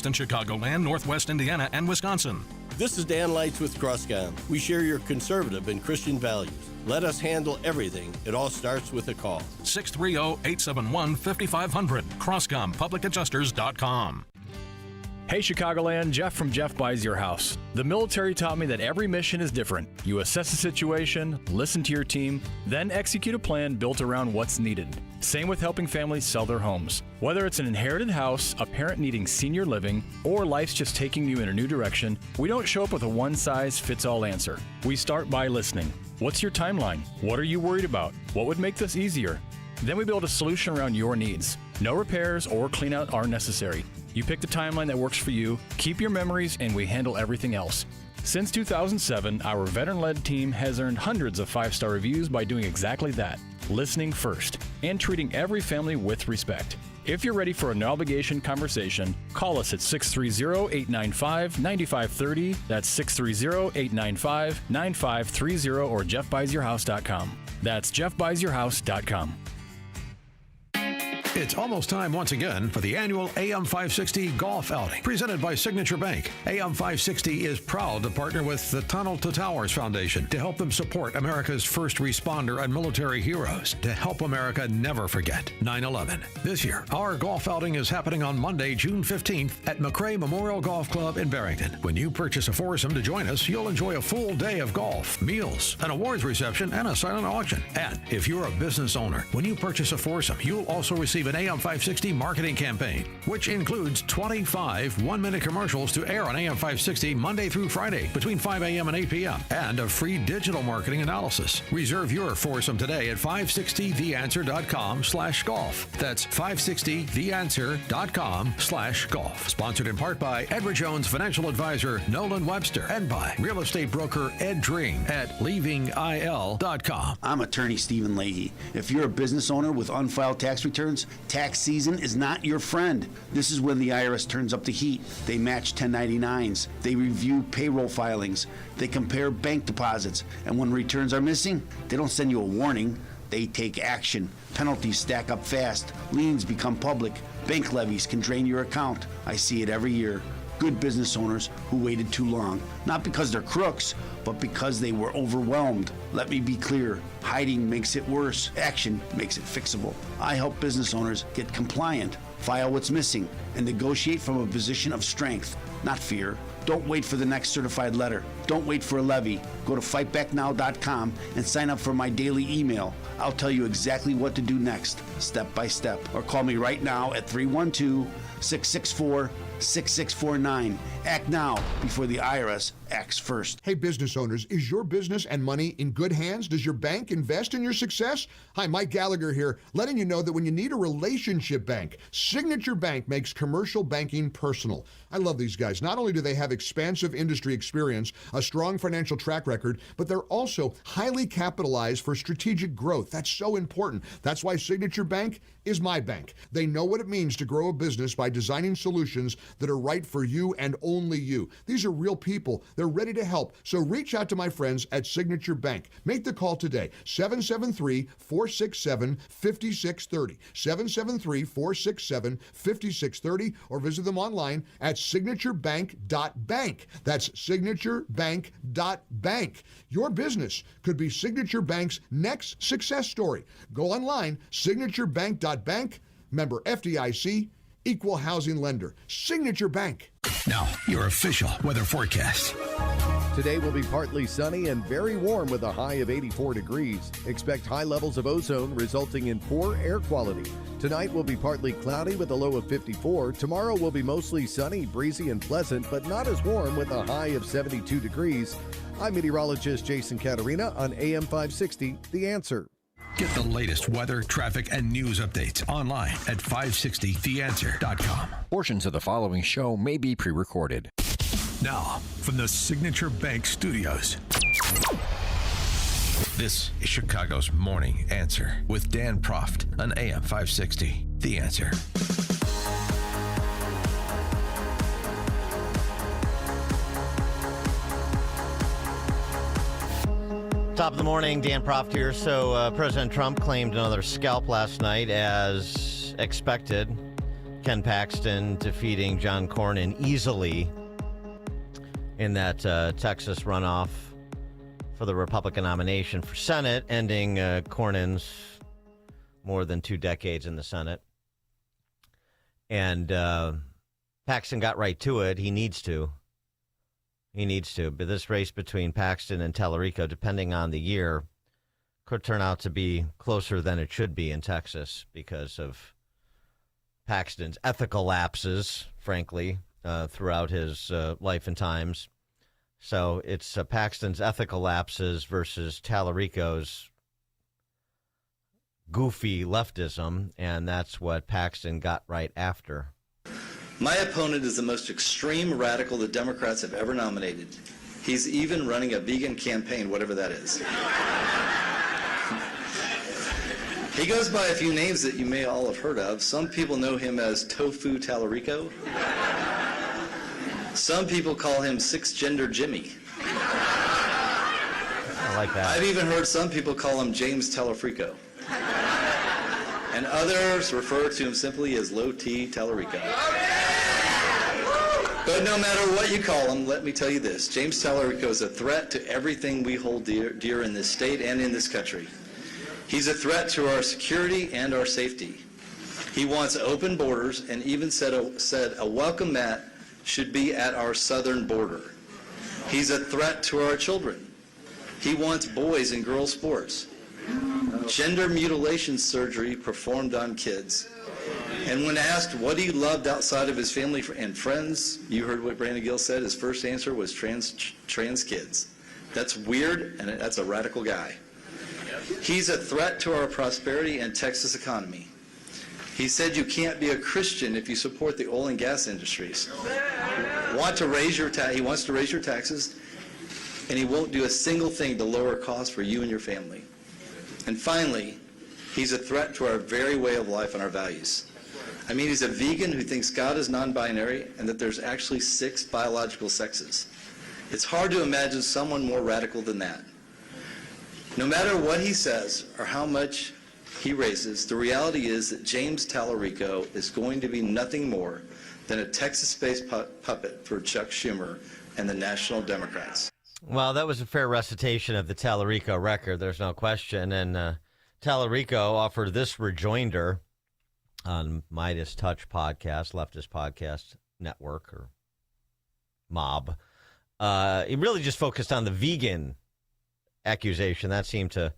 in Chicagoland, Northwest Indiana, and Wisconsin. This is Dan Leitz with Croscom. We share your conservative and Christian values. Let us handle everything. It all starts with a call. 630-871-5500. CrosscomPublicAdjusters.com. Hey Chicagoland, Jeff from Jeff Buys Your House. The military taught me that every mission is different. You assess the situation, listen to your team, then execute a plan built around what's needed. Same with helping families sell their homes. Whether it's an inherited house, a parent needing senior living, or life's just taking you in a new direction, we don't show up with a one-size-fits-all answer. We start by listening. What's your timeline? What are you worried about? What would make this easier? Then we build a solution around your needs. No repairs or cleanout are necessary. You pick the timeline that works for you, keep your memories, and we handle everything else. Since 2007, our veteran-led team has earned hundreds of 5-star reviews by doing exactly that, listening first, and treating every family with respect. If you're ready for a no-obligation conversation, call us at 630-895-9530. That's 630-895-9530 or jeffbuysyourhouse.com. That's jeffbuysyourhouse.com. It's almost time once again for the annual AM 560 Golf Outing, presented by Signature Bank. AM 560 is proud to partner with the Tunnel to Towers Foundation to help them support America's first responder and military heroes, to help America never forget 9/11. This year, our golf outing is happening on Monday, June 15th at McRae Memorial Golf Club in Barrington. When you purchase a foursome to join us, you'll enjoy a full day of golf, meals, an awards reception, and a silent auction. And if you're a business owner, when you purchase a foursome, you'll also receive an AM 560 marketing campaign, which includes 25 one-minute commercials to air on AM 560 Monday through Friday between 5 a.m. and 8 p.m. and a free digital marketing analysis. Reserve your foursome today at 560theanswer.com/golf. That's 560theanswer.com/golf. Sponsored in part by Edward Jones Financial Advisor Nolan Webster and by real estate broker Ed Dring at leavingil.com. I'm attorney Stephen Leahy. If you're a business owner with unfiled tax returns, tax season is not your friend. This is when the IRS turns up the heat. They match 1099s. They review payroll filings. They compare bank deposits. And when returns are missing, they don't send you a warning. They take action. Penalties stack up fast. Liens become public. Bank levies can drain your account. I see it every year. Good business owners who waited too long, not because they're crooks, but because they were overwhelmed. Let me be clear, hiding makes it worse. Action makes it fixable. I help business owners get compliant, file what's missing, and negotiate from a position of strength, not fear. Don't wait for the next certified letter. Don't wait for a levy. Go to fightbacknow.com and sign up for my daily email. I'll tell you exactly what to do next, step by step. Or call me right now at 312-664-6649. Act now before the IRS acts first. Hey, business owners, is your business and money in good hands? Does your bank invest in your success? Hi, Mike Gallagher here, letting you know that when you need a relationship bank, Signature Bank makes commercial banking personal. I love these guys. Not only do they have expansive industry experience, a strong financial track record, but they're also highly capitalized for strategic growth. That's so important. That's why Signature Bank is my bank. They know what it means to grow a business by designing solutions that are right for you and only you. These are real people. They're ready to help. So reach out to my friends at Signature Bank. Make the call today, 773-467-5630, 773-467-5630, or visit them online at signaturebank.bank. That's signaturebank.bank. Your business could be Signature Bank's next success story. Go online, signaturebank.bank, member FDIC, equal housing lender. Signature Bank. Now, your official weather forecast. Today will be partly sunny and very warm with a high of 84 degrees. Expect high levels of ozone resulting in poor air quality. Tonight will be partly cloudy with a low of 54. Tomorrow will be mostly sunny, breezy, and pleasant, but not as warm with a high of 72 degrees. I'm meteorologist Jason Caterina on AM 560, The Answer. Get the latest weather, traffic, and news updates online at 560theanswer.com. Portions of the following show may be pre-recorded. Now, from the Signature Bank Studios, this is Chicago's Morning Answer with Dan Proft on AM 560, The Answer. Top of the morning, Dan Proft here. So President Trump claimed another scalp last night as expected. Ken Paxton defeating John Cornyn easily in that Texas runoff for the Republican nomination for Senate, ending Cornyn's more than 2 decades in the Senate. And Paxton got right to it. He needs to. But this race between Paxton and Tallarico, depending on the year, could turn out to be closer than it should be in Texas because of Paxton's ethical lapses, frankly, throughout his life and times. So it's Paxton's ethical lapses versus Tallarico's goofy leftism, and that's what Paxton got right after. My opponent is the most extreme radical the Democrats have ever nominated. He's even running a vegan campaign, whatever that is. He goes by a few names that you may all have heard of. Some people know him as Tofu Tallarico. Some people call him Six-Gender Jimmy. I like that. I've even heard some people call him James Tallarico. And others refer to him simply as Low T Tallarico. But no matter what you call him, let me tell you this. James Tallarico is a threat to everything we hold dear in this state and in this country. He's a threat to our security and our safety. He wants open borders and even said a welcome mat should be at our southern border. He's a threat to our children. He wants boys and girls sports. Gender mutilation surgery performed on kids. And when asked what he loved outside of his family and friends, you heard what Brandon Gill said. His first answer was trans kids. That's weird, and that's a radical guy. He's a threat to our prosperity and Texas economy. He said you can't be a Christian if you support the oil and gas industries. He wants to raise your taxes, and he won't do a single thing to lower costs for you and your family. And finally, he's a threat to our very way of life and our values. I mean, he's a vegan who thinks God is non-binary and that there's actually 6 biological sexes. It's hard to imagine someone more radical than that. No matter what he says or how much he raises, the reality is that James Tallarico is going to be nothing more than a Texas-based puppet for Chuck Schumer and the National Democrats. Well, that was a fair recitation of the Tallarico record, there's no question. And Tallarico offered this rejoinder on Midas Touch podcast, Leftist Podcast Network, or Mob. He really just focused on the vegan accusation. That seemed to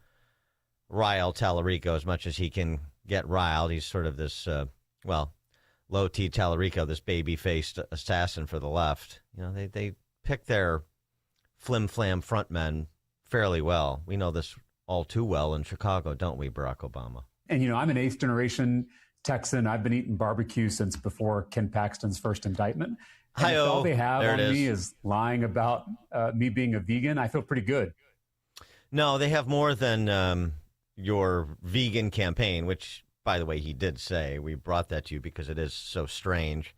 rile Tallarico as much as he can get riled. He's sort of this, Low T Tallarico, this baby-faced assassin for the left. You know, they pick their flim-flam frontmen fairly well. We know this all too well in Chicago, don't we, Barack Obama? And, you know, I'm an 8th generation Texan. I've been eating barbecue since before Ken Paxton's first indictment. And if all they have on me is lying about me being a vegan, I feel pretty good. No, they have more than your vegan campaign, which, by the way, he did say. We brought that to you because it is so strange.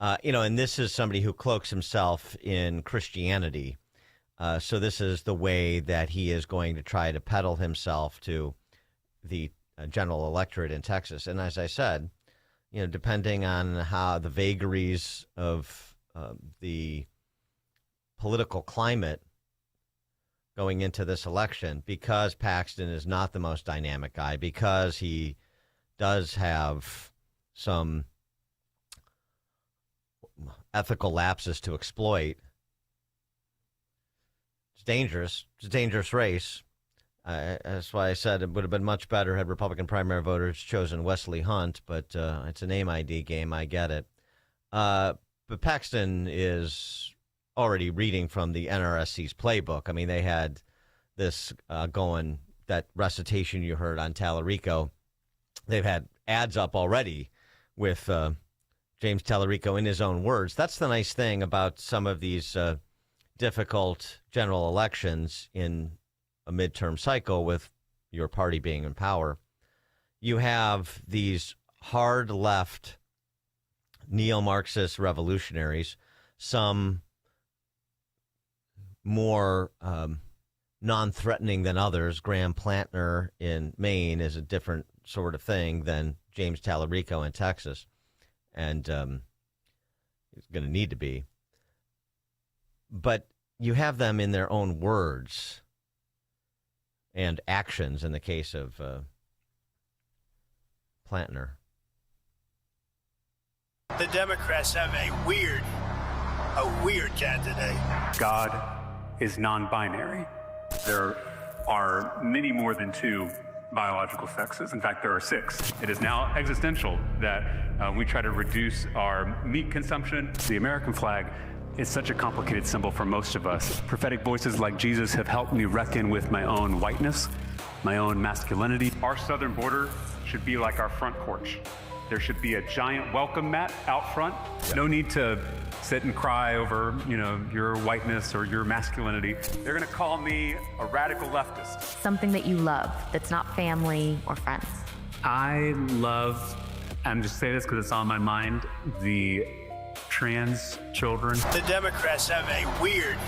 And this is somebody who cloaks himself in Christianity. So this is the way that he is going to try to peddle himself to the general electorate in Texas. And as I said, depending on how the vagaries of the political climate going into this election, because Paxton is not the most dynamic guy, because he does have some ethical lapses to exploit, it's dangerous. It's a dangerous race. That's why I said it would have been much better had Republican primary voters chosen Wesley Hunt, but it's a name ID game. I get it. But Paxton is already reading from the NRSC's playbook. I mean, they had this going, that recitation you heard on Tallarico. They've had ads up already with James Tallarico in his own words. That's the nice thing about some of these difficult general elections in a midterm cycle with your party being in power. You have these hard left neo-Marxist revolutionaries, some more non-threatening than others. Graham Plantner in Maine is a different sort of thing than James Tallarico in Texas. and it's going to need to be. But you have them in their own words and actions in the case of Plantner. The Democrats have a weird candidate. God is non-binary. There are many more than 2 biological sexes. In fact, there are 6. It is now existential that we try to reduce our meat consumption. The American flag is such a complicated symbol for most of us. Prophetic voices like Jesus have helped me reckon with my own whiteness, my own masculinity. Our southern border should be like our front porch. There should be a giant welcome mat out front. No need to sit and cry over, your whiteness or your masculinity. They're going to call me a radical leftist. Something that you love that's not family or friends. I love, I'm just saying this because it's on my mind, the trans children. The Democrats have a weird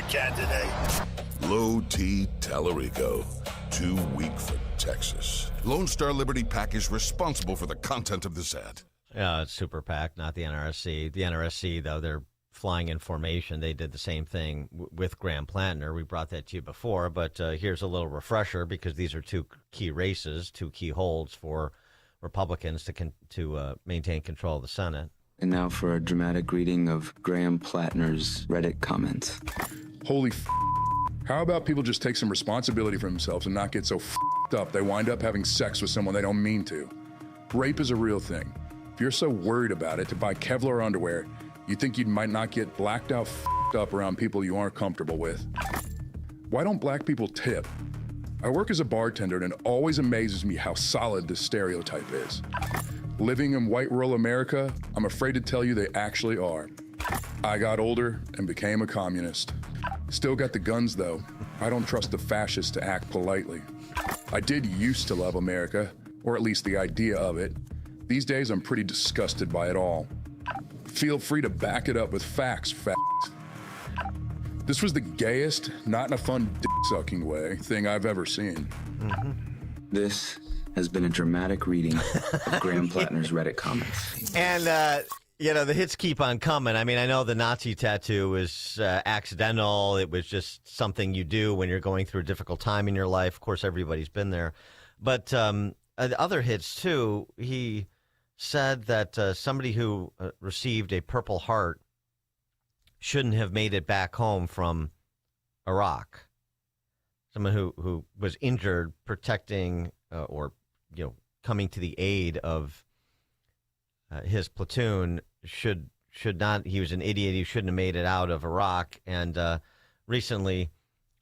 candidate. Low T Tallarico, too weak for Texas. Lone Star Liberty PAC is responsible for the content of this ad. Yeah, it's Super PAC, not the NRSC. The NRSC, though, they're flying in formation. They did the same thing with Graham Plantner. We brought that to you before, but here's a little refresher because these are 2 key races, 2 key holds for Republicans to maintain control of the Senate. And now for a dramatic reading of Graham Plantner's Reddit comments. Holy how about people just take some responsibility for themselves and not get so up they wind up having sex with someone they don't mean to? Rape is a real thing. If you're so worried about it to buy Kevlar underwear, you think you might not get blacked out up around people you aren't comfortable with. Why don't black people tip? I work as a bartender and it always amazes me how solid this stereotype is. Living in white rural America, I'm afraid to tell you they actually are. I got older and became a communist. Still got the guns, though. I don't trust the fascists to act politely. I did used to love America, or at least the idea of it. These days, I'm pretty disgusted by it all. Feel free to back it up with facts, This was the gayest, not in a fun dick-sucking way, thing I've ever seen. Mm-hmm. This has been a dramatic reading of Graham Plantner's Reddit comments. And, the hits keep on coming. I mean, I know the Nazi tattoo was accidental. It was just something you do when you're going through a difficult time in your life. Of course, everybody's been there. But the other hits, too, he said that somebody who received a Purple Heart shouldn't have made it back home from Iraq. Someone who was injured protecting or coming to the aid of his platoon should not. He was an idiot. He shouldn't have made it out of Iraq. And recently,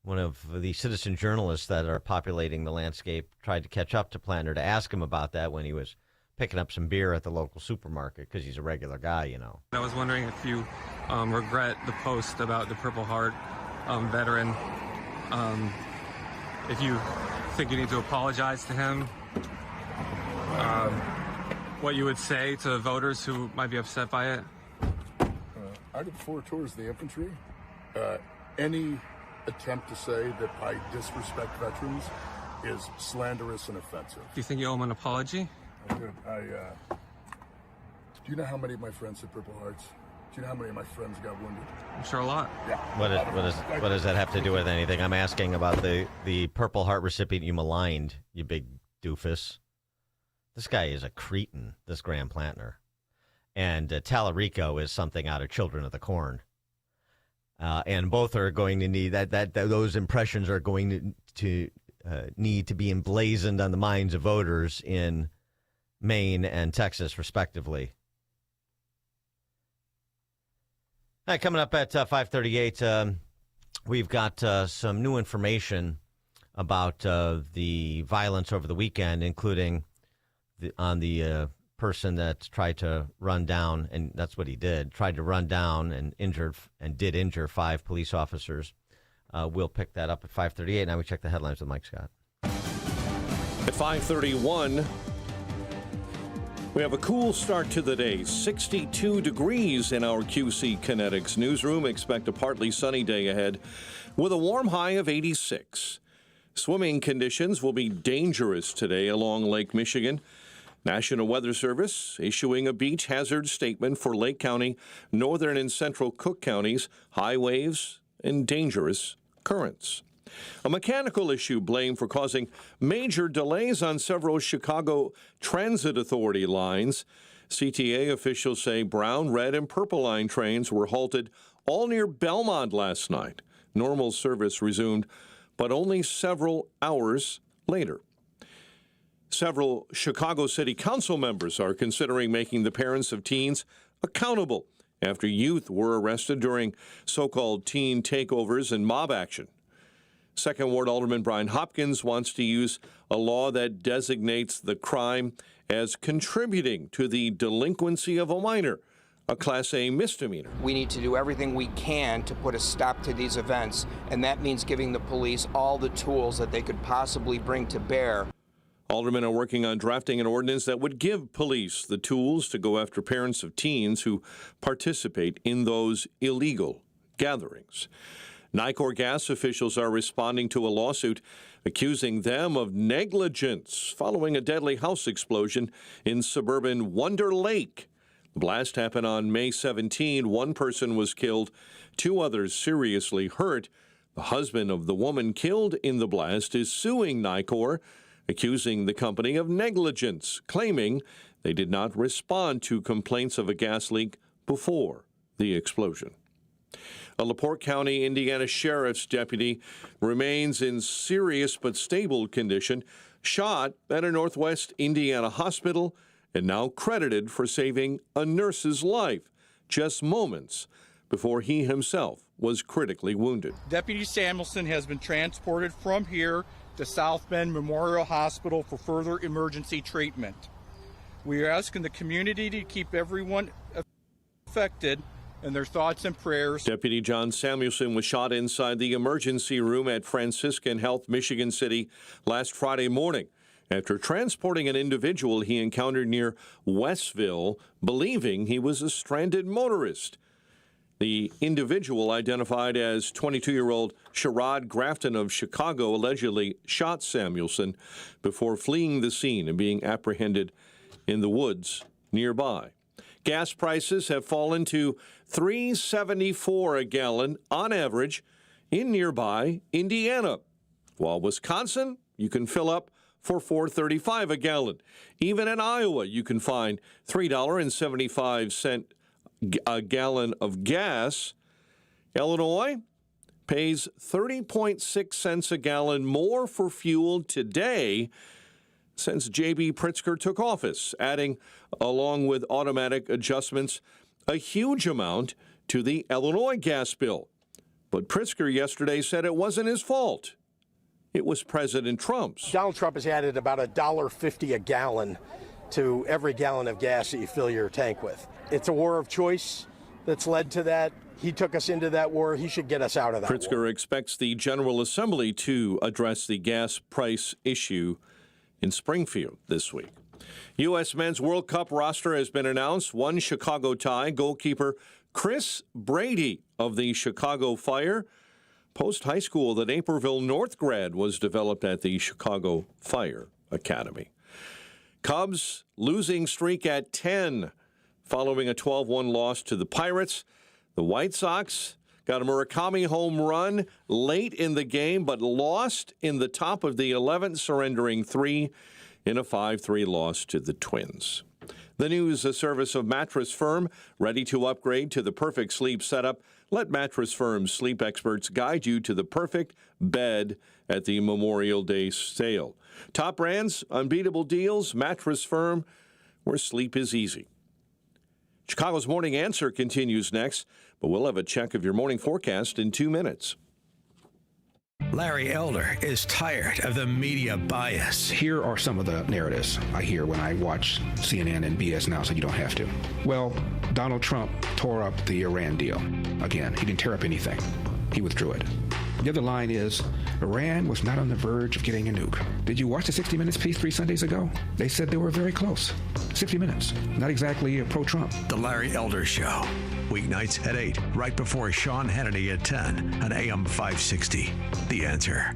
one of the citizen journalists that are populating the landscape tried to catch up to Plantner to ask him about that when he was picking up some beer at the local supermarket because he's a regular guy, I was wondering if you regret the post about the Purple Heart veteran. If you think you need to apologize to him, what you would say to voters who might be upset by it? I did 4 tours of the infantry. Any attempt to say that I disrespect veterans is slanderous and offensive. Do you think you owe him an apology? Do you know how many of my friends had Purple Hearts? Do you know how many of my friends got wounded? I'm sure a lot. Yeah. What does that have to do with anything? I'm asking about the Purple Heart recipient you maligned, you big doofus. This guy is a cretin, this Graham Plantner. And Tallarico is something out of Children of the Corn. And both are going to need those impressions are going to need to be emblazoned on the minds of voters in Maine and Texas, respectively. All right, coming up at 5:38, we've got some new information about the violence over the weekend, including on the person that tried to run down, and that's what he did, tried to run down and did injure 5 police officers. We'll pick that up at 5:38. Now we check the headlines with Mike Scott. At 5:31, we have a cool start to the day. 62 degrees in our QC Kinetics newsroom. Expect a partly sunny day ahead with a warm high of 86. Swimming conditions will be dangerous today along Lake Michigan. National Weather Service issuing a beach hazard statement for Lake County, northern and central Cook counties, high waves and dangerous currents. A mechanical issue blamed for causing major delays on several Chicago Transit Authority lines. CTA officials say brown, red, and purple line trains were halted all near Belmont last night. Normal service resumed, but only several hours later. Several Chicago City Council members are considering making the parents of teens accountable after youth were arrested during so-called teen takeovers and mob action. Second Ward Alderman Brian Hopkins wants to use a law that designates the crime as contributing to the delinquency of a minor, a Class A misdemeanor. We need to do everything we can to put a stop to these events, and that means giving the police all the tools that they could possibly bring to bear. Aldermen are working on drafting an ordinance that would give police the tools to go after parents of teens who participate in those illegal gatherings. Nicor Gas officials are responding to a lawsuit accusing them of negligence following a deadly house explosion in suburban Wonder Lake. The blast happened on May 17. One person was killed, 2 others seriously hurt. The husband of the woman killed in the blast is suing Nicor, accusing the company of negligence, claiming they did not respond to complaints of a gas leak before the explosion. A LaPorte County, Indiana sheriff's deputy remains in serious but stable condition, shot at a Northwest Indiana hospital and now credited for saving a nurse's life just moments before he himself was critically wounded. Deputy Samuelson has been transported from here to South Bend Memorial Hospital for further emergency treatment. We are asking the community to keep everyone affected in their thoughts and prayers. Deputy John Samuelson was shot inside the emergency room at Franciscan Health Michigan City last Friday morning after transporting an individual he encountered near Westville, believing he was a stranded motorist. The individual, identified as 22-year-old Sherrod Grafton of Chicago, allegedly shot Samuelson before fleeing the scene and being apprehended in the woods nearby. Gas prices have fallen to $3.74 a gallon on average in nearby Indiana, while Wisconsin, you can fill up for $4.35 a gallon. Even in Iowa, you can find $3.75 a gallon of gas. Illinois pays 30.6 cents a gallon more for fuel today since J.B. Pritzker took office, adding, along with automatic adjustments, a huge amount to the Illinois gas bill. But Pritzker yesterday said it wasn't his fault. It was President Trump's. Donald Trump has added about $1.50 a gallon to every gallon of gas that you fill your tank with. It's a war of choice that's led to that. He took us into that war. He should get us out of that Pritzker war. expects the General Assembly to address the gas price issue in Springfield this week. U.S. Men's World Cup roster has been announced. One Chicago tie goalkeeper Chris Brady of the Chicago Fire. Post-high school, the Naperville North grad was developed at the Chicago Fire Academy. Cubs losing streak at 10 following a 12-1 loss to the Pirates. The White Sox got a Murakami home run late in the game, but lost in the top of the 11th, surrendering 3 in a 5-3 loss to the Twins. The news, a service of Mattress Firm, ready to upgrade to the perfect sleep setup. Let Mattress Firm's sleep experts guide you to the perfect bed at the Memorial Day sale. Top brands, unbeatable deals, Mattress Firm, where sleep is easy. Chicago's Morning Answer continues next, but we'll have a check of your morning forecast in 2 minutes. Larry Elder is tired of the media bias. Here are some of the narratives I hear when I watch CNN and BS Now, so you don't have to. Well, Donald Trump tore up the Iran deal. Again, he didn't tear up anything. He withdrew it. The other line is, Iran was not on the verge of getting a nuke. Did you watch the 60 Minutes piece 3 Sundays ago? They said they were very close. 60 Minutes. Not exactly pro-Trump. The Larry Elder Show. Weeknights at 8, right before Sean Hannity at 10 on AM 560. The Answer.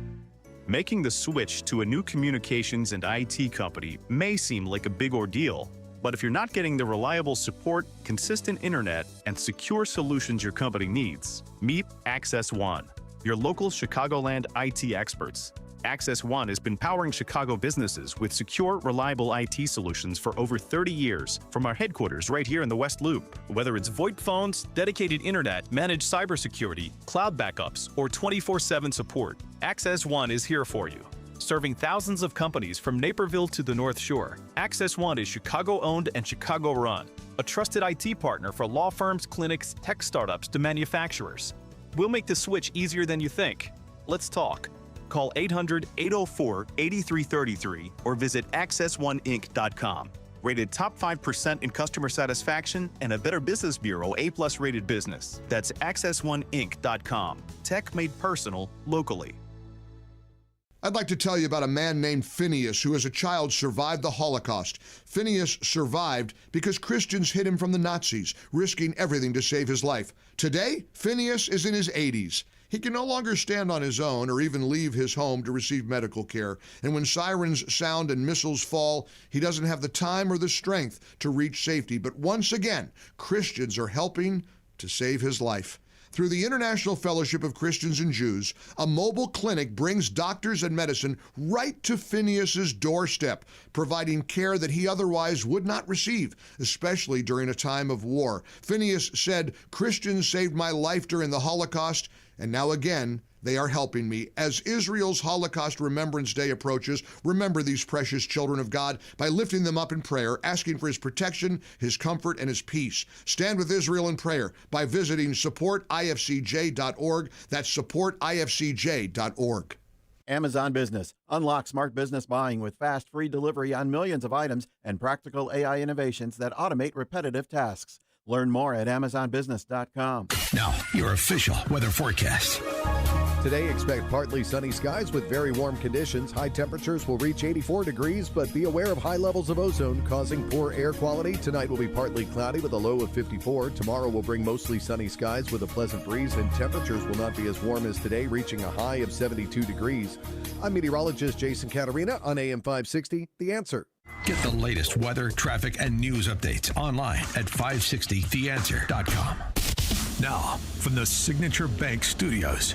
Making the switch to a new communications and IT company may seem like a big ordeal, but if you're not getting the reliable support, consistent internet, and secure solutions your company needs, meet Access One, your local Chicagoland IT experts. Access One has been powering Chicago businesses with secure, reliable IT solutions for over 30 years from our headquarters right here in the West Loop. Whether it's VoIP phones, dedicated internet, managed cybersecurity, cloud backups, or 24/7 support, Access One is here for you. Serving thousands of companies from Naperville to the North Shore, Access One is Chicago-owned and Chicago-run, a trusted IT partner for law firms, clinics, tech startups to manufacturers. We'll make the switch easier than you think. Let's talk. Call 800-804-8333 or visit accessoneinc.com. Rated top 5% in customer satisfaction and a Better Business Bureau A+ rated business. That's accessoneinc.com. Tech made personal, locally. I'd like to tell you about a man named Phineas who as a child survived the Holocaust. Phineas survived because Christians hid him from the Nazis, risking everything to save his life. Today, Phineas is in his 80s. He can no longer stand on his own or even leave his home to receive medical care. And when sirens sound and missiles fall, he doesn't have the time or the strength to reach safety. But once again, Christians are helping to save his life. Through the International Fellowship of Christians and Jews, a mobile clinic brings doctors and medicine right to Phineas's doorstep, providing care that he otherwise would not receive, especially during a time of war. Phineas said, "Christians saved my life during the Holocaust, and now again, they are helping me." As Israel's Holocaust Remembrance Day approaches, remember these precious children of God by lifting them up in prayer, asking for his protection, his comfort, and his peace. Stand with Israel in prayer by visiting supportifcj.org. That's supportifcj.org. Amazon Business. Unlock smart business buying with fast, free delivery on millions of items and practical AI innovations that automate repetitive tasks. Learn more at amazonbusiness.com. Now, your official weather forecast. Today, expect partly sunny skies with very warm conditions. High temperatures will reach 84 degrees, but be aware of high levels of ozone causing poor air quality. Tonight will be partly cloudy with a low of 54. Tomorrow will bring mostly sunny skies with a pleasant breeze, and temperatures will not be as warm as today, reaching a high of 72 degrees. I'm meteorologist Jason Catarina on AM 560, The Answer. Get the latest weather, traffic, and news updates online at 560theanswer.com. Now, from the Signature Bank Studios.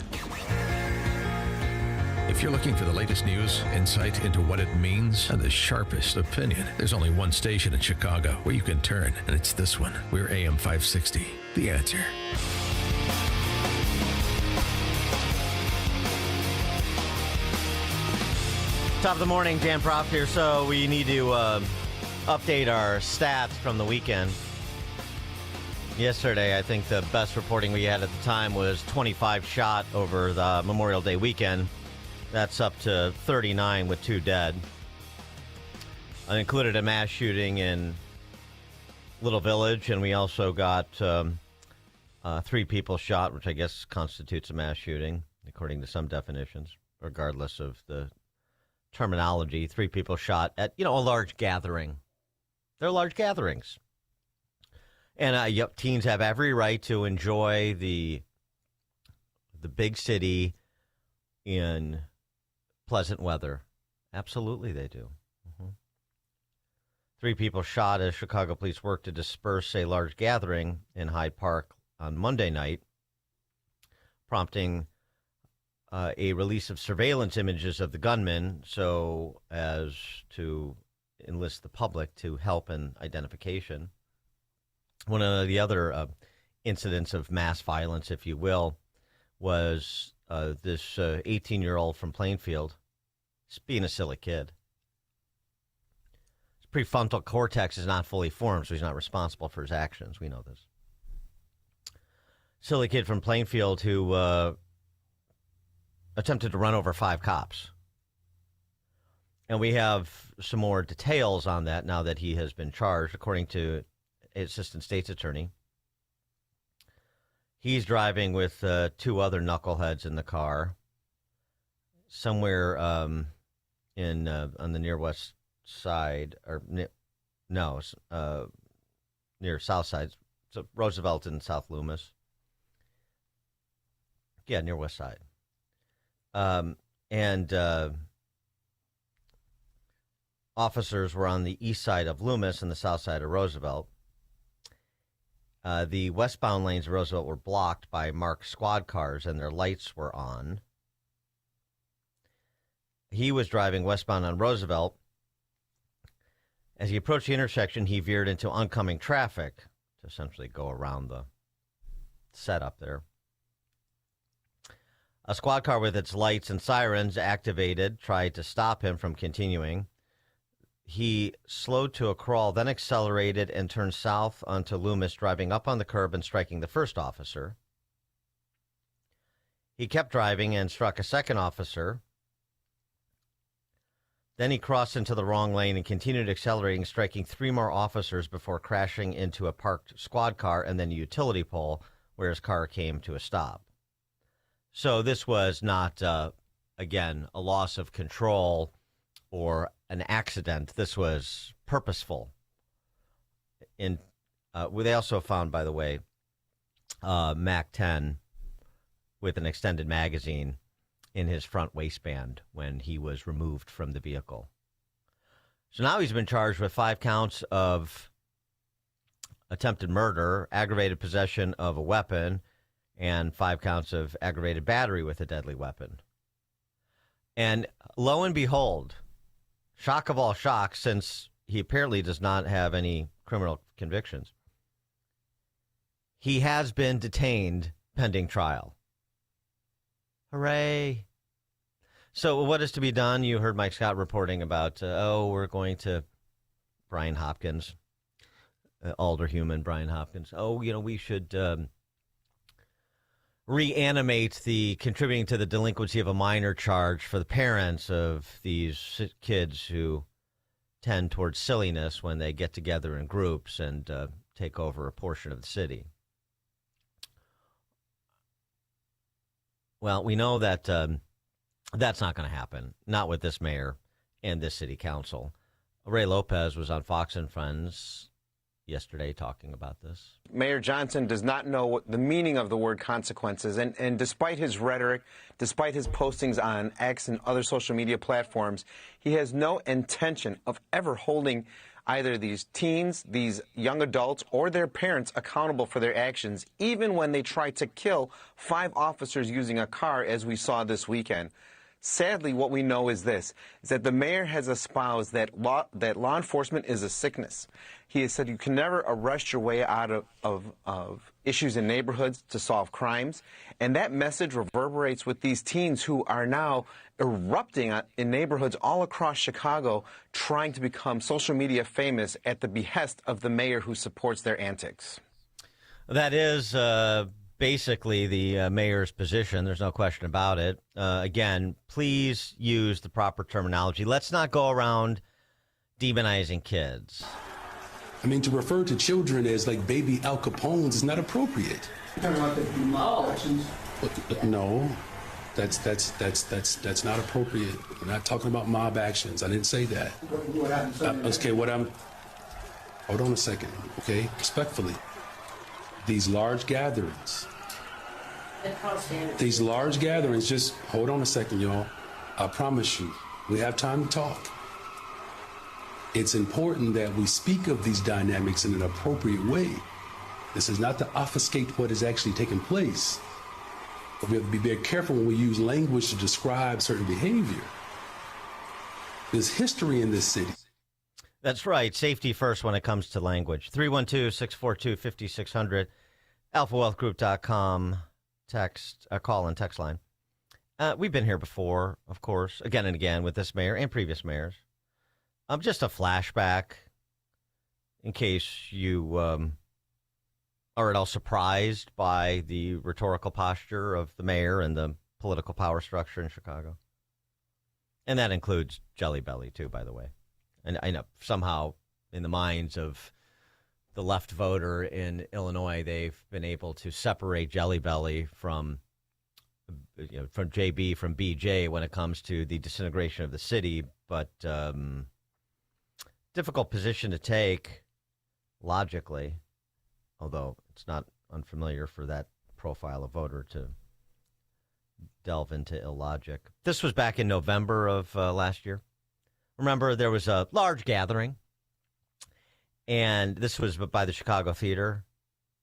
If you're looking for the latest news, insight into what it means, and the sharpest opinion, there's only one station in Chicago where you can turn, and it's this one. We're AM 560, The Answer. Top of the morning, Dan Proft here. So we need to update our stats from the weekend. Yesterday, I think the best reporting we had at the time was 25 shot over the Memorial Day weekend. That's up to 39 with 2 dead. I included a mass shooting in Little Village, and we also got 3 people shot, which I guess constitutes a mass shooting, according to some definitions, regardless of the terminology. 3 people shot at, a large gathering. They're large gatherings. And teens have every right to enjoy the big city in pleasant weather. Absolutely they do. 3 people shot as Chicago police worked to disperse a large gathering in Hyde Park on Monday night, prompting a release of surveillance images of the gunman so as to enlist the public to help in identification. One of the other incidents of mass violence, if you will, was this 18-year-old from Plainfield, just being a silly kid. His prefrontal cortex is not fully formed, so he's not responsible for his actions. We know this. Silly kid from Plainfield who attempted to run over 5 cops. And we have some more details on that now that he has been charged, according to Assistant State's Attorney. He's driving with 2 other knuckleheads in the car somewhere on the near west side, or near south side. So Roosevelt and South Loomis. Yeah, near west side. And officers were on the east side of Loomis and the south side of Roosevelt. The westbound lanes of Roosevelt were blocked by marked squad cars, and their lights were on. He was driving westbound on Roosevelt. As he approached the intersection, he veered into oncoming traffic to essentially go around the setup there. A squad car with its lights and sirens activated tried to stop him from continuing. He slowed to a crawl, then accelerated and turned south onto Loomis, driving up on the curb and striking the first officer. He kept driving and struck a second officer. Then he crossed into the wrong lane and continued accelerating, striking 3 more officers before crashing into a parked squad car and then a utility pole where his car came to a stop. So this was not, again, a loss of control or an accident. This was purposeful. They also found, by the way, MAC-10 with an extended magazine in his front waistband when he was removed from the vehicle. So now he's been charged with 5 counts of attempted murder, aggravated possession of a weapon, and 5 counts of aggravated battery with a deadly weapon. And lo and behold, shock of all shocks, since he apparently does not have any criminal convictions, he has been detained pending trial. Hooray. So what is to be done? You heard Mike Scott reporting about, we're going to Brian Hopkins, alderhuman Brian Hopkins. We should reanimate the contributing to the delinquency of a minor charge for the parents of these kids who tend towards silliness when they get together in groups and take over a portion of the city. Well, we know that that's not going to happen, not with this mayor and this city council. Ray Lopez was on Fox and Friends yesterday talking about this. Mayor Johnson does not know what the meaning of the word consequences. And despite his rhetoric, despite his postings on X and other social media platforms, he has no intention of ever holding either these teens, these young adults, or their parents accountable for their actions, even when they try to kill 5 officers using a car, as we saw this weekend. Sadly, what we know is this, is that the mayor has espoused that law enforcement is a sickness. He has said you can never arrest your way out of issues in neighborhoods to solve crimes. And that message reverberates with these teens who are now erupting in neighborhoods all across Chicago, trying to become social media famous at the behest of the mayor who supports their antics. That is basically the mayor's position. There's no question about it. Again, please use the proper terminology. Let's not go around demonizing kids. I mean, to refer to children as like baby Al Capones is not appropriate. No, that's not appropriate. We're not talking about mob actions. I didn't say that. Hold on a second, okay? Respectfully, these large gatherings, just hold on a second, y'all. I promise you, we have time to talk. It's important that we speak of these dynamics in an appropriate way. This is not to obfuscate what is actually taking place. But we have to be very careful when we use language to describe certain behavior. There's history in this city. That's right. Safety first when it comes to language. 312-642-5600, alphawealthgroup.com, call and text line. We've been here before, of course, again and again with this mayor and previous mayors. Just a flashback in case you are at all surprised by the rhetorical posture of the mayor and the political power structure in Chicago. And that includes Jelly Belly, too, by the way. And I know somehow in the minds of the left voter in Illinois, they've been able to separate Jelly Belly from JB, from BJ when it comes to the disintegration of the city. But difficult position to take logically, although it's not unfamiliar for that profile of voter to delve into illogic. This was back in November of last year. Remember, there was a large gathering, and this was by the Chicago Theater,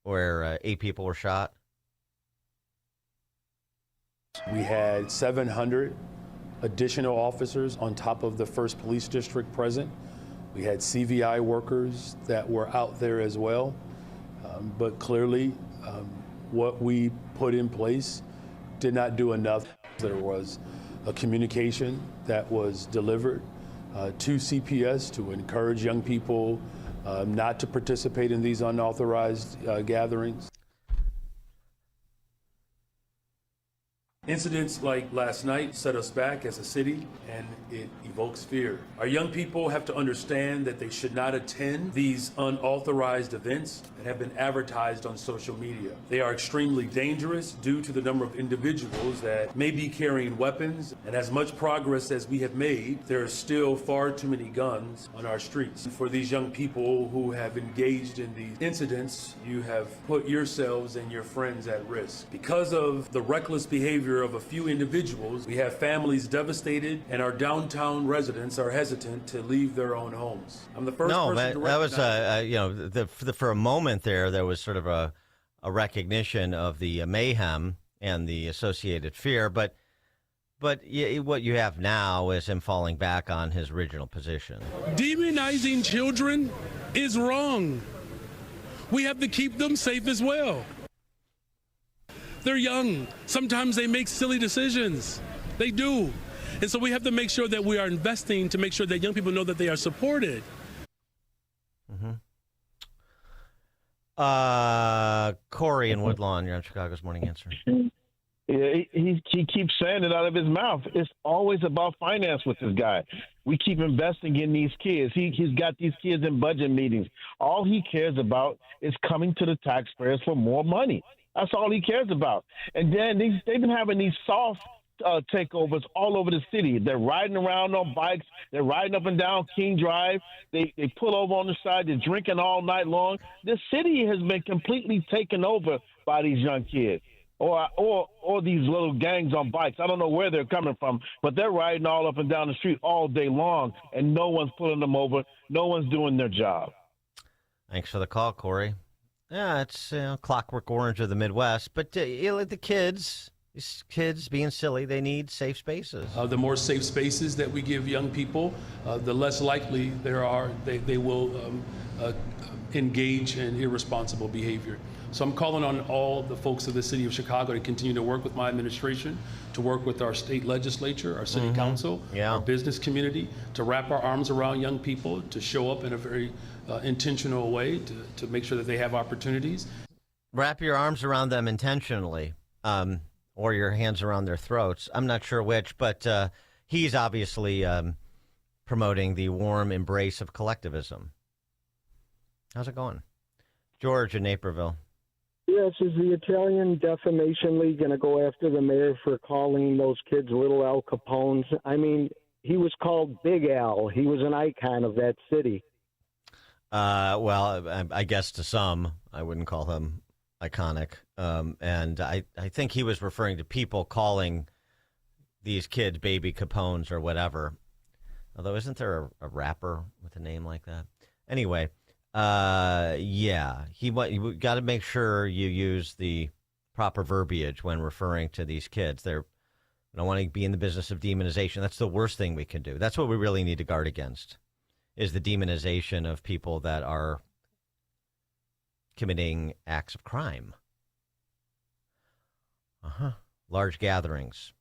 where 8 people were shot. We had 700 additional officers on top of the 1st Police District present. We had CVI workers that were out there as well. But clearly, what we put in place did not do enough. There was a communication that was delivered to CPS to encourage young people not to participate in these unauthorized gatherings. Incidents like last night set us back as a city, and it evokes fear. Our young people have to understand that they should not attend these unauthorized events that have been advertised on social media. They are extremely dangerous due to the number of individuals that may be carrying weapons, and as much progress as we have made, there are still far too many guns on our streets. For these young people who have engaged in these incidents, you have put yourselves and your friends at risk. Because of the reckless behavior of a few individuals, we have families devastated, and our downtown residents are hesitant to leave their own homes. I'm the first person to recognize. That was for a moment there was sort of a recognition of the mayhem and the associated fear, but what you have now is him falling back on his original position. Demonizing children is wrong. We have to keep them safe as well. They're young. Sometimes they make silly decisions. They do. And so we have to make sure that we are investing to make sure that young people know that they are supported. Mm-hmm. Corey in Woodlawn, you're on Chicago's Morning Answer. Yeah, he keeps saying it out of his mouth. It's always about finance with this guy. We keep investing in these kids. He's got these kids in budget meetings. All he cares about is coming to the taxpayers for more money. That's all he cares about. And then they've been having these soft takeovers all over the city. They're riding around on bikes. They're riding up and down King Drive. They pull over on the side. They're drinking all night long. This city has been completely taken over by these young kids or these little gangs on bikes. I don't know where they're coming from, but they're riding all up and down the street all day long, and no one's pulling them over. No one's doing their job. Thanks for the call, Corey. Yeah, it's Clockwork Orange of the Midwest, but the kids, these kids being silly, they need safe spaces. The more safe spaces that we give young people, the less likely they will engage in irresponsible behavior. So I'm calling on all the folks of the city of Chicago to continue to work with my administration, to work with our state legislature, our city council, our business community, to wrap our arms around young people, to show up in a very intentional way to make sure that they have opportunities. Wrap your arms around them intentionally, or your hands around their throats. I'm not sure which, but he's obviously promoting the warm embrace of collectivism. How's it going? George in Naperville. Yes, is the Italian Defamation League going to go after the mayor for calling those kids Little Al Capones? I mean, he was called Big Al. He was an icon of that city. Well, I guess to some, I wouldn't call him iconic. And I think he was referring to people calling these kids Baby Capones or whatever. Although, isn't there a rapper with a name like that? Anyway. Yeah, you got to make sure you use the proper verbiage when referring to these kids. They don't want to be in the business of demonization. That's the worst thing we can do. That's what we really need to guard against, is the demonization of people that are committing acts of crime. Large gatherings.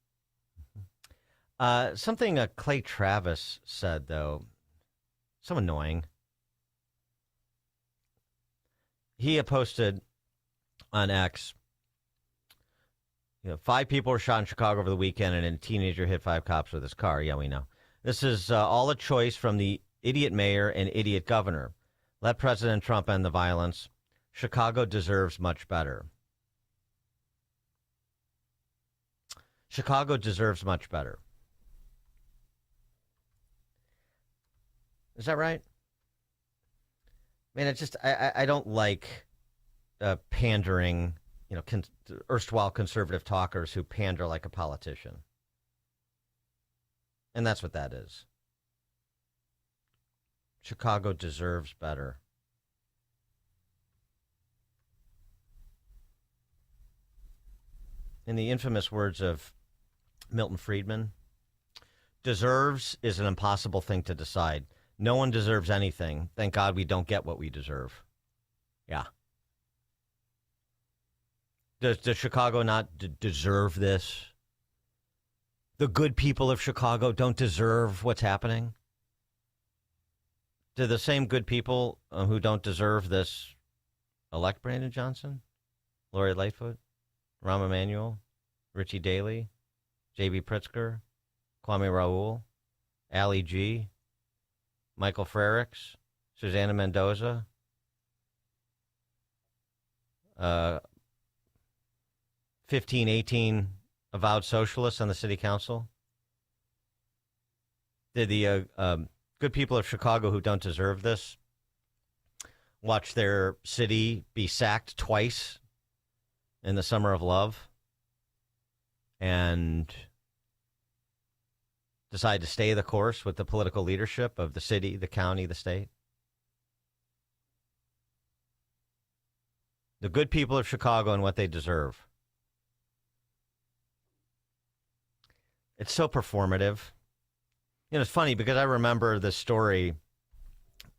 Something Clay Travis said, though, so annoying. He posted on X, 5 people were shot in Chicago over the weekend, and a teenager hit 5 cops with his car. Yeah, we know. This is all a choice from the idiot mayor and idiot governor. Let President Trump end the violence. Chicago deserves much better. Chicago deserves much better. Is that right? Man, it's just, I don't like pandering erstwhile conservative talkers who pander like a politician. And that's what that is. Chicago deserves better. In the infamous words of Milton Friedman, deserves is an impossible thing to decide. No one deserves anything. Thank God we don't get what we deserve. Yeah. Does Chicago not deserve this? The good people of Chicago don't deserve what's happening? Do the same good people who don't deserve this elect Brandon Johnson, Lori Lightfoot, Rahm Emanuel, Richie Daley, J.B. Pritzker, Kwame Raoul, Ali G., Michael Frericks, Susanna Mendoza, 15, 18 avowed socialists on the city council? Did the good people of Chicago who don't deserve this watch their city be sacked twice in the summer of love and decide to stay the course with the political leadership of the city, the county, the state? The good people of Chicago and what they deserve. It's so performative. It's funny because I remember this story.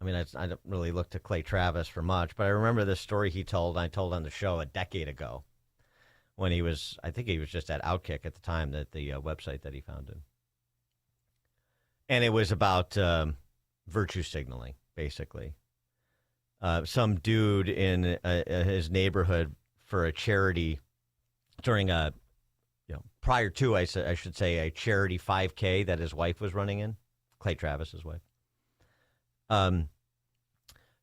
I mean, I don't really look to Clay Travis for much, but I remember this story I told on the show a decade ago when I think he was just at Outkick at the time, that the website that he founded. And it was about virtue signaling, basically. Some dude in his neighborhood for a charity during prior to, I should say, a charity 5K that his wife was running in, Clay Travis's wife.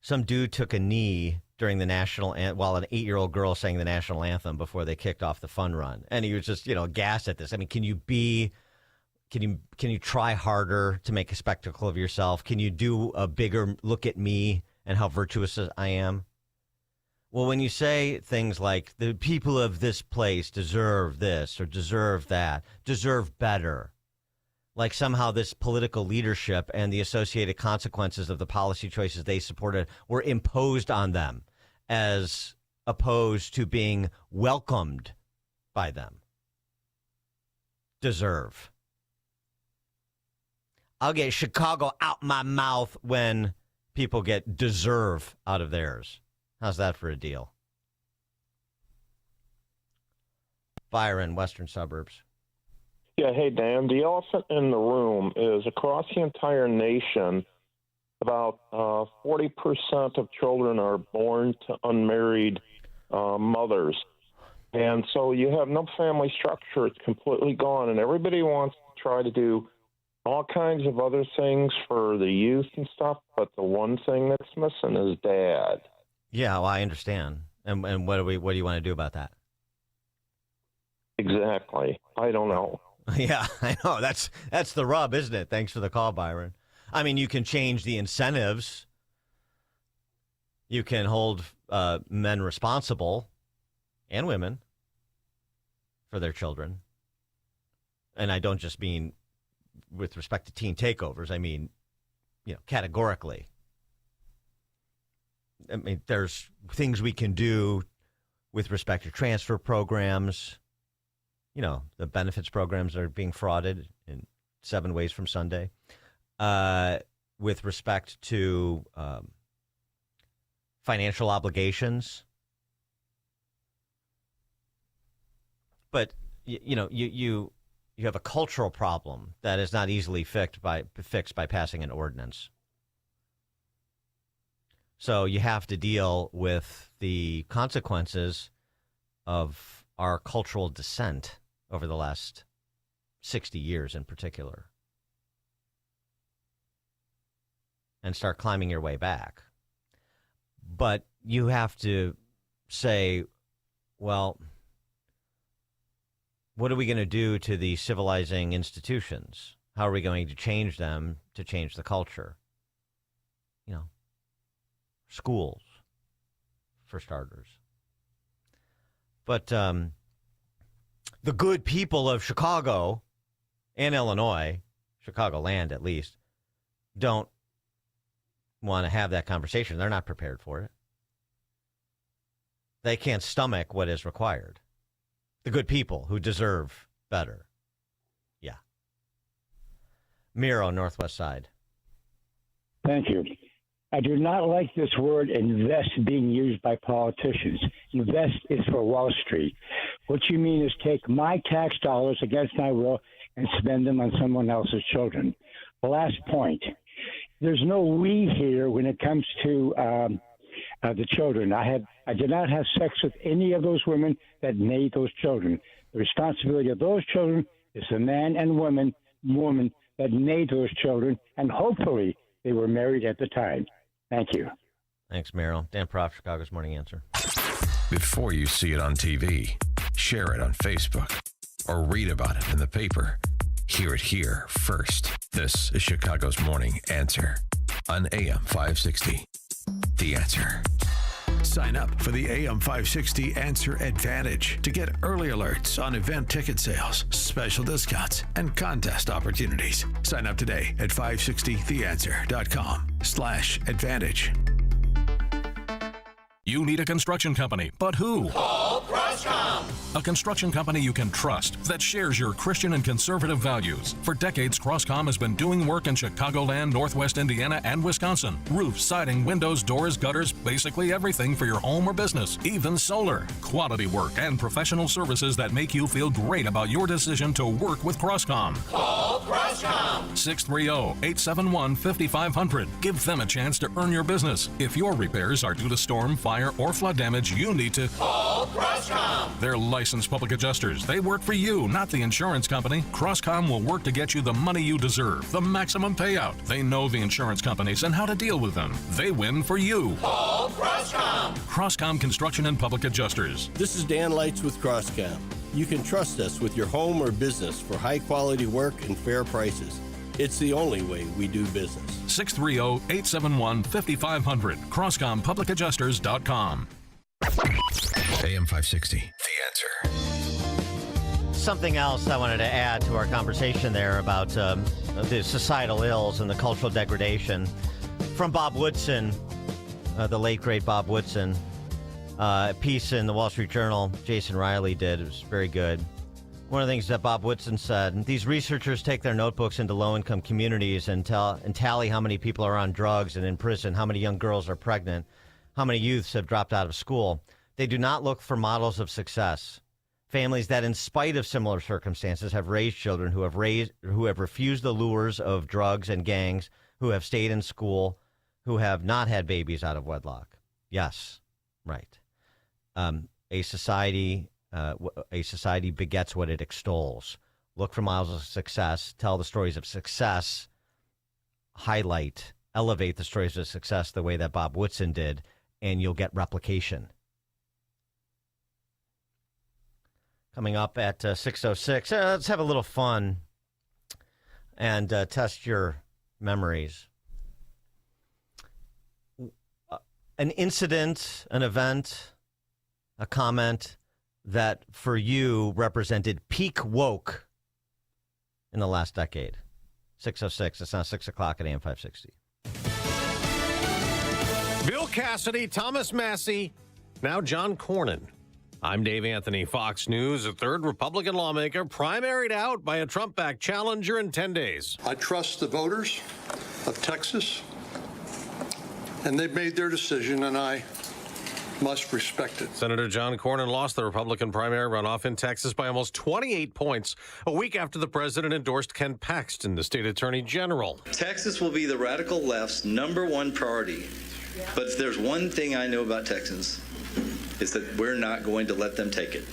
Some dude took a knee during the national while an 8-year-old girl sang the national anthem before they kicked off the fun run, and he was just aghast at this. I mean, can you try harder to make a spectacle of yourself? Can you do a bigger look at me and how virtuous I am? Well, when you say things like the people of this place deserve this or deserve that, deserve better, like somehow this political leadership and the associated consequences of the policy choices they supported were imposed on them as opposed to being welcomed by them. Deserve. I'll get Chicago out my mouth when people get deserve out of theirs. How's that for a deal? Byron, Western Suburbs. Yeah, hey, Dan. The elephant in the room is across the entire nation, about 40% of children are born to unmarried mothers. And so you have no family structure. It's completely gone. And everybody wants to try to do all kinds of other things for the youth and stuff, but the one thing that's missing is dad. Yeah, well, I understand. And what do you want to do about that? Exactly. I don't know. Yeah, I know. That's the rub, isn't it? Thanks for the call, Byron. I mean, you can change the incentives. You can hold men responsible and women for their children. And I don't just mean with respect to teen takeovers. I mean, categorically. I mean, there's things we can do with respect to transfer programs. The benefits programs are being frauded in 7 ways from Sunday. With respect to financial obligations. But, you have a cultural problem that is not easily fixed by passing an ordinance. So you have to deal with the consequences of our cultural descent over the last 60 years in particular, and start climbing your way back. But you have to say, well, what are we going to do to the civilizing institutions? How are we going to change them to change the culture? Schools, for starters. But the good people of Chicago and Illinois, Chicagoland at least, don't want to have that conversation. They're not prepared for it. They can't stomach what is required. The good people who deserve better. Yeah. Miro, Northwest Side. Thank you. I do not like this word invest being used by politicians. Invest is for Wall Street. What you mean is take my tax dollars against my will and spend them on someone else's children. Last point. There's no we here when it comes to the children. I did not have sex with any of those women that made those children. The responsibility of those children is the man and woman that made those children, and hopefully they were married at the time. Thank you. Thanks, Merrill. Dan Proft, Chicago's Morning Answer. Before you see it on TV, share it on Facebook, or read about it in the paper. Hear it here first. This is Chicago's Morning Answer on AM 560. The Answer. Sign up for the AM 560 Answer Advantage to get early alerts on event ticket sales, special discounts, and contest opportunities. Sign up today at 560theanswer.com/advantage. You need a construction company, but who? Call Croscom. A construction company you can trust that shares your Christian and conservative values. For decades, Croscom has been doing work in Chicagoland, Northwest Indiana, and Wisconsin. Roofs, siding, windows, doors, gutters, basically everything for your home or business, even solar. Quality work and professional services that make you feel great about your decision to work with Croscom. Call Croscom. 630-871-5500. Give them a chance to earn your business. If your repairs are due to storm, fire, or flood damage, you need to call Croscom. They're licensed public adjusters. They work for you, not the insurance company. Croscom will work to get you the money you deserve, the maximum payout. They know the insurance companies and how to deal with them. They win for you. Call Croscom. Croscom Construction and Public Adjusters. This is Dan Lights with Croscom. You can trust us with your home or business for high quality work and fair prices. It's the only way we do business. 630-871-5500. CroscomPublicAdjusters.com. AM 560. The Answer. Something else I wanted to add to our conversation there about the societal ills and the cultural degradation from Bob Woodson, the late, great Bob Woodson. A piece in the Wall Street Journal, Jason Riley did. It was very good. One of the things that Bob Woodson said, these researchers take their notebooks into low-income communities and tally how many people are on drugs and in prison, how many young girls are pregnant, how many youths have dropped out of school. They do not look for models of success. Families that, in spite of similar circumstances, have raised children who have refused the lures of drugs and gangs, who have stayed in school, who have not had babies out of wedlock. Yes, right. A society begets what it extols. Look for models of success. Tell the stories of success. Highlight, elevate the stories of success the way that Bob Woodson did, and you'll get replication. Coming up at 6:06, let's have a little fun and test your memories. An incident, an event, a comment that for you represented peak woke in the last decade. 6:06, it's now 6 o'clock at AM 560. Bill Cassidy, Thomas Massie, now John Cornyn. I'm Dave Anthony, Fox News. A third Republican lawmaker primaried out by a Trump-backed challenger in 10 days. I trust the voters of Texas, and they've made their decision, and I must respect it. Senator John Cornyn lost the Republican primary runoff in Texas by almost 28 points, a week after the president endorsed Ken Paxton, the state attorney general. Texas will be the radical left's #1 priority. But if there's one thing I know about Texans, is that we're not going to let them take it.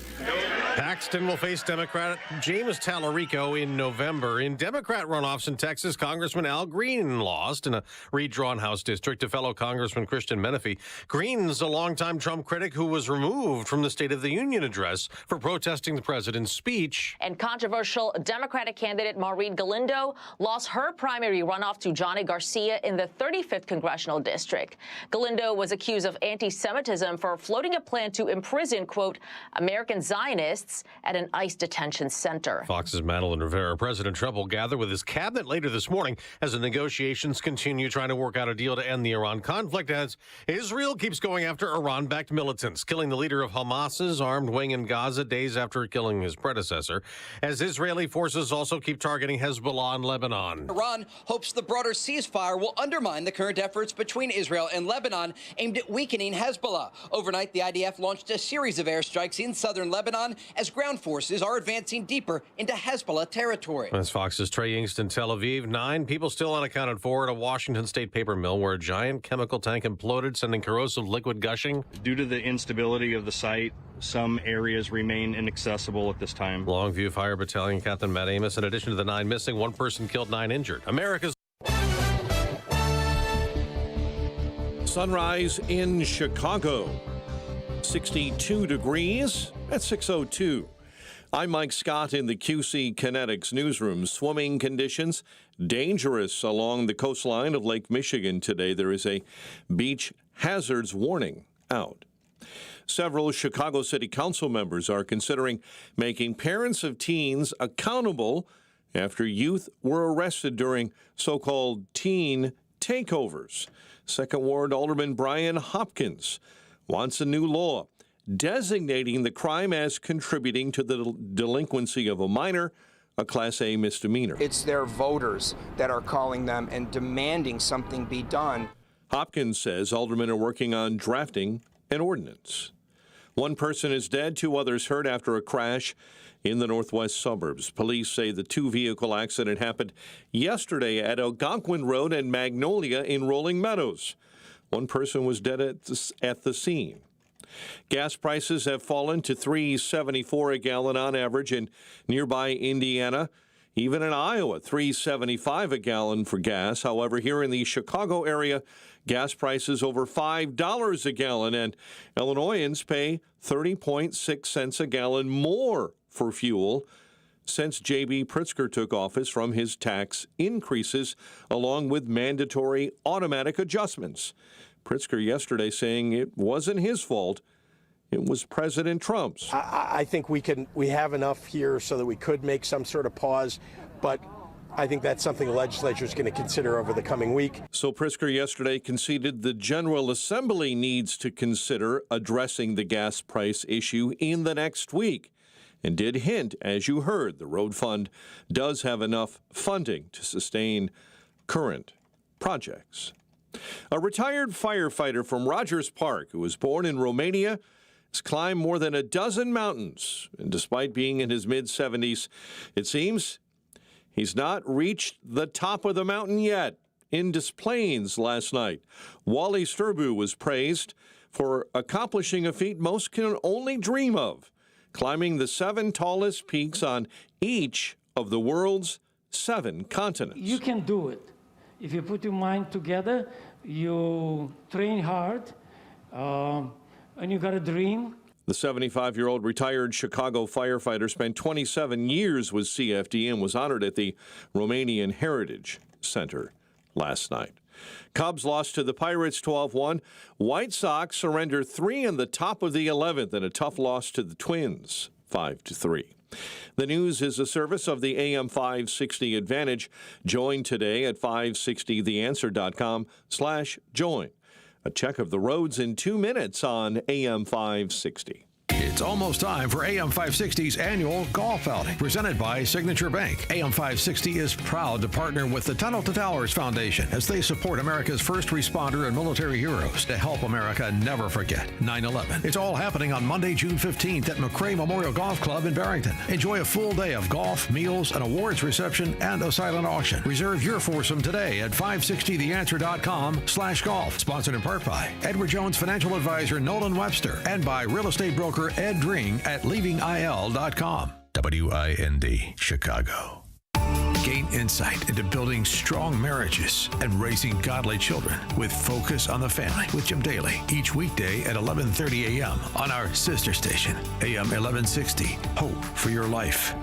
Paxton will face Democrat James Tallarico in November. In Democrat runoffs in Texas, Congressman Al Green lost in a redrawn House district to fellow Congressman Christian Menefee. Green's a longtime Trump critic who was removed from the State of the Union address for protesting the president's speech. And controversial Democratic candidate Maureen Galindo lost her primary runoff to Johnny Garcia in the 35th Congressional District. Galindo was accused of anti-Semitism for floating a plan to imprison, quote, American Zionists at an ICE detention center. Fox's Madeline Rivera. President Trump will gather with his cabinet later this morning as the negotiations continue trying to work out a deal to end the Iran conflict as Israel keeps going after Iran-backed militants, killing the leader of Hamas's armed wing in Gaza days after killing his predecessor, as Israeli forces also keep targeting Hezbollah in Lebanon. Iran hopes the broader ceasefire will undermine the current efforts between Israel and Lebanon aimed at weakening Hezbollah. Overnight, the IDF launched a series of airstrikes in southern Lebanon as ground forces are advancing deeper into Hezbollah territory. As Fox's Trey Yingst in Tel Aviv. 9 people still unaccounted for at a Washington State paper mill where a giant chemical tank imploded, sending corrosive liquid gushing. Due to the instability of the site, some areas remain inaccessible at this time. Longview Fire Battalion Captain Matt Amos. In addition to the 9 missing, 1 person killed, 9 injured. America's sunrise in Chicago. 62 degrees at 6:02. I'm Mike Scott in the QC Kinetics newsroom. Swimming conditions dangerous along the coastline of Lake Michigan today. There is a beach hazards warning out. Several Chicago City Council members are considering making parents of teens accountable after youth were arrested during so-called teen takeovers. Second Ward Alderman Brian Hopkins wants a new law designating the crime as contributing to the delinquency of a minor, a Class A misdemeanor. It's their voters that are calling them and demanding something be done. Hopkins says aldermen are working on drafting an ordinance. 1 person is dead, 2 others hurt after a crash in the northwest suburbs. Police say the 2-vehicle accident happened yesterday at Algonquin Road and Magnolia in Rolling Meadows. 1 person was dead at the scene. Gas prices have fallen to $3.74 a gallon on average in nearby Indiana. Even in Iowa, $3.75 a gallon for gas. However, here in the Chicago area, gas prices over $5 a gallon, and Illinoisans pay 30.6 cents a gallon more for fuel since J.B. Pritzker took office from his tax increases, along with mandatory automatic adjustments. Pritzker yesterday saying it wasn't his fault, it was President Trump's. I think we have enough here so that we could make some sort of pause, but I think that's something the legislature is going to consider over the coming week. So Pritzker yesterday conceded the General Assembly needs to consider addressing the gas price issue in the next week, and did hint, as you heard, the road fund does have enough funding to sustain current projects. A retired firefighter from Rogers Park, who was born in Romania, has climbed more than a dozen mountains, and despite being in his mid-70s, it seems he's not reached the top of the mountain yet. In Des Plaines last night, Wally Sturbu was praised for accomplishing a feat most can only dream of, climbing the 7 tallest peaks on each of the world's 7 continents. You can do it. If you put your mind together, you train hard, and you got a dream. The 75-year-old retired Chicago firefighter spent 27 years with CFD and was honored at the Romanian Heritage Center last night. Cubs lost to the Pirates 12-1. White Sox surrender 3 in the top of the 11th and a tough loss to the Twins 5-3. The news is a service of the AM 560 Advantage. Join today at 560theanswer.com/join. A check of the roads in 2 minutes on AM 560. It's almost time for AM 560's annual golf outing, presented by Signature Bank. AM 560 is proud to partner with the Tunnel to Towers Foundation as they support America's first responder and military heroes to help America never forget 9/11. It's all happening on Monday, June 15th at McRae Memorial Golf Club in Barrington. Enjoy a full day of golf, meals, an awards reception, and a silent auction. Reserve your foursome today at 560theanswer.com/golf. Sponsored in part by Edward Jones Financial Advisor Nolan Webster and by real estate broker Ed Ed Dring at leavingil.com. WIND, Chicago. Gain insight into building strong marriages and raising godly children with Focus on the Family with Jim Daly each weekday at 11:30 a.m. on our sister station, AM 1160. Hope for your life.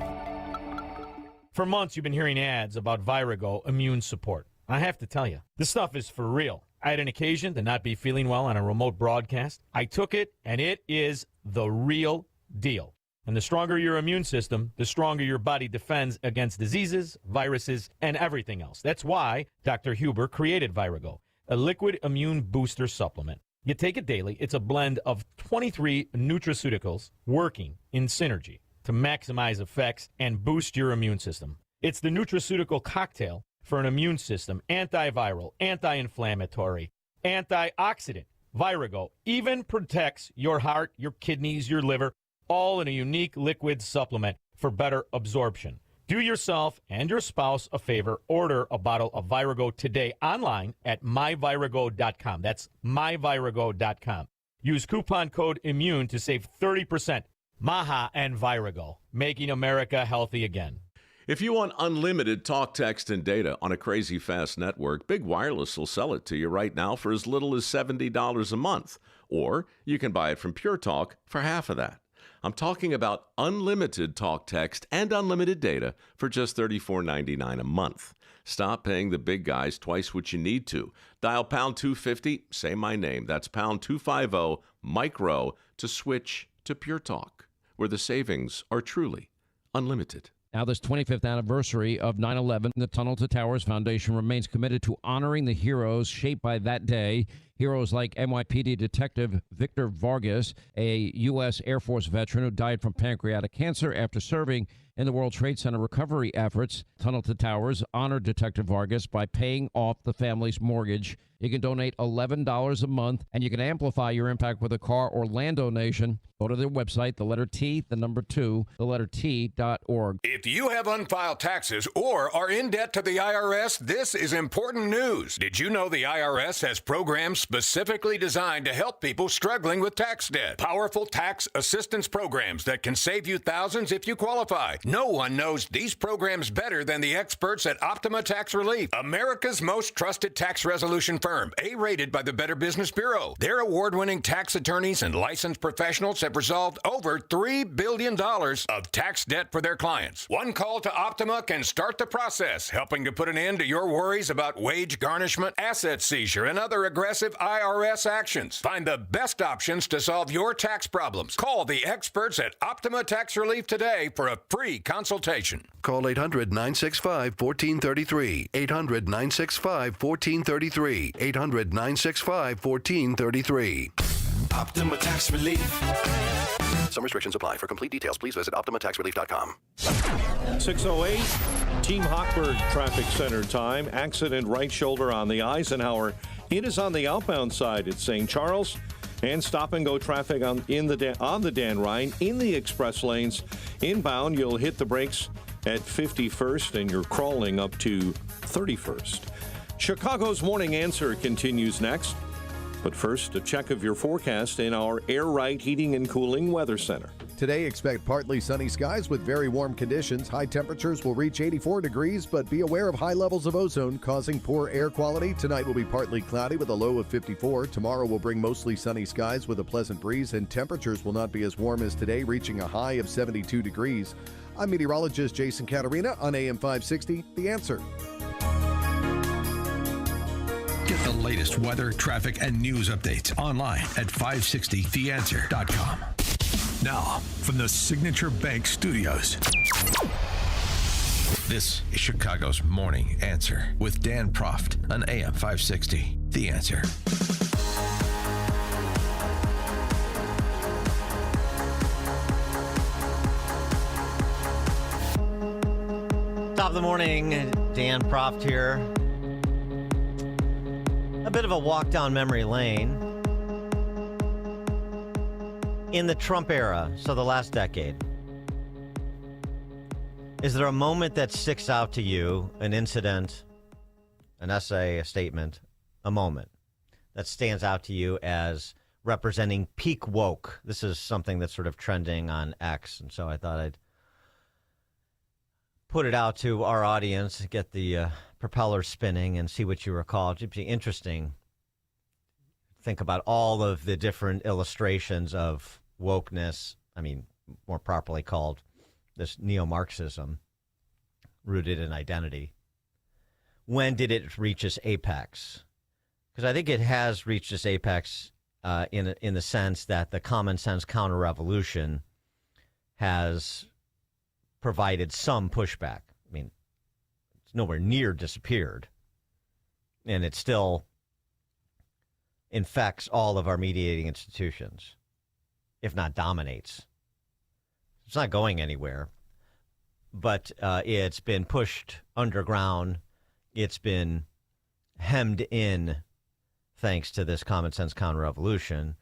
For months, you've been hearing ads about Virago immune support. I have to tell you, this stuff is for real. I had an occasion to not be feeling well on a remote broadcast. I took it, and it is the real deal. And the stronger your immune system, the stronger your body defends against diseases, viruses, and everything else. That's why Dr. Huber created Virago, a liquid immune booster supplement. You take it daily. It's a blend of 23 nutraceuticals working in synergy to maximize effects and boost your immune system. It's the nutraceutical cocktail for an immune system, antiviral, anti-inflammatory, antioxidant. Virago even protects your heart, your kidneys, your liver, all in a unique liquid supplement for better absorption. Do yourself and your spouse a favor. Order a bottle of Virago today online at myvirago.com. That's myvirago.com. Use coupon code IMMUNE to save 30%. Maha and Virago, making America healthy again. If you want unlimited talk, text, and data on a crazy fast network, Big Wireless will sell it to you right now for as little as $70 a month. Or you can buy it from Pure Talk for half of that. I'm talking about unlimited talk, text, and unlimited data for just $34.99 a month. Stop paying the big guys twice what you need to. Dial pound 250, say my name. That's pound 250, micro, to switch to Pure Talk, where the savings are truly unlimited. Now, this 25th anniversary of 9/11, the Tunnel to Towers Foundation remains committed to honoring the heroes shaped by that day. Heroes like NYPD Detective Victor Vargas, a U.S. Air Force veteran who died from pancreatic cancer after serving in the World Trade Center recovery efforts. Tunnel to Towers honored Detective Vargas by paying off the family's mortgage. You can donate $11 a month, and you can amplify your impact with a car or land donation. Go to their website, the letter T, the number 2, the letter T.org. If you have unfiled taxes or are in debt to the IRS, this is important news. Did you know the IRS has programs specifically designed to help people struggling with tax debt? Powerful tax assistance programs that can save you thousands if you qualify. No one knows these programs better than the experts at Optima Tax Relief, America's most trusted tax resolution firm, A-rated by the Better Business Bureau. Their award-winning tax attorneys and licensed professionals have resolved over $3 billion of tax debt for their clients. One call to Optima can start the process, helping to put an end to your worries about wage garnishment, asset seizure, and other aggressive IRS actions. Find the best options to solve your tax problems. Call the experts at Optima Tax Relief today for a free consultation. Call 800-965-1433. 800-965-1433. 800-965-1433. Optima Tax Relief. Some restrictions apply. For complete details, please visit OptimaTaxRelief.com. 6:08, Team Hochberg Traffic Center time. Accident right shoulder on the Eisenhower. It is on the outbound side at St. Charles. And stop-and-go traffic on the Dan Ryan in the express lanes. Inbound, you'll hit the brakes at 51st, and you're crawling up to 31st. Chicago's Morning Answer continues next. But first, a check of your forecast in our Air Right Heating and Cooling Weather Center. Today, expect partly sunny skies with very warm conditions. High temperatures will reach 84 degrees, but be aware of high levels of ozone causing poor air quality. Tonight will be partly cloudy with a low of 54. Tomorrow will bring mostly sunny skies with a pleasant breeze, and temperatures will not be as warm as today, reaching a high of 72 degrees. I'm meteorologist Jason Caterina on AM 560, The Answer. Get the latest weather, traffic, and news updates online at 560theanswer.com. Now, from the Signature Bank Studios, this is Chicago's Morning Answer with Dan Proft on AM 560. The Answer. Top of the morning, Dan Proft here. A bit of a walk down memory lane. In the Trump era, so the last decade, is there a moment that sticks out to you, an incident, an essay, a statement, a moment that stands out to you as representing peak woke. This is something that's sort of trending on X, and so I thought I'd put it out to our audience, get the propeller spinning, and see what you recall. It'd be interesting. Think about all of the different illustrations of wokeness. I mean, more properly called this neo-Marxism, rooted in identity. When did it reach its apex? Because I think it has reached its apex in the sense that the common sense counter-revolution has provided some pushback. I mean, it's nowhere near disappeared, and it still infects all of our mediating institutions, if not dominates. It's not going anywhere, but it's been pushed underground. It's been hemmed in thanks to this common sense counter-revolution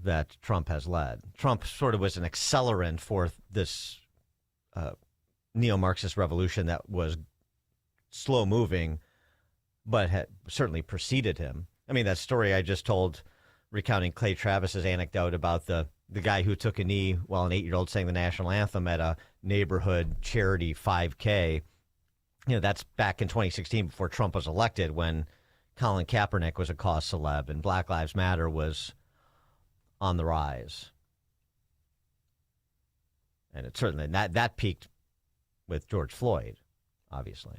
that Trump has led. Trump sort of was an accelerant for this neo-Marxist revolution that was slow-moving, but had certainly preceded him. I mean, that story I just told, recounting Clay Travis's anecdote about the guy who took a knee while an 8-year-old sang the national anthem at a neighborhood charity 5K. You know, that's back in 2016 before Trump was elected, when Colin Kaepernick was a cause celeb and Black Lives Matter was on the rise. And it certainly, that peaked with George Floyd, obviously,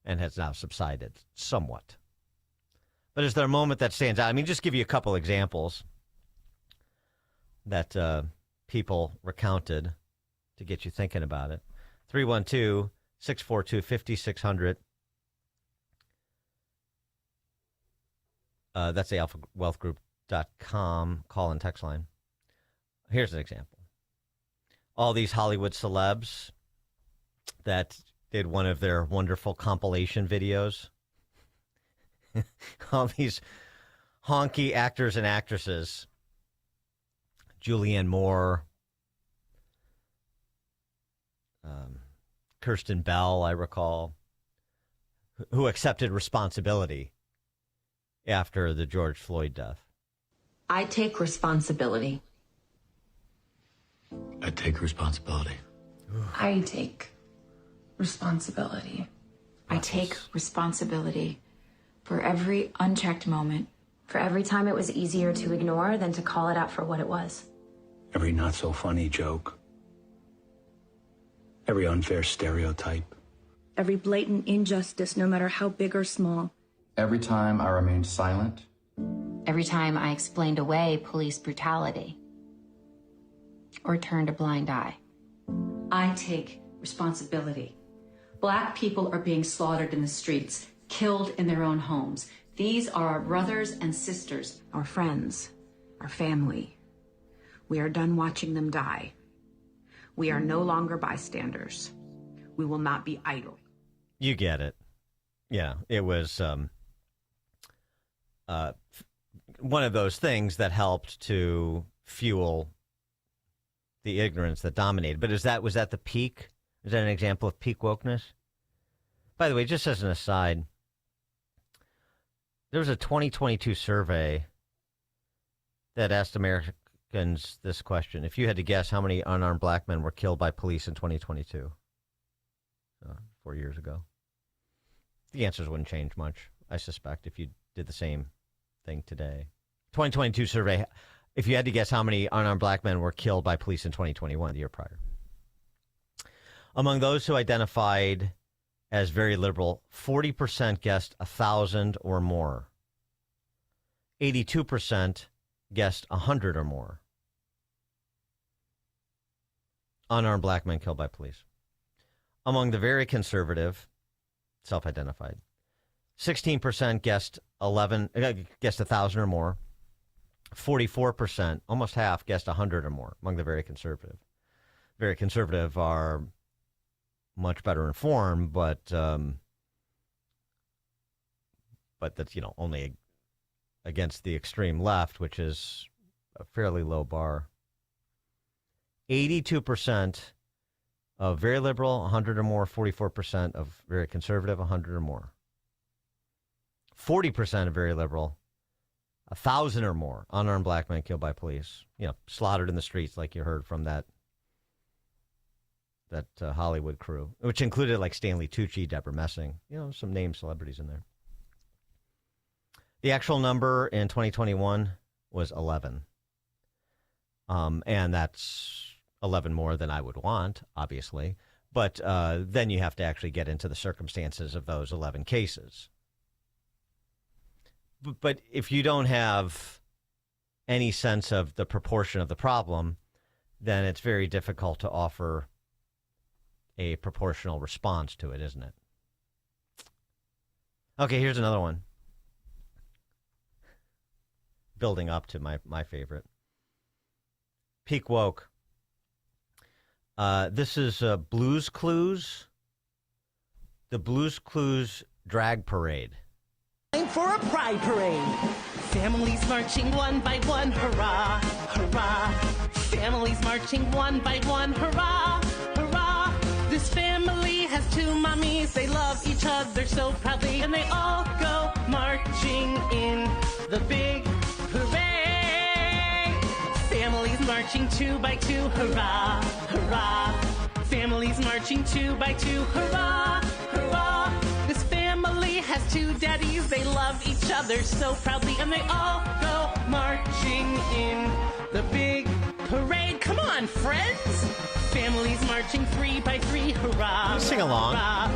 and has now subsided somewhat. But is there a moment that stands out? I mean, just give you a couple examples that people recounted to get you thinking about it. 312-642-5600. That's the alphawealthgroup.com call and text line. Here's an example. All these Hollywood celebs that did one of their wonderful compilation videos. All these honky actors and actresses. Julianne Moore, Kirsten Bell, I recall, who accepted responsibility after the George Floyd death. I take responsibility. I take responsibility. I take responsibility. I take responsibility for every unchecked moment, for every time it was easier to ignore than to call it out for what it was. Every not so funny joke. Every unfair stereotype. Every blatant injustice, no matter how big or small. Every time I remained silent. Every time I explained away police brutality. Or turned a blind eye. I take responsibility. Black people are being slaughtered in the streets, killed in their own homes. These are our brothers and sisters, our friends, our family. We are done watching them die. We are no longer bystanders. We will not be idle. You get it. Yeah, it was one of those things that helped to fuel the ignorance that dominated. But was that the peak? Is that an example of peak wokeness? By the way, just as an aside, there was a 2022 survey that asked Americans this question: if you had to guess how many unarmed black men were killed by police in 2022, 4 years ago, the answers wouldn't change much, I suspect, if you did the same thing today. 2022 survey, if you had to guess how many unarmed black men were killed by police in 2021, the year prior. Among those who identified as very liberal, 40% guessed 1,000 or more. 82% guessed 100 or more. Unarmed black men killed by police. Among the very conservative, self-identified, 16% guessed 1,000 or more. 44%, almost half, guessed 100 or more among the very conservative. Very conservative are much better informed, but that's, only against the extreme left, which is a fairly low bar. 82% of very liberal, 100 or more. 44% of very conservative, 100 or more. 40% of very liberal, 1,000 or more unarmed black men killed by police, slaughtered in the streets, like you heard from that Hollywood crew, which included like Stanley Tucci, Deborah Messing, some named celebrities in there. The actual number in 2021 was 11. And that's 11 more than I would want, obviously. But then you have to actually get into the circumstances of those 11 cases. But if you don't have any sense of the proportion of the problem, then it's very difficult to offer a proportional response to it, isn't it? Okay, here's another one. Building up to my favorite. Peak Woke. This is Blues Clues. The Blues Clues drag parade. Time for a pride parade. Families marching one by one, hurrah, hurrah. Families marching one by one, hurrah, hurrah. This family has two mommies. They love each other so proudly, and they all go marching in the big parade. Families marching two by two, hurrah, hurrah. Families marching two by two, hurrah, hurrah. This family has two daddies. They love each other so proudly, and they all go marching in the big parade. Come on, friends. Families marching 3 by 3, hurrah. Sing along. Hurrah.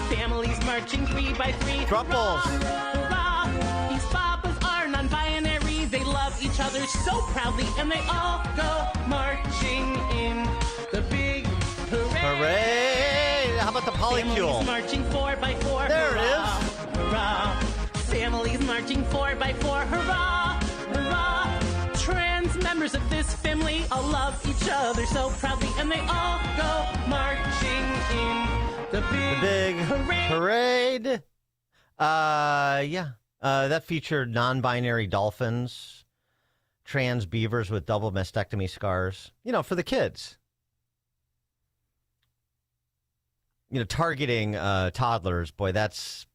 Families marching 3 by 3, Trumples. hurrah, hurrah. These papas are non-binary. They love each other so proudly, and they all go marching in the big parade. Hooray! How about the polycule? Families marching 4 by 4. There hurrah, it is. Hurrah! Families marching 4 by 4. Hurrah! Hurrah! Trans members of this family all love each other so proudly, and they all go marching in the big parade. That featured non-binary dolphins, trans beavers with double mastectomy scars. For the kids. Targeting toddlers, boy, that's...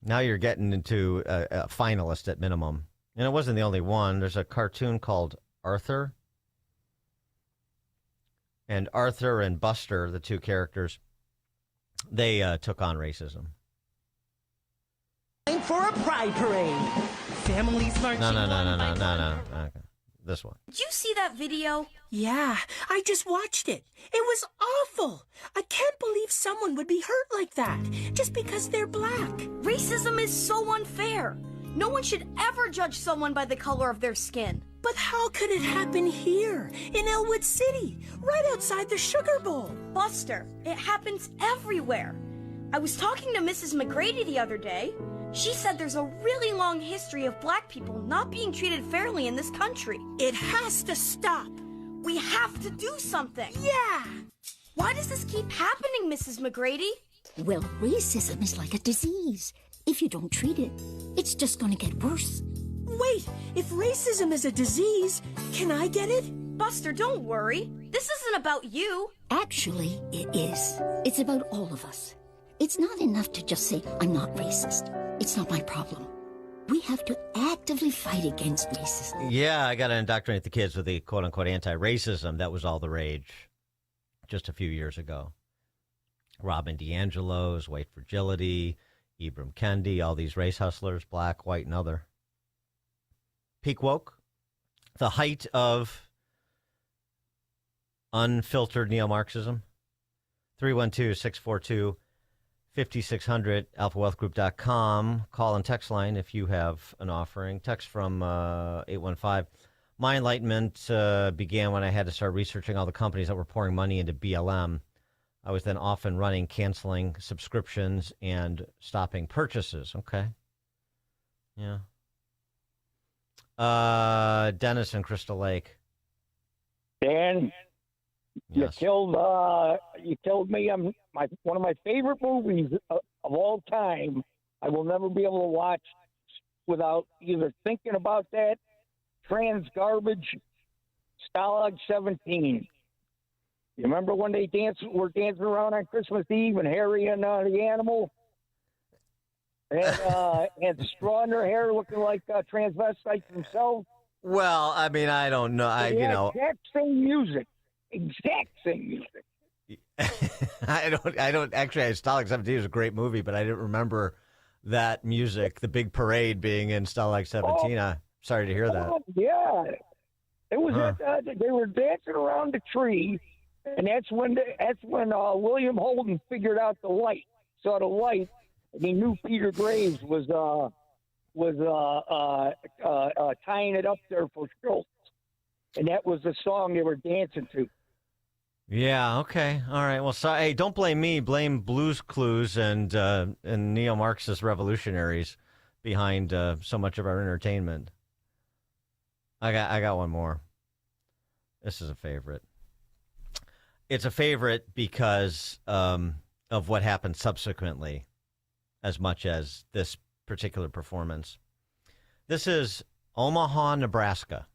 Now you're getting into a finalist at minimum. And it wasn't the only one. There's a cartoon called Arthur. And Arthur and Buster, the two characters, they took on racism. Time for a pride parade. Families marching No. Okay. This one. Did you see that video? Yeah, I just watched it. It was awful. I can't believe someone would be hurt like that just because they're black. Racism is so unfair. No one should ever judge someone by the color of their skin. But how could it happen here, in Elwood City, right outside the Sugar Bowl? Buster, it happens everywhere. I was talking to Mrs. McGrady the other day. She said there's a really long history of black people not being treated fairly in this country. It has to stop. We have to do something. Yeah. Why does this keep happening, Mrs. McGrady? Well, racism is like a disease. If you don't treat it, it's just going to get worse. Wait, if racism is a disease, can I get it? Buster, don't worry. This isn't about you. Actually, it is. It's about all of us. It's not enough to just say, I'm not racist. It's not my problem. We have to actively fight against racism. Yeah, I got to indoctrinate the kids with the quote-unquote anti-racism. That was all the rage just a few years ago. Robin DiAngelo's White Fragility, Ibram Kendi, all these race hustlers, black, white, and other. Peak Woke, the height of unfiltered neo-Marxism. 312-642-5600, alphawealthgroup.com. Call and text line if you have an offering. Text from 815. My enlightenment began when I had to start researching all the companies that were pouring money into BLM. I was then off and running, canceling subscriptions and stopping purchases. Okay. Yeah. Dennis in Crystal Lake. Dan, yes. you killed me. One of my favorite movies of all time. I will never be able to watch without either thinking about that trans garbage, Stalag 17. You remember when they were dancing around on Christmas Eve and Harry and the animal? had straw in their hair, looking like transvestites themselves. Well, I mean, I don't know. Exact same music. Exact same music. I don't actually. Stalag 17 is a great movie, but I didn't remember that music, the big parade being in Stalag 17. I'm sorry to hear that. Yeah, it was. They were dancing around the tree, and that's when William Holden figured out the light. Saw the light, and he knew Peter Graves was tying it up there for Schultz, and that was the song they were dancing to. Yeah. Okay. All right. Well, so, hey, don't blame me. Blame Blue's Clues and neo-Marxist revolutionaries behind so much of our entertainment. I got one more. This is a favorite. It's a favorite because of what happened subsequently, as much as this particular performance. This is Omaha, Nebraska.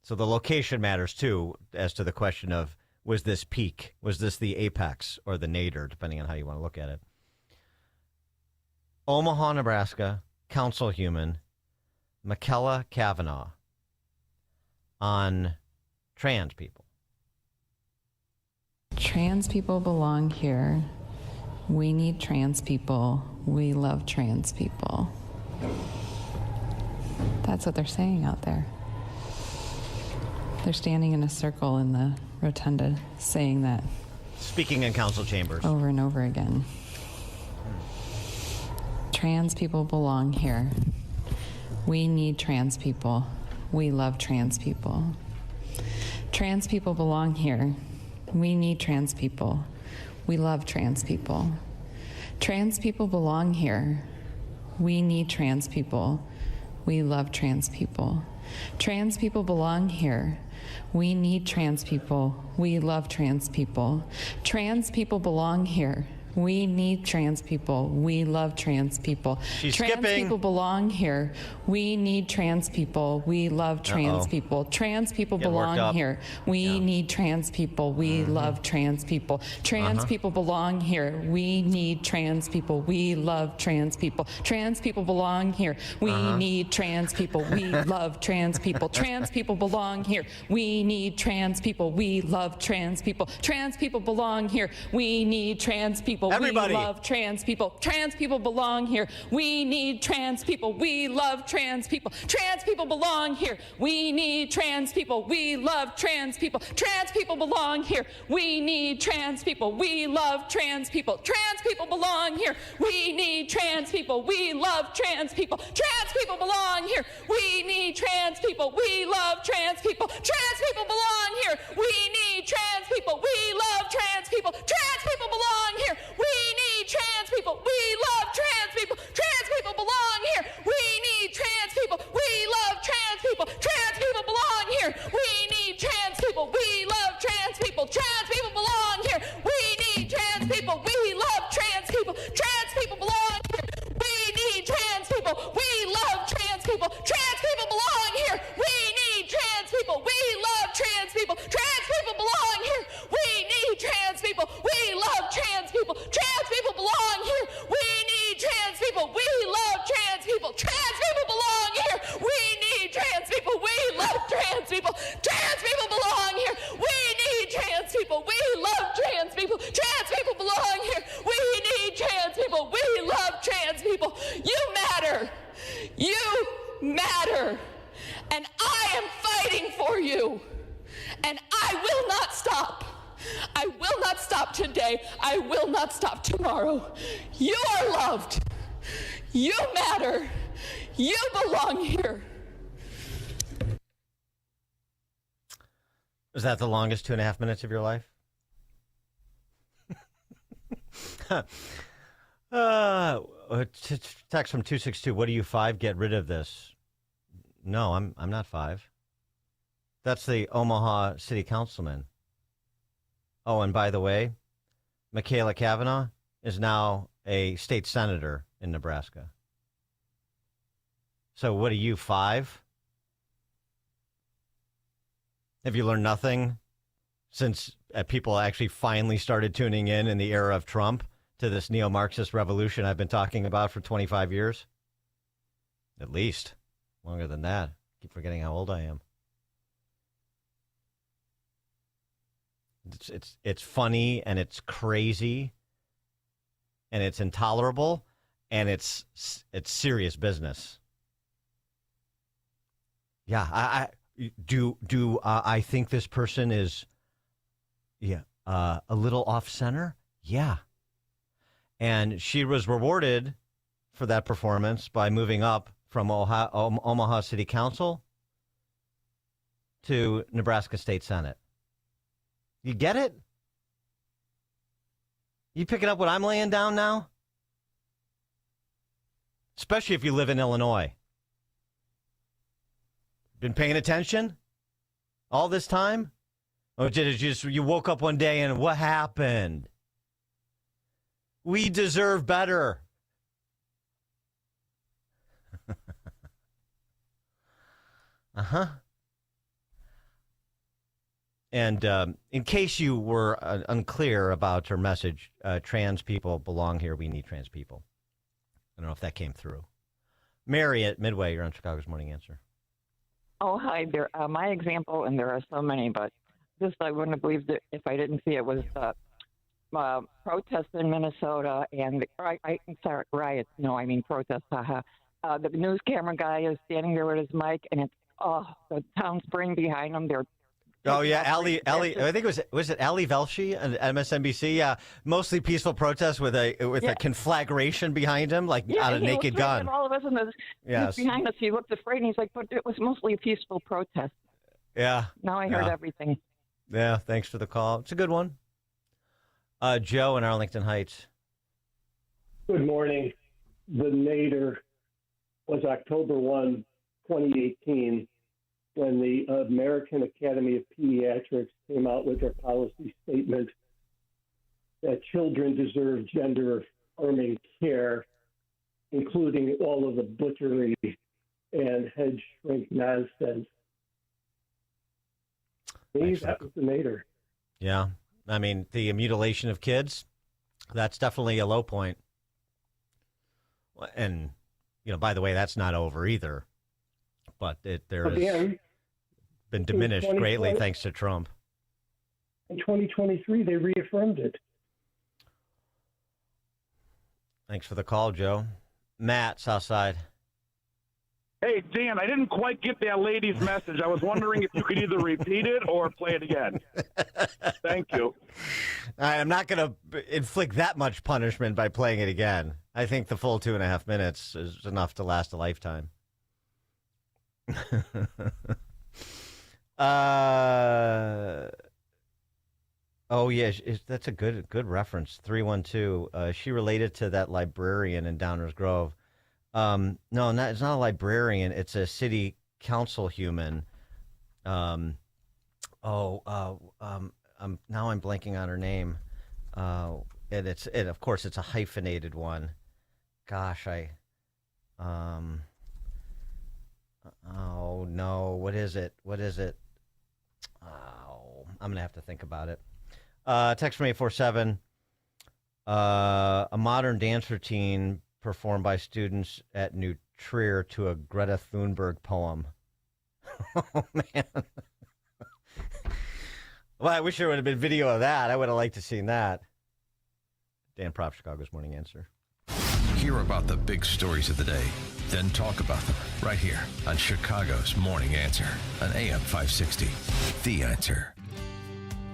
So the location matters, too, as to the question of, was this peak? Was this the apex or the nadir, depending on how you want to look at it? Omaha, Nebraska, councilwoman Michaela Kavanaugh on trans people. Trans people belong here. We need trans people. We love trans people. That's what they're saying out there. They're standing in a circle in the rotunda saying that. Speaking in council chambers. Over and over again. Trans people belong here. We need trans people. We love trans people. Trans people belong here. We need trans people. We love trans people. Trans people belong here. We need trans people. We love trans people. Trans people belong here. We need trans people. We love trans people. Trans people belong here. We need trans people. We love trans people. She's trans skipping. people belong here. We need trans people. We love trans people. Trans people Getting worked belong up. here. We need trans people. We love trans people. Trans people belong here. We need trans people. We love trans people. Trans people belong here. We need trans people. We love trans people. Trans people belong here. We need trans people. We love trans people. Trans people belong here. We need trans people. Everybody. We love trans people. Trans people belong here. We need trans people. We love trans people. Trans people belong here. We need trans people. We love trans people. Trans people belong here. We need trans people. We love trans people. Trans people belong here. We need trans people. We love trans people. Trans people belong here. We need trans people. We love trans people. Trans people belong here. We need trans people. We love trans people. Trans people belong here. We need trans people. We love trans people. Trans people belong here. We need trans people. We love trans people. Trans people belong here. We need trans people. We love trans people. Trans people belong here. We need trans people. We love trans people. Trans people belong here. We need trans people. We love trans people. Trans people belong here. We need trans people. We love trans people. Trans people belong here. We need trans people. We love trans people. Trans people belong here. We need trans people. We love trans people. Trans people belong here. We need trans people. We love trans people. Trans people belong here. We need trans people. We love trans people. Trans people belong here. We need trans people. We love trans people. You matter. You matter. And I am fighting for you. And I will not stop. I will not stop today. I will not stop tomorrow. You are loved. You matter. You belong here. Was that the longest 2.5 minutes of your life? Text from 262. What are you, 5? Get rid of this. No, I'm not 5. That's the Omaha City Councilman. Oh, and by the way, Michaela Kavanaugh is now a state senator in Nebraska. So what are you, 5? Have you learned nothing since people actually finally started tuning in the era of Trump to this neo-Marxist revolution I've been talking about for 25 years. At least. Longer than that. Keep forgetting how old I am. It's funny, and it's crazy, and it's intolerable, and it's serious business. Yeah, I think this person is a little off center? Yeah. And she was rewarded for that performance by moving up from Omaha City Council to Nebraska State Senate. You get it? You picking up what I'm laying down now? Especially if you live in Illinois. Been paying attention all this time? Or did it just, you woke up one day and what happened? We deserve better. Uh-huh. And in case you were unclear about her message, trans people belong here. We need trans people. I don't know if that came through. Mary at Midway, you're on Chicago's Morning Answer. Oh, hi. There, my example, and there are so many, but this I wouldn't have believed it if I didn't see it, was the protest in Minnesota and riots. No, I mean protests. The news camera guy is standing there with his mic, and it's the town spring behind him. They're Ali. I think it was Ali Velshi at MSNBC. Yeah, mostly peaceful protest with a conflagration behind him, like on a naked gun. All of us in the behind us. He looked afraid, and he's like, "But it was mostly a peaceful protest." Yeah. Now I heard everything. Yeah. Thanks for the call. It's a good one. Joe in Arlington Heights. Good morning. The nadir was October 1, 2018. When the American Academy of Pediatrics came out with their policy statement that children deserve gender-affirming care, including all of the butchery and head shrink nonsense. That was the nadir. Yeah. I mean, the mutilation of kids, that's definitely a low point. And, by the way, that's not over either. But there has been diminished greatly thanks to Trump. In 2023, they reaffirmed it. Thanks for the call, Joe. Matt, Southside. Hey, Dan, I didn't quite get that lady's message. I was wondering if you could either repeat it or play it again. Thank you. I'm not going to inflict that much punishment by playing it again. I think the full 2.5 minutes is enough to last a lifetime. That's a good reference. 312. She related to that librarian in Downers Grove. No, it's not a librarian. It's a city council human. Now I'm blanking on her name. And of course it's a hyphenated one. Gosh, oh no, what is it? Oh, I'm gonna have to think about it. Text from 847. A modern dance routine performed by students at New Trier to a Greta Thunberg poem. Oh man. Well, I wish there would have been video of that. I would have liked to have seen that. Dan Propp, Chicago's Morning Answer. Hear about the big stories of the day, then talk about them right here on Chicago's Morning Answer on AM 560. The Answer.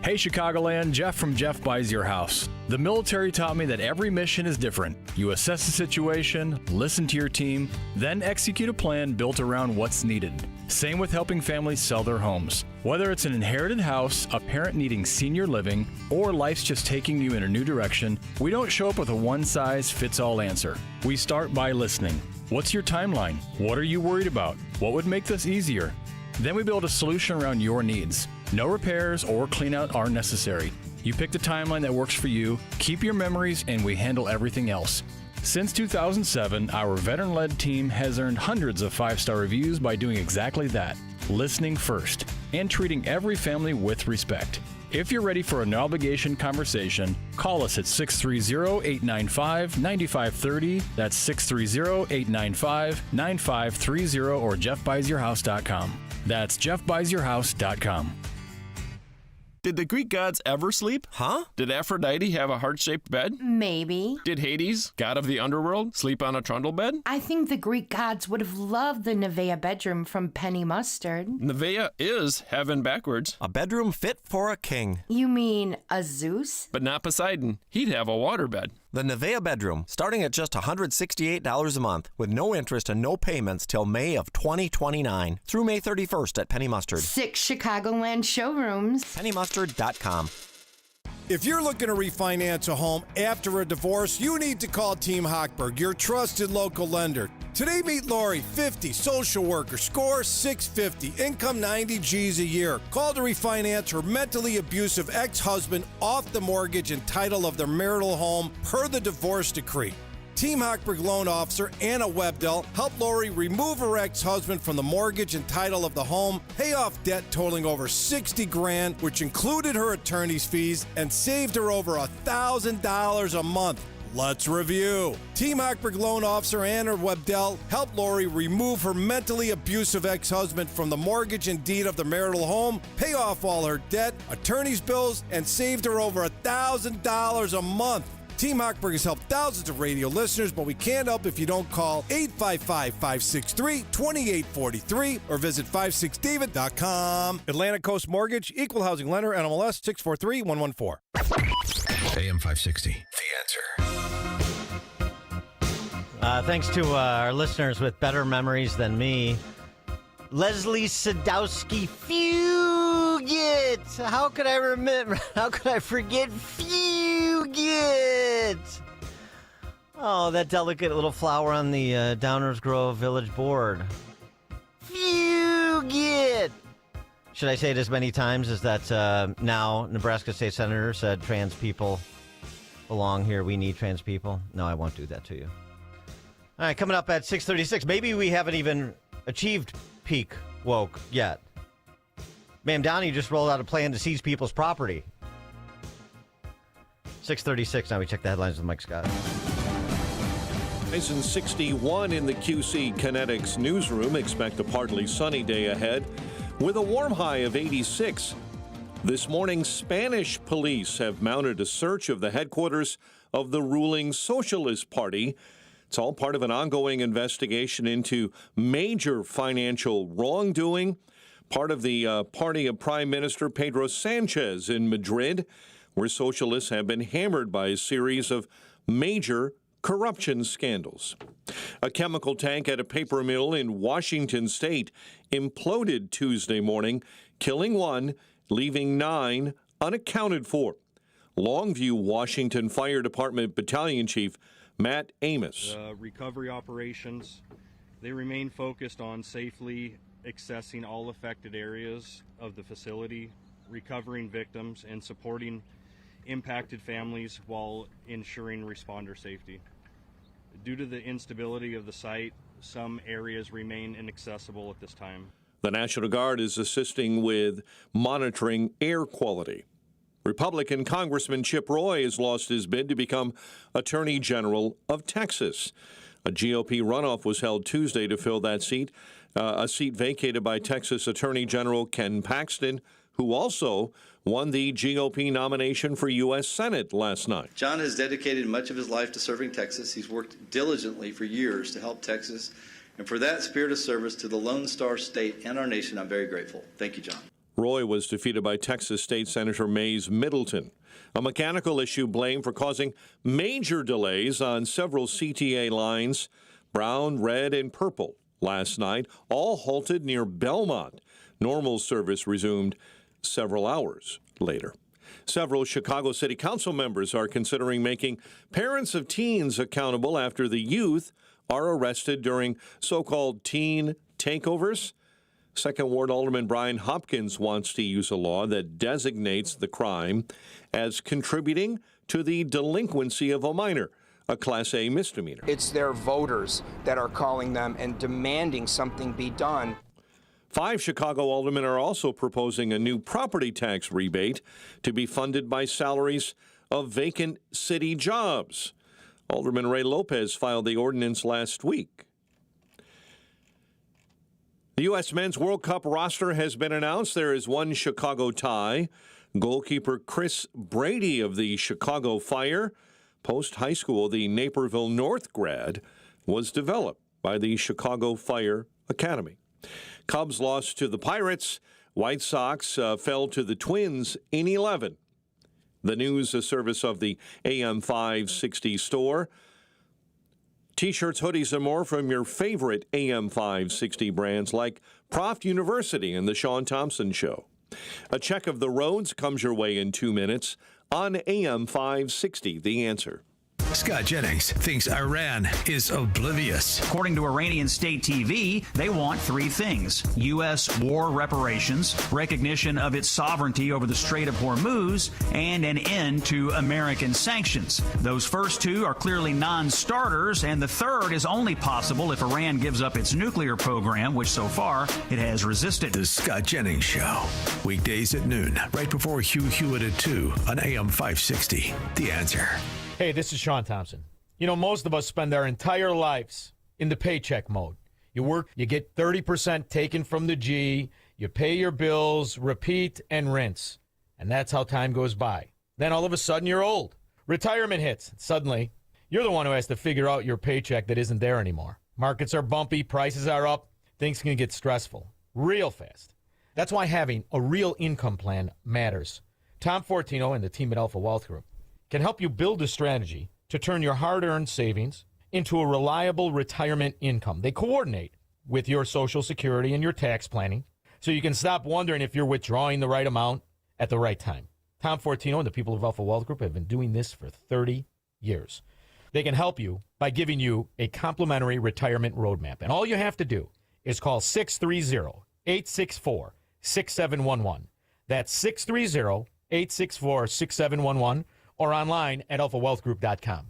Hey Chicagoland, Jeff from Jeff Buys Your House. The military taught me that every mission is different. You assess the situation, listen to your team, then execute a plan built around what's needed. Same with helping families sell their homes. Whether it's an inherited house, a parent needing senior living, or life's just taking you in a new direction, we don't show up with a one-size-fits-all answer. We start by listening. What's your timeline? What are you worried about? What would make this easier? Then we build a solution around your needs. No repairs or cleanout are necessary. You pick the timeline that works for you, keep your memories, and we handle everything else. Since 2007, our veteran-led team has earned hundreds of 5-star reviews by doing exactly that, listening first, and treating every family with respect. If you're ready for a no-obligation conversation, call us at 630-895-9530. That's 630-895-9530 or jeffbuysyourhouse.com. That's jeffbuysyourhouse.com. Did the Greek gods ever sleep? Huh? Did Aphrodite have a heart-shaped bed? Maybe. Did Hades, god of the underworld, sleep on a trundle bed? I think the Greek gods would have loved the Nevaeh bedroom from Penny Mustard. Nevaeh is heaven backwards. A bedroom fit for a king. You mean a Zeus? But not Poseidon. He'd have a waterbed. The Nevaeh bedroom, starting at just $168 a month, with no interest and no payments till May of 2029, through May 31st at Penny Mustard. 6 Chicagoland showrooms. PennyMustard.com. If you're looking to refinance a home after a divorce, you need to call Team Hochberg, your trusted local lender. Today, meet Lori, 50, social worker, score 650, income 90 G's a year. Call to refinance her mentally abusive ex-husband off the mortgage and title of their marital home per the divorce decree. Team Hochberg loan officer Anna Webdell helped Lori remove her ex-husband from the mortgage and title of the home, pay off debt totaling over $60,000, which included her attorney's fees, and saved her over $1,000 a month. Let's review. Team Hochberg loan officer Anna Webdell helped Lori remove her mentally abusive ex-husband from the mortgage and deed of the marital home, pay off all her debt, attorney's bills, and saved her over $1,000 a month. Team Hochberg has helped thousands of radio listeners, but we can't help if you don't call 855-563-2843 or visit 56david.com. Atlantic Coast Mortgage, Equal Housing Lender, NMLS 643114. AM 560, The Answer. Thanks to our listeners with better memories than me. Leslie Sadowski Fugit. How could I remember? How could I forget Fugit? Oh, that delicate little flower on the Downers Grove Village board. Fugit. Should I say it as many times as that now Nebraska State Senator said trans people belong here? We need trans people. No, I won't do that to you. All right, coming up at 6:36. Maybe we haven't even achieved peak woke yet. Ma'am Downey just rolled out a plan to seize people's property. 6:36. Now we check the headlines with Mike Scott. Highs in 61 in the QC Kinetics newsroom. Expect a partly sunny day ahead with a warm high of 86. This morning, Spanish police have mounted a search of the headquarters of the ruling Socialist Party. It's all part of an ongoing investigation into major financial wrongdoing, part of the party of Prime Minister Pedro Sanchez in Madrid, where socialists have been hammered by a series of major corruption scandals. A chemical tank at a paper mill in Washington state imploded Tuesday morning, killing one, leaving 9 unaccounted for. Longview, Washington Fire Department Battalion Chief Matt Amos. Recovery operations, they remain focused on safely accessing all affected areas of the facility, recovering victims, and supporting impacted families while ensuring responder safety. Due to the instability of the site, some areas remain inaccessible at this time. The National Guard is assisting with monitoring air quality. Republican Congressman Chip Roy has lost his bid to become Attorney General of Texas. A GOP runoff was held Tuesday to fill that seat, a seat vacated by Texas Attorney General Ken Paxton, who also won the GOP nomination for U.S. Senate last night. John has dedicated much of his life to serving Texas. He's worked diligently for years to help Texas. And for that spirit of service to the Lone Star State and our nation, I'm very grateful. Thank you, John. Roy was defeated by Texas State Senator Mays Middleton. A mechanical issue blamed for causing major delays on several CTA lines, brown, red, and purple, last night, all halted near Belmont. Normal service resumed several hours later. Several Chicago City Council members are considering making parents of teens accountable after the youth are arrested during so-called teen takeovers. Second Ward Alderman Brian Hopkins wants to use a law that designates the crime as contributing to the delinquency of a minor, a Class A misdemeanor. It's their voters that are calling them and demanding something be done. 5 Chicago aldermen are also proposing a new property tax rebate to be funded by salaries of vacant city jobs. Alderman Ray Lopez filed the ordinance last week. The U.S. Men's World Cup roster has been announced. There is one Chicago tie. Goalkeeper Chris Brady of the Chicago Fire, post-high school, the Naperville North grad, was developed by the Chicago Fire Academy. Cubs lost to the Pirates. White Sox fell to the Twins in 11. The news, a service of the AM 560 store. T-shirts, hoodies, and more from your favorite AM 560 brands like Proft University and The Sean Thompson Show. A check of the roads comes your way in 2 minutes on AM 560, The Answer. Scott Jennings thinks Iran is oblivious. According to Iranian state TV, they want 3 things: U.S. war reparations, recognition of its sovereignty over the Strait of Hormuz, and an end to American sanctions. Those first 2 are clearly non-starters, and the third is only possible if Iran gives up its nuclear program, which so far it has resisted. The Scott Jennings Show, weekdays at noon, right before Hugh Hewitt at 2 on AM 560. The Answer. Hey, this is Sean Thompson. You know, most of us spend our entire lives in the paycheck mode. You work, you get 30% taken from the G, you pay your bills, repeat and rinse. And that's how time goes by. Then all of a sudden you're old. Retirement hits. Suddenly, you're the one who has to figure out your paycheck that isn't there anymore. Markets are bumpy, prices are up, things can get stressful real fast. That's why having a real income plan matters. Tom Fortino and the team at Alpha Wealth Group can help you build a strategy to turn your hard-earned savings into a reliable retirement income. They coordinate with your Social Security and your tax planning so you can stop wondering if you're withdrawing the right amount at the right time. Tom Fortino and the people of Alpha Wealth Group have been doing this for 30 years. They can help you by giving you a complimentary retirement roadmap. And all you have to do is call 630-864-6711. That's 630-864-6711. Or online at alphawealthgroup.com.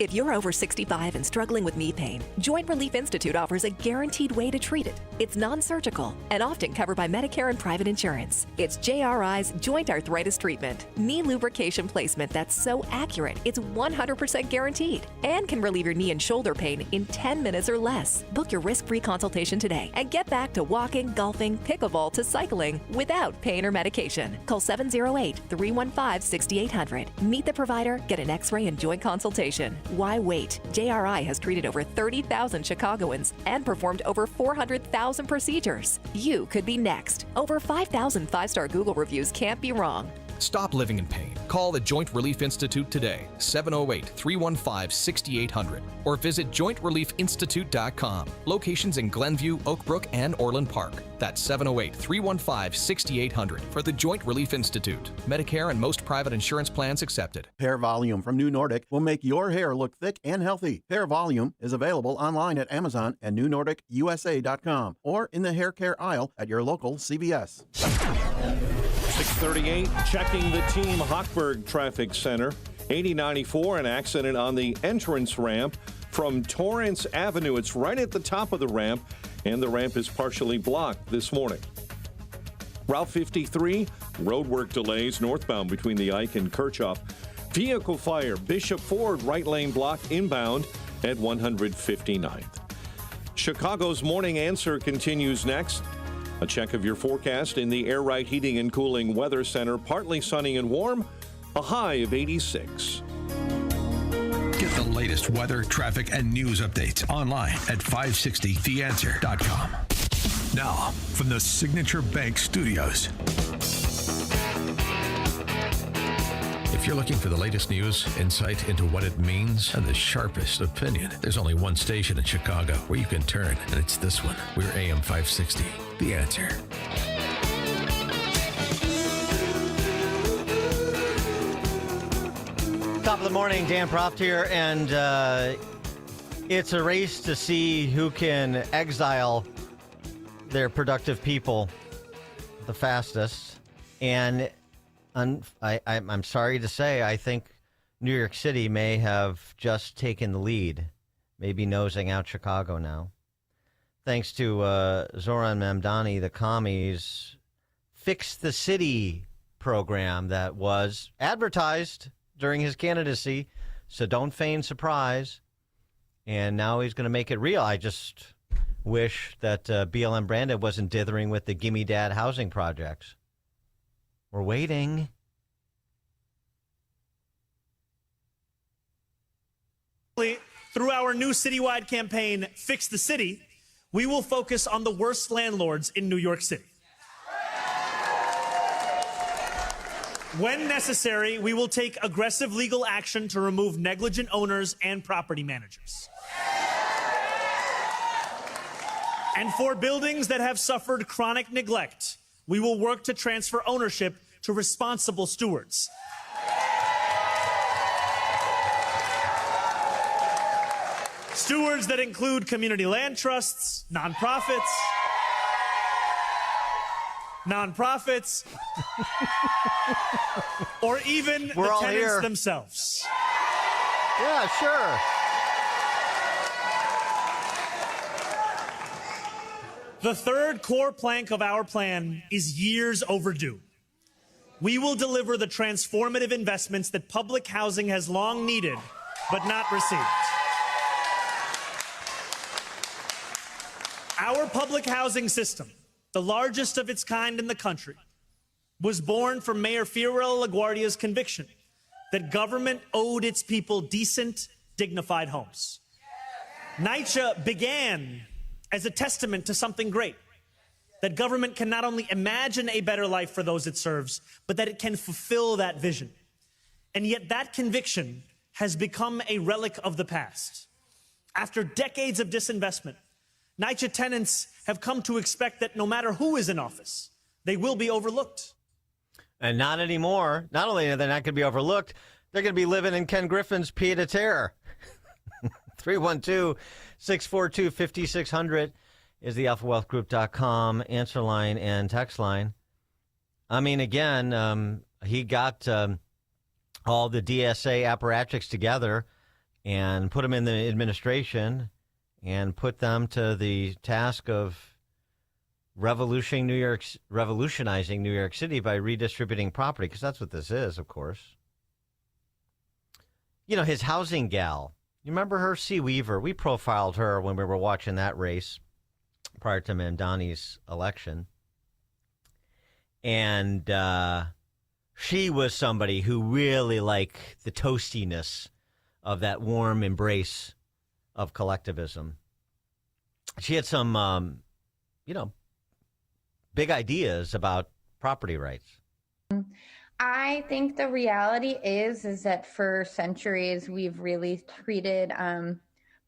If you're over 65 and struggling with knee pain, Joint Relief Institute offers a guaranteed way to treat it. It's non-surgical and often covered by Medicare and private insurance. It's JRI's Joint Arthritis Treatment, knee lubrication placement that's so accurate it's 100% guaranteed and can relieve your knee and shoulder pain in 10 minutes or less. Book your risk-free consultation today and get back to walking, golfing, pickleball to cycling without pain or medication. Call 708-315-6800. Meet the provider, get an x-ray and joint consultation. Why wait? JRI has treated over 30,000 Chicagoans and performed over 400,000 procedures. You could be next. Over 5,000 5-star Google reviews can't be wrong. Stop living in pain. Call the Joint Relief Institute today, 708-315-6800, or visit jointreliefinstitute.com. Locations in Glenview, Oak Brook, and Orland Park. That's 708-315-6800 for the Joint Relief Institute. Medicare and most private insurance plans accepted. Hair Volume from New Nordic will make your hair look thick and healthy. Hair Volume is available online at Amazon and newnordicusa.com or in the hair care aisle at your local CVS. 638, checking the Team Hochberg Traffic Center. 8094, an accident on the entrance ramp from Torrance Avenue. It's right at the top of the ramp, and the ramp is partially blocked this morning. Route 53, roadwork delays northbound between the Ike and Kirchhoff. Vehicle fire, Bishop Ford, right lane blocked inbound at 159th. Chicago's Morning Answer continues next. A check of your forecast in the Air Right Heating and Cooling Weather Center. Partly sunny and warm, a high of 86. Get the latest weather, traffic, and news updates online at 560theanswer.com. Now, from the Signature Bank Studios. If you're looking for the latest news, insight into what it means, and the sharpest opinion, there's only one station in Chicago where you can turn, and it's this one. We're AM 560, The Answer. Top of the morning, Dan Proft here, and it's a race to see who can exile their productive people the fastest. And I'm sorry to say, I think New York City may have just taken the lead, maybe nosing out Chicago now. thanks to Zoran Mamdani, the commies, Fix the City program that was advertised during his candidacy. So don't feign surprise. And now he's going to make it real. I just wish that BLM Brandon wasn't dithering with the Gimme Dad housing projects. We're waiting. Through our new citywide campaign, Fix the City, we will focus on the worst landlords in New York City. When necessary, we will take aggressive legal action to remove negligent owners and property managers. And for buildings that have suffered chronic neglect, we will work to transfer ownership to responsible stewards. Stewards that include community land trusts, nonprofits, or even We're the all tenants here. themselves. Yeah, sure. The third core plank of our plan is years overdue. We will deliver the transformative investments that public housing has long needed but not received. Our public housing system, the largest of its kind in the country, was born from Mayor Fiorello LaGuardia's conviction that government owed its people decent, dignified homes. NYCHA began as a testament to something great, that government can not only imagine a better life for those it serves, but that it can fulfill that vision. And yet that conviction has become a relic of the past. After decades of disinvestment, NYCHA tenants have come to expect that no matter who is in office, they will be overlooked. And not anymore. Not only are they not going to be overlooked, they're going to be living in Ken Griffin's pied a terre. 312-642-5600 is the alphawealthgroup.com answer line and text line. I mean, again, he got all the DSA apparatchiks together and put them in the administration and put them to the task of revolutionizing New York City by redistributing property, because that's what this is, of course. You know, his housing gal, you remember her, C. Weaver? We profiled her when we were watching that race prior to Mamdani's election. And she was somebody who really liked the toastiness of that warm embrace of collectivism. She had some, big ideas about property rights. I think the reality is that for centuries we've really treated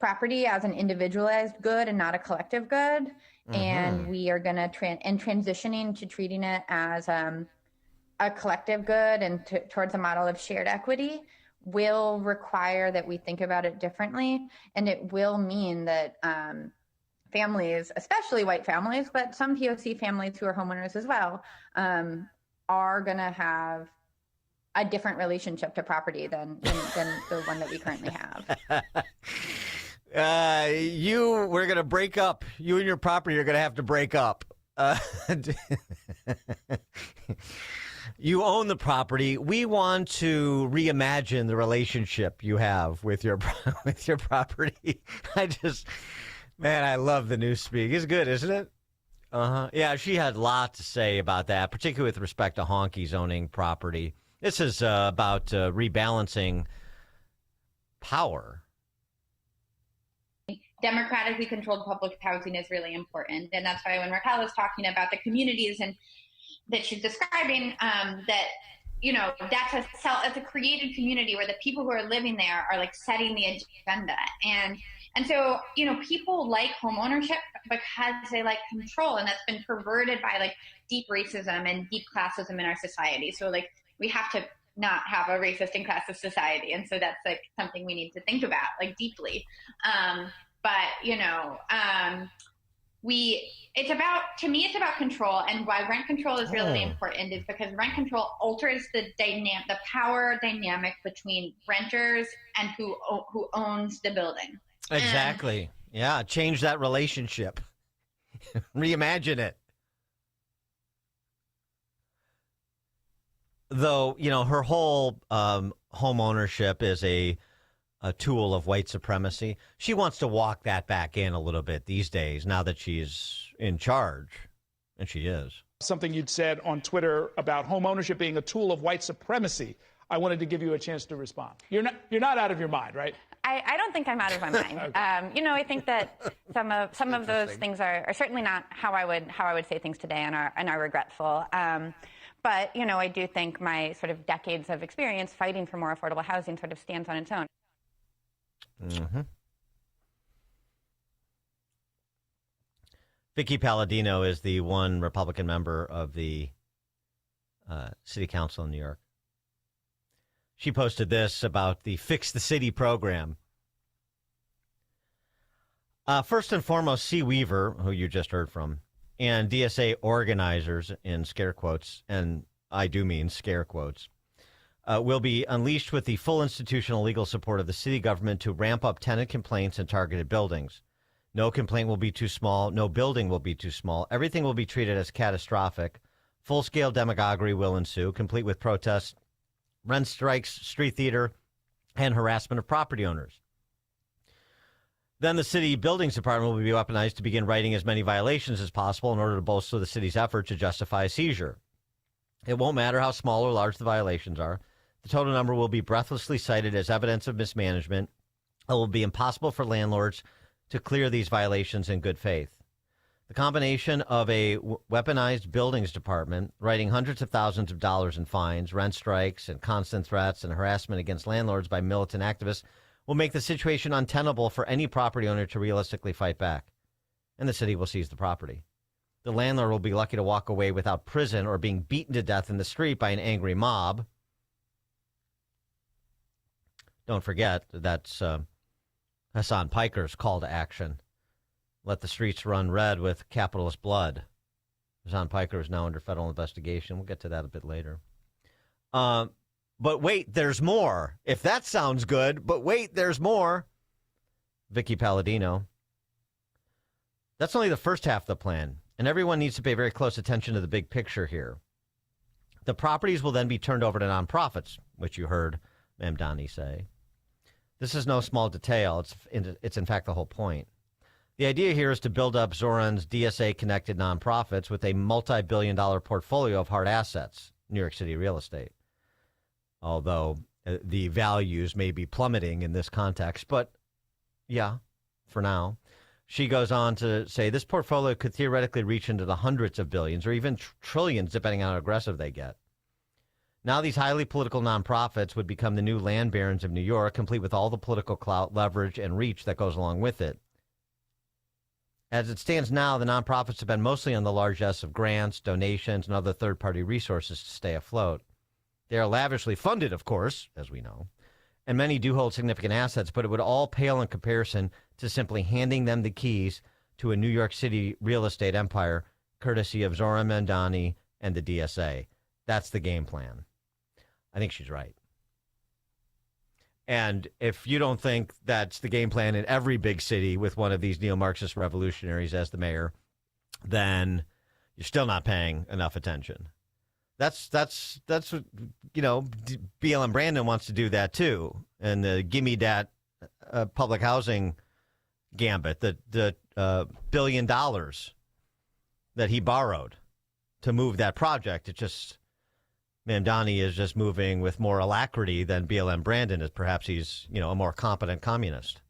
property as an individualized good and not a collective good, and we are going to transitioning to treating it as a collective good and towards a model of shared equity will require that we think about it differently, and it will mean that families, especially white families, but some POC families who are homeowners as well, are going to have a different relationship to property than the one that we currently have. We're going to break up. You and your property are going to have to break up. You own the property. We want to reimagine the relationship you have with your property. I love the Newspeak. It's good, isn't it? Yeah, she had a lot to say about that, particularly with respect to honkies owning property. This is about rebalancing power. Democratically controlled public housing is really important. And that's why when Raquel was talking about the communities and that she's describing, that's a created community where the people who are living there are like setting the agenda. And so, people like home ownership because they like control, and that's been perverted by like deep racism and deep classism in our society. So like we have to not have a racist and classist society. And so that's like something we need to think about like deeply. To me, it's about control, and why rent control is really important is because rent control alters the power dynamic between renters and who owns the building. Exactly. Yeah, change that relationship. Reimagine it. Though, her whole home ownership is a tool of white supremacy. She wants to walk that back in a little bit these days now that she's in charge, and she is. Something you'd said on Twitter about home ownership being a tool of white supremacy. I wanted to give you a chance to respond. You're not out of your mind, right? I don't think I'm out of my mind. Okay. I think that some of those things are certainly not how I would say things today and are regretful. But I do think my sort of decades of experience fighting for more affordable housing sort of stands on its own. Mm-hmm. Vicky Palladino is the one Republican member of the City Council in New York. She posted this about the Fix the City program. First and foremost, C. Weaver, who you just heard from, and DSA organizers, in scare quotes, and I do mean scare quotes, will be unleashed with the full institutional legal support of the city government to ramp up tenant complaints in targeted buildings. No complaint will be too small. No building will be too small. Everything will be treated as catastrophic. Full-scale demagoguery will ensue, complete with protests, rent strikes, street theater, and harassment of property owners. Then the city buildings department will be weaponized to begin writing as many violations as possible in order to bolster the city's effort to justify a seizure. It won't matter how small or large the violations are. The total number will be breathlessly cited as evidence of mismanagement. It will be impossible for landlords to clear these violations in good faith. The combination of a weaponized buildings department writing hundreds of thousands of dollars in fines, rent strikes, and constant threats and harassment against landlords by militant activists will make the situation untenable for any property owner to realistically fight back. And the city will seize the property. The landlord will be lucky to walk away without prison or being beaten to death in the street by an angry mob. Don't forget, that's Hassan Piker's call to action. Let the streets run red with capitalist blood. Hassan Piker is now under federal investigation. We'll get to that a bit later. But wait, there's more. If that sounds good, but wait, there's more. Vicky Palladino. That's only the first half of the plan, and everyone needs to pay very close attention to the big picture here. The properties will then be turned over to nonprofits, which you heard Mamdani say. This is no small detail. It's in fact the whole point. The idea here is to build up Zoran's DSA-connected nonprofits with a multi-billion-dollar portfolio of hard assets, New York City real estate. Although the values may be plummeting in this context, but yeah, for now. She goes on to say this portfolio could theoretically reach into the hundreds of billions or even trillions, depending on how aggressive they get. Now these highly political nonprofits would become the new land barons of New York, complete with all the political clout, leverage, and reach that goes along with it. As it stands now, the nonprofits depend mostly on the largesse of grants, donations, and other third-party resources to stay afloat. They are lavishly funded, of course, as we know, and many do hold significant assets, but it would all pale in comparison to simply handing them the keys to a New York City real estate empire, courtesy of Zoran Mamdani and the DSA. That's the game plan. I think she's right. And if you don't think that's the game plan in every big city with one of these neo-Marxist revolutionaries as the mayor, then you're still not paying enough attention. That's what, BLM Brandon wants to do that too. And the gimme that public housing gambit, the $1 billion that he borrowed to move that project. It just, Mamdani is just moving with more alacrity than BLM Brandon is. Perhaps he's, a more competent communist.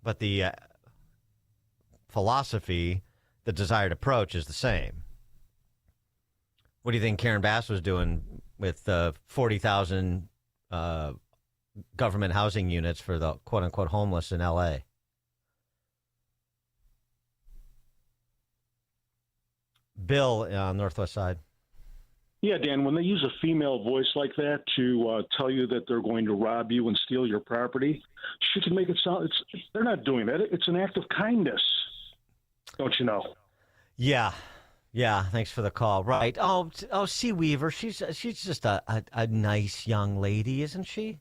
But the philosophy, the desired approach is the same. What do you think Karen Bass was doing with 40,000 government housing units for the quote-unquote homeless in L.A.? Bill on Northwest Side. Yeah, Dan, when they use a female voice like that to tell you that they're going to rob you and steal your property, she can make it sound, they're not doing that. It's an act of kindness, don't you know? Yeah, thanks for the call. Right. Oh, C. Weaver, she's just a nice young lady, isn't she?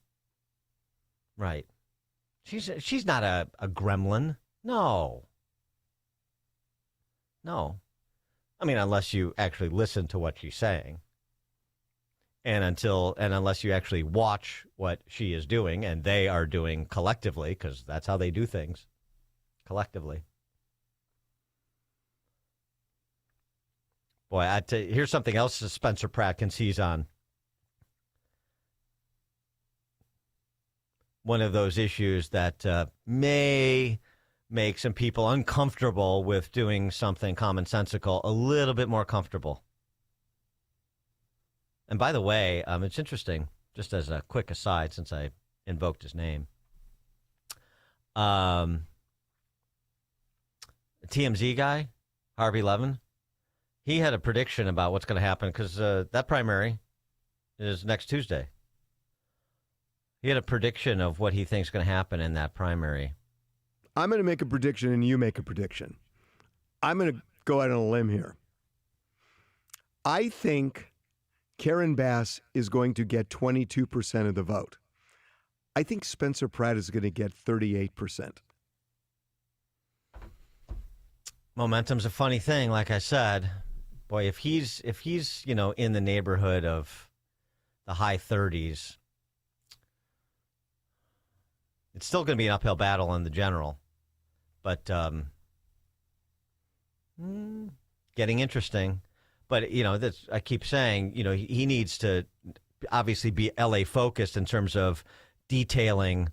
Right. She's not a gremlin. No. No. I mean, unless you actually listen to what she's saying. And unless you actually watch what she is doing and they are doing collectively, because that's how they do things, collectively. Boy, here's something else that Spencer Pratt can seize on. One of those issues that may make some people uncomfortable with doing something commonsensical a little bit more comfortable. And by the way, it's interesting, just as a quick aside, since I invoked his name. TMZ guy, Harvey Levin, he had a prediction about what's going to happen because that primary is next Tuesday. He had a prediction of what he thinks is going to happen in that primary. I'm going to make a prediction and you make a prediction. I'm going to go out on a limb here. I think Karen Bass is going to get 22% of the vote. I think Spencer Pratt is going to get 38%. Momentum's a funny thing, like I said. Boy, if he's in the neighborhood of the high 30s, it's still going to be an uphill battle in the general. But getting interesting. But, I keep saying, he needs to obviously be LA focused in terms of detailing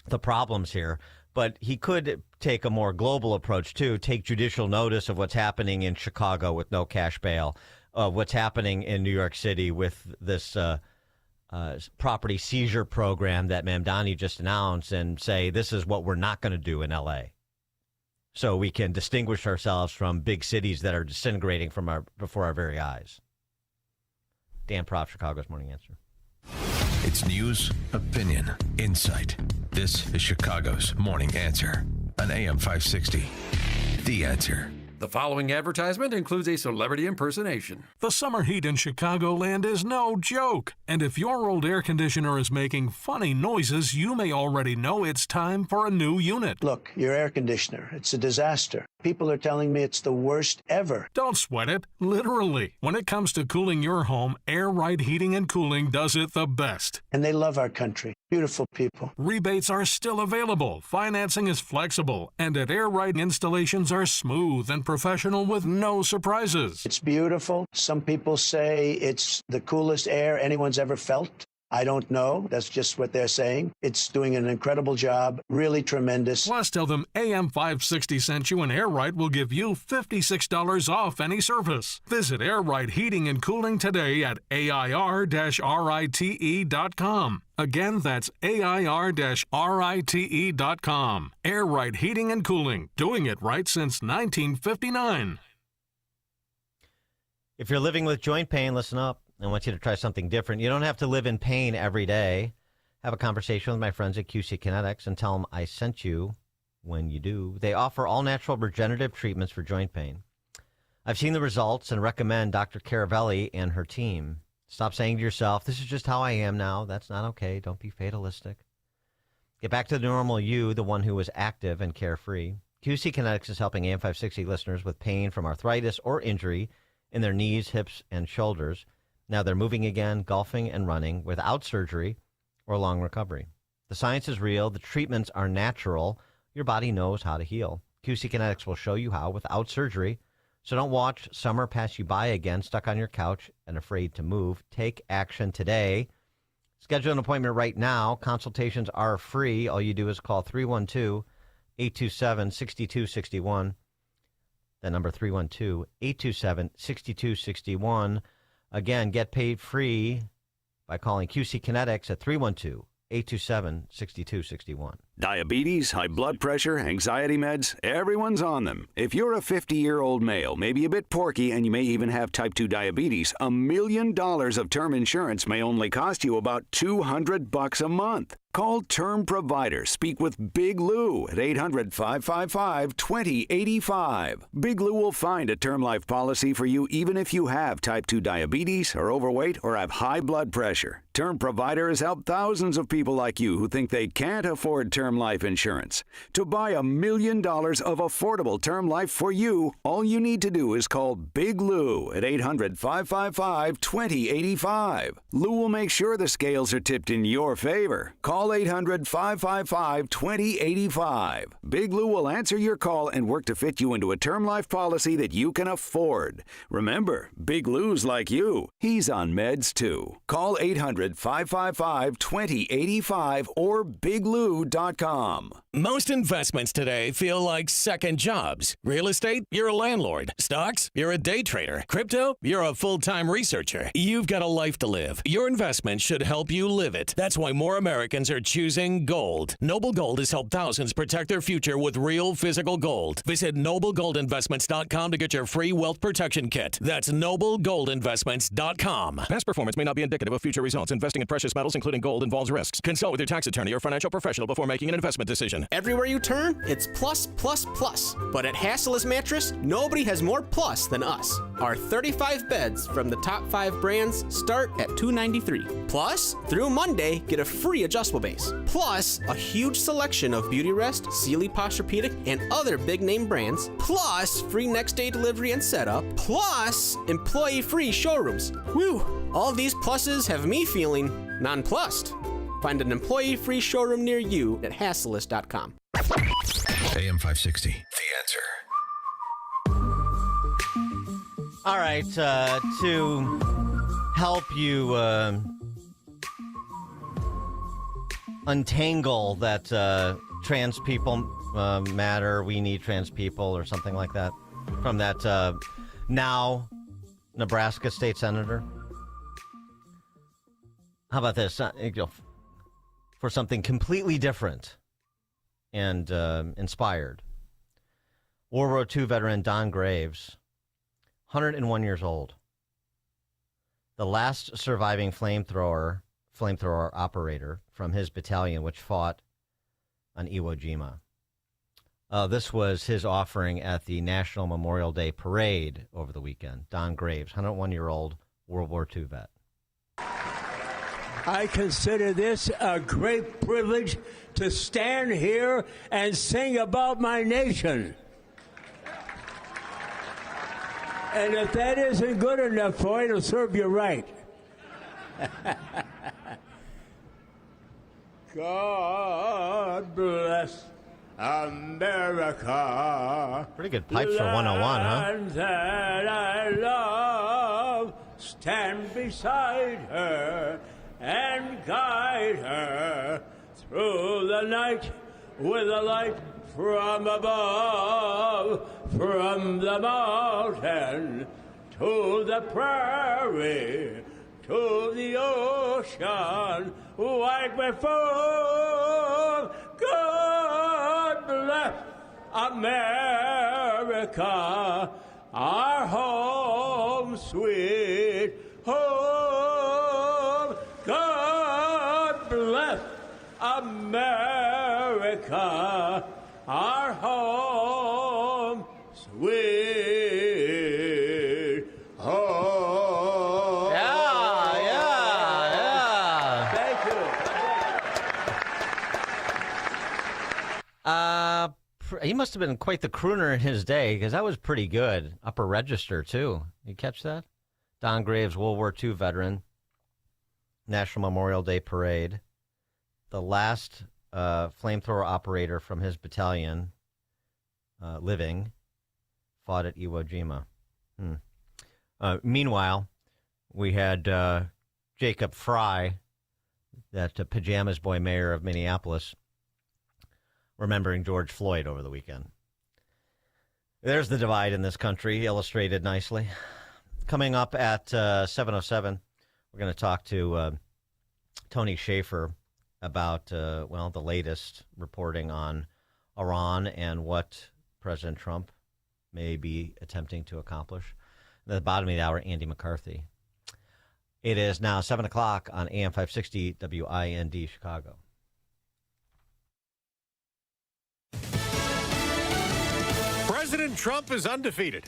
the problems here. But he could take a more global approach, too, take judicial notice of what's happening in Chicago with no cash bail, what's happening in New York City with this property seizure program that Mamdani just announced, and say this is what we're not going to do in L.A. so we can distinguish ourselves from big cities that are disintegrating before our very eyes. Dan Proft, Chicago's Morning Answer. It's news, opinion, insight. This is Chicago's Morning Answer on AM 560. The Answer. The following advertisement includes a celebrity impersonation. The summer heat in Chicagoland is no joke. And if your old air conditioner is making funny noises, you may already know it's time for a new unit. Look, your air conditioner, it's a disaster. People are telling me it's the worst ever. Don't sweat it, literally. When it comes to cooling your home, Air Right Heating and Cooling does it the best. And they love our country. Beautiful people. Rebates are still available. Financing is flexible. And at Air Right, installations are smooth and professional with no surprises. It's beautiful. Some people say it's the coolest air anyone's ever felt. I don't know. That's just what they're saying. It's doing an incredible job. Really tremendous. Plus, tell them AM 560 sent you and Air Right will give you $56 off any service. Visit Air Right Heating and Cooling today at AIR-RITE.com. Again, that's AIR-RITE.com. Air Right Heating and Cooling. Doing it right since 1959. If you're living with joint pain, listen up. I want you to try something different. You don't have to live in pain every day. Have a conversation with my friends at QC Kinetics and tell them I sent you when you do. They offer all-natural regenerative treatments for joint pain. I've seen the results and recommend Dr. Caravelli and her team. Stop saying to yourself, this is just how I am now. That's not okay. Don't be fatalistic. Get back to the normal you, the one who is active and carefree. QC Kinetics is helping AM 560 listeners with pain from arthritis or injury in their knees, hips, and shoulders. Now they're moving again, golfing and running without surgery or long recovery. The science is real. The treatments are natural. Your body knows how to heal. QC Kinetics will show you how without surgery. So don't watch summer pass you by again, stuck on your couch and afraid to move. Take action today. Schedule an appointment right now. Consultations are free. All you do is call 312-827-6261. That number 312-827-6261. Again, get paid free by calling QC Kinetics at 312-827-6261. Diabetes, high blood pressure, anxiety meds, everyone's on them. If you're a 50-year-old male, maybe a bit porky, and you may even have type 2 diabetes, $1 million of term insurance may only cost you about $200 a month. Call Term Provider. Speak with Big Lou at 800-555-2085. Big Lou will find a term life policy for you even if you have type 2 diabetes, are overweight, or have high blood pressure. Term Provider has helped thousands of people like you who think they can't afford term term life insurance. To buy $1 million of affordable term life for you, all you need to do is call Big Lou at 800-555-2085. Lou will make sure the scales are tipped in your favor. Call 800-555-2085. Big Lou will answer your call and work to fit you into a term life policy that you can afford. Remember, Big Lou's like you. He's on meds too. Call 800-555-2085 or biglou.com. Most investments today feel like second jobs. Real estate, you're a landlord. Stocks, you're a day trader. Crypto, you're a full-time researcher. You've got a life to live. Your investment should help you live it. That's why more Americans are choosing gold. Noble Gold has helped thousands protect their future with real physical gold. Visit NobleGoldInvestments.com to get your free wealth protection kit. That's NobleGoldInvestments.com. Past performance may not be indicative of future results. Investing in precious metals, including gold, involves risks. Consult with your tax attorney or financial professional before making an investment decision. Everywhere you turn, it's plus, plus, plus. But at Hassellus Mattress, nobody has more plus than us. Our 35 beds from the top 5 brands start at $293. Plus, through Monday, get a free adjustable base. Plus, a huge selection of Beautyrest, Sealy Posturepedic, and other big-name brands. Plus, free next-day delivery and setup. Plus, employee-free showrooms. Whew! All these pluses have me feeling nonplussed. Find an employee-free showroom near you at Hassellus.com. AM 560, The Answer. All right, to help you untangle that trans people matter, we need trans people, or something like that, from that now Nebraska state senator. How about this? For something completely different and inspired. World War II veteran Don Graves, 101 years old. The last surviving flamethrower operator from his battalion, which fought on Iwo Jima. This was his offering at the National Memorial Day Parade over the weekend. Don Graves, 101-year-old World War II vet. I consider this a great privilege to stand here and sing about my nation. And if that isn't good enough for you, it'll serve you right. God bless America. Pretty good pipes for 101, huh? Land that I love, stand beside her and guide her through the night with a light from above, from the mountain to the prairie, to the ocean, wide before. God bless America, our home, sweet home. God bless America, our home, sweet home. Yeah. Thank you. He must have been quite the crooner in his day, because that was pretty good. Upper register, too. You catch that? Don Graves, World War II veteran, National Memorial Day Parade. The last flamethrower operator from his battalion living fought at Iwo Jima. Meanwhile, we had Jacob Fry, that Pajamas Boy mayor of Minneapolis, remembering George Floyd over the weekend. There's the divide in this country, illustrated nicely. Coming up at 7:07, we're going to talk to Tony Shaffer about, the latest reporting on Iran and what President Trump may be attempting to accomplish. At the bottom of the hour, Andy McCarthy. It is now 7 o'clock on AM 560 WIND Chicago. President Trump is undefeated.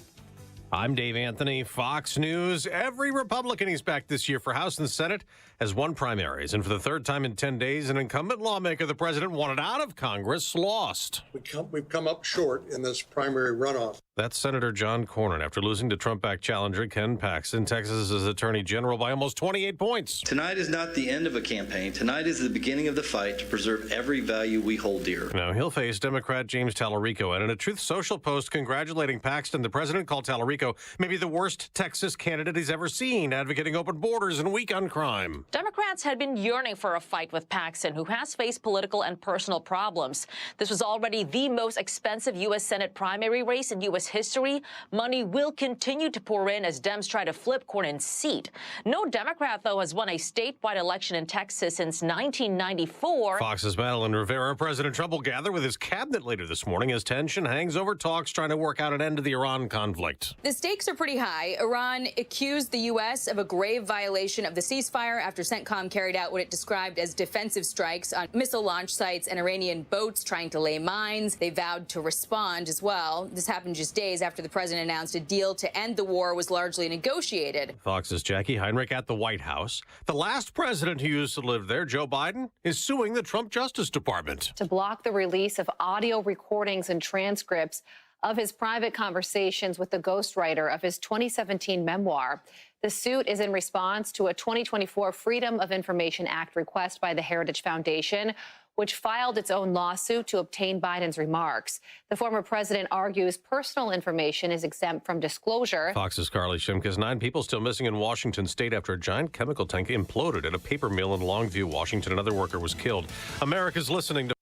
I'm Dave Anthony, Fox News. Every Republican he's back this year for House and Senate has won primaries. And for the third time in 10 days, an incumbent lawmaker the president wanted out of Congress lost. We've come up short in this primary runoff. That's Senator John Cornyn after losing to Trump-backed challenger Ken Paxton, Texas's attorney general, by almost 28 points. Tonight is not the end of a campaign. Tonight is the beginning of the fight to preserve every value we hold dear. Now he'll face Democrat James Tallarico. And in a Truth Social post congratulating Paxton, the president called Tallarico maybe the worst Texas candidate he's ever seen, advocating open borders and weak on crime. Democrats had been yearning for a fight with Paxton, who has faced political and personal problems. This was already the most expensive U.S. Senate primary race in U.S. history. Money will continue to pour in as Dems try to flip Cornyn's seat. No Democrat, though, has won a statewide election in Texas since 1994. Fox's Madeline Rivera. President Trump will gather with his cabinet later this morning as tension hangs over talks trying to work out an end to the Iran conflict. The stakes are pretty high. Iran accused the U.S. of a grave violation of the ceasefire after CENTCOM carried out what it described as defensive strikes on missile launch sites and Iranian boats trying to lay mines. They vowed to respond as well. This happened just days after the president announced a deal to end the war was largely negotiated. Fox's Jackie Heinrich at the White House. The last president who used to live there, Joe Biden, is suing the Trump Justice Department to block the release of audio recordings and transcripts of his private conversations with the ghostwriter of his 2017 memoir. The suit is in response to a 2024 Freedom of Information Act request by the Heritage Foundation, which filed its own lawsuit to obtain Biden's remarks. The former president argues personal information is exempt from disclosure. Fox's Carly Shimkus. 9 people still missing in Washington state after a giant chemical tank imploded at a paper mill in Longview, Washington. Another worker was killed. America's listening to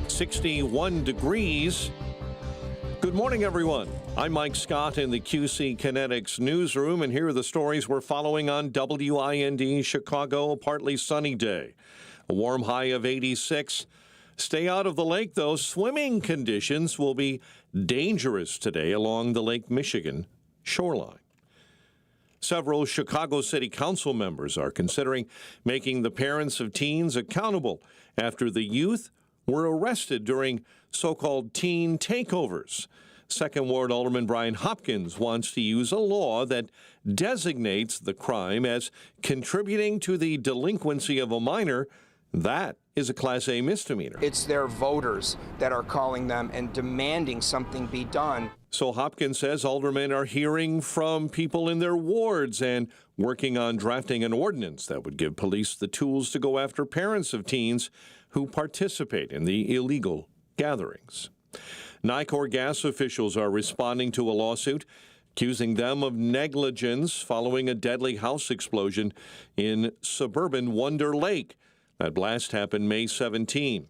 61 degrees. Good morning, everyone. I'm Mike Scott in the QC Kinetics newsroom, and here are the stories we're following on WIND Chicago. A partly sunny day. A warm high of 86. Stay out of the lake, though. Swimming conditions will be dangerous today along the Lake Michigan shoreline. Several Chicago City Council members are considering making the parents of teens accountable after the youth were arrested during so-called teen takeovers. Second Ward Alderman Brian Hopkins wants to use a law that designates the crime as contributing to the delinquency of a minor. That is a Class A misdemeanor. It's their voters that are calling them and demanding something be done. So Hopkins says aldermen are hearing from people in their wards and working on drafting an ordinance that would give police the tools to go after parents of teens who participate in the illegal gatherings. Nicor Gas officials are responding to a lawsuit accusing them of negligence following a deadly house explosion in suburban Wonder Lake. That blast happened May 17.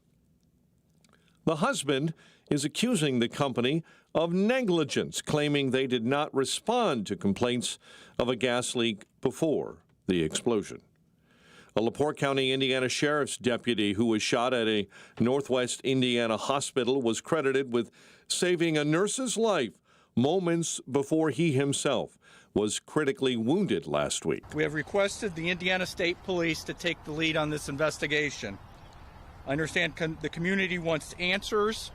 The husband is accusing the company of negligence, claiming they did not respond to complaints of a gas leak before the explosion. A LaPorte County, Indiana sheriff's deputy who was shot at a Northwest Indiana hospital was credited with saving a nurse's life moments before he himself was critically wounded last week. We have requested the Indiana State Police to take the lead on this investigation. I understand the community wants answers,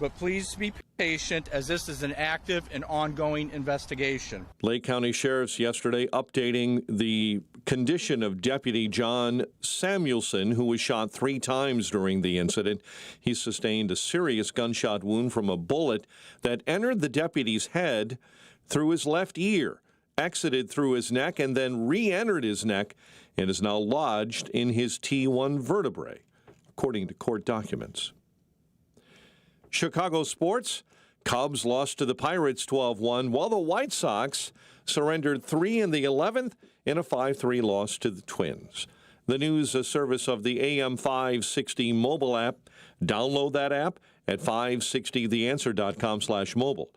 but please be patient as this is an active and ongoing investigation. Lake County sheriffs yesterday updating the condition of Deputy John Samuelson, who was shot 3 times during the incident. He sustained a serious gunshot wound from a bullet that entered the deputy's head through his left ear, exited through his neck, and then re-entered his neck and is now lodged in his T1 vertebrae, according to court documents. Chicago sports, Cubs lost to the Pirates 12-1, while the White Sox surrendered 3 in the 11th in a 5-3 loss to the Twins. The news, a service of the AM 560 mobile app. Download that app at 560theanswer.com/mobile.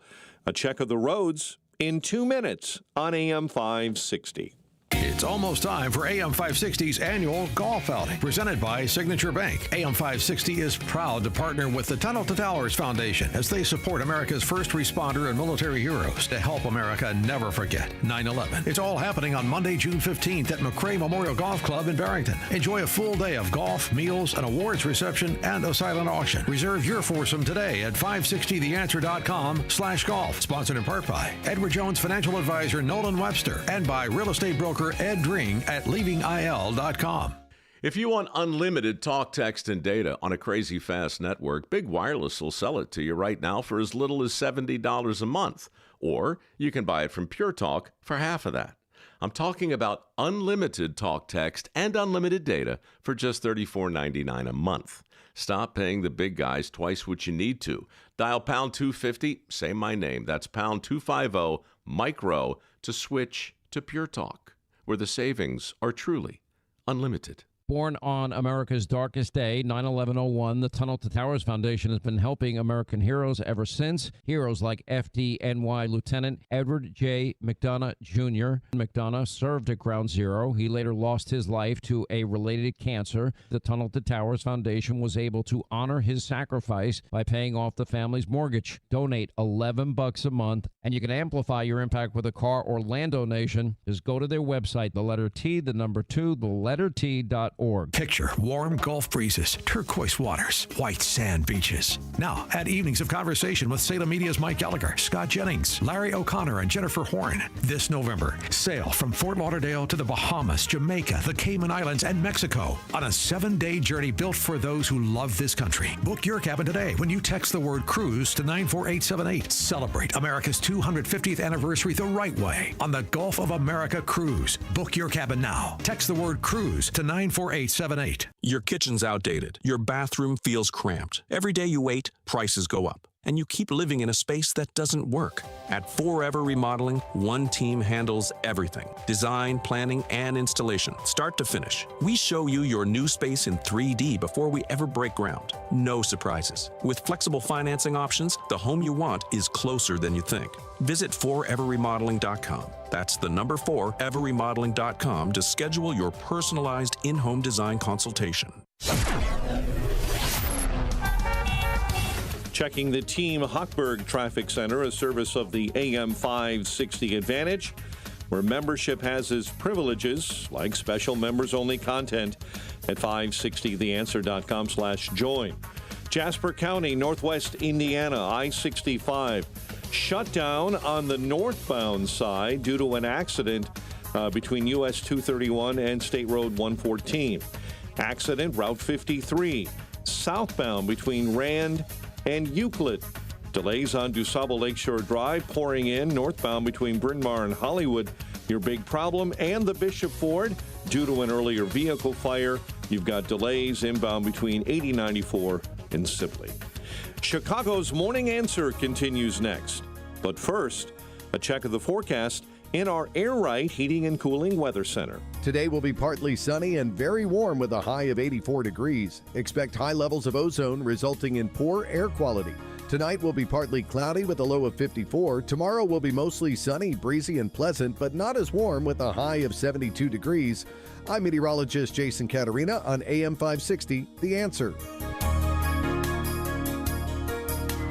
A check of the roads in 2 minutes on AM 560. It's almost time for AM 560's annual golf outing, presented by Signature Bank. AM 560 is proud to partner with the Tunnel to Towers Foundation as they support America's first responder and military heroes to help America never forget 9/11. It's all happening on Monday, June 15th at McRae Memorial Golf Club in Barrington. Enjoy a full day of golf, meals, an awards reception, and a silent auction. Reserve your foursome today at 560theanswer.com/golf. Sponsored in part by Edward Jones Financial Advisor Nolan Webster and by real estate broker Ed Dring at leavingil.com. If you want unlimited talk, text, and data on a crazy fast network, Big Wireless will sell it to you right now for as little as $70 a month. Or you can buy it from Pure Talk for half of that. I'm talking about unlimited talk, text, and unlimited data for just $34.99 a month. Stop paying the big guys twice what you need to. Dial pound 250, say my name. That's pound 250 micro to switch to Pure Talk, where the savings are truly unlimited. Born on America's darkest day, 9/11/01, the Tunnel to Towers Foundation has been helping American heroes ever since. Heroes like FDNY Lieutenant Edward J. McDonough Jr. McDonough served at Ground Zero. He later lost his life to a related cancer. The Tunnel to Towers Foundation was able to honor his sacrifice by paying off the family's mortgage. Donate $11 a month, and you can amplify your impact with a car or land donation. Just go to their website, the letter T, the number 2, the letter T.org. Picture warm Gulf breezes, turquoise waters, white sand beaches. Now, add evenings of conversation with Salem Media's Mike Gallagher, Scott Jennings, Larry O'Connor, and Jennifer Horn. This November, sail from Fort Lauderdale to the Bahamas, Jamaica, the Cayman Islands, and Mexico on a 7-day journey built for those who love this country. Book your cabin today when you text the word cruise to 94878. Celebrate America's 250th anniversary the right way on the Gulf of America Cruise. Book your cabin now. Text the word cruise to 94878. Your kitchen's outdated. Your bathroom feels cramped. Every day you wait, prices go up. And you keep living in a space that doesn't work. At Forever Remodeling, one team handles everything. Design, planning, and installation, start to finish. We show you your new space in 3D before we ever break ground. No surprises. With flexible financing options, the home you want is closer than you think. Visit foreverremodeling.com. That's the number 4, everremodeling.com to schedule your personalized in-home design consultation. Checking the Team Hochberg Traffic Center, a service of the AM 560 Advantage, where membership has its privileges, like special members-only content at 560theanswer.com/join. Jasper County, Northwest Indiana, I-65, shut down on the northbound side due to an accident between US 231 and State Road 114. Accident, Route 53, southbound between Rand and Euclid. Delays on DuSable Lakeshore Drive pouring in northbound between Bryn Mawr and Hollywood. Your big problem, and the Bishop Ford due to an earlier vehicle fire. You've got delays inbound between 8094 and Sibley. Chicago's Morning Answer continues next. But first, a check of the forecast in our Air Right Heating and Cooling Weather Center. Today will be partly sunny and very warm with a high of 84 degrees. Expect high levels of ozone resulting in poor air quality. Tonight will be partly cloudy with a low of 54. Tomorrow will be mostly sunny, breezy, and pleasant, but not as warm with a high of 72 degrees. I'm meteorologist Jason Caterina on AM 560, The Answer.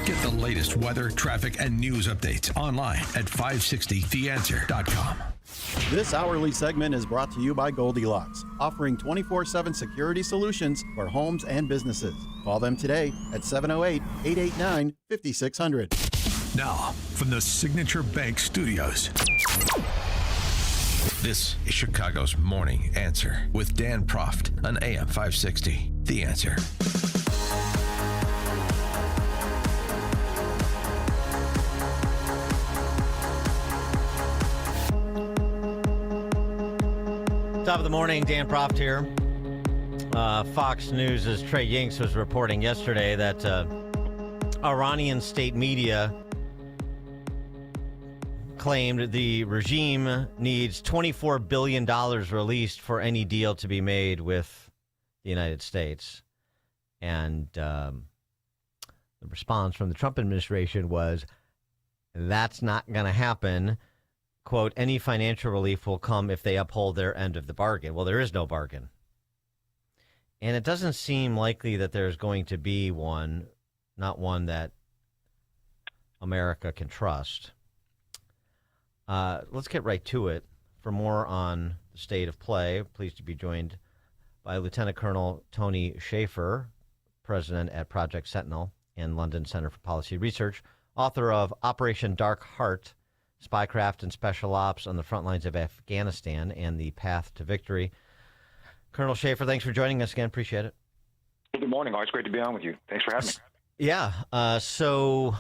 Get the latest weather, traffic, and news updates online at 560theanswer.com. This hourly segment is brought to you by Goldilocks, offering 24/7 security solutions for homes and businesses. Call them today at 708-889-5600. Now, from the Signature Bank Studios, this is Chicago's Morning Answer with Dan Proft on AM 560. The Answer. Top of the morning, Dan Proft here. Fox News' Trey Yingst was reporting yesterday that Iranian state media claimed the regime needs $24 billion released for any deal to be made with the United States. And the response from the Trump administration was, that's not going to happen. quote, any financial relief will come if they uphold their end of the bargain. Well, there is no bargain. And it doesn't seem likely that there's going to be one, not one that America can trust. Let's get right to it. For more on the state of play, pleased to be joined by Lieutenant Colonel Tony Shaffer, president at Project Sentinel and London Center for Policy Research, author of Operation Dark Heart, Spycraft and Special Ops on the Front Lines of Afghanistan and the Path to Victory. Colonel Shaffer, thanks for joining us again. Appreciate it. Good morning. Always great to be on with you. Thanks for having me. Yeah. So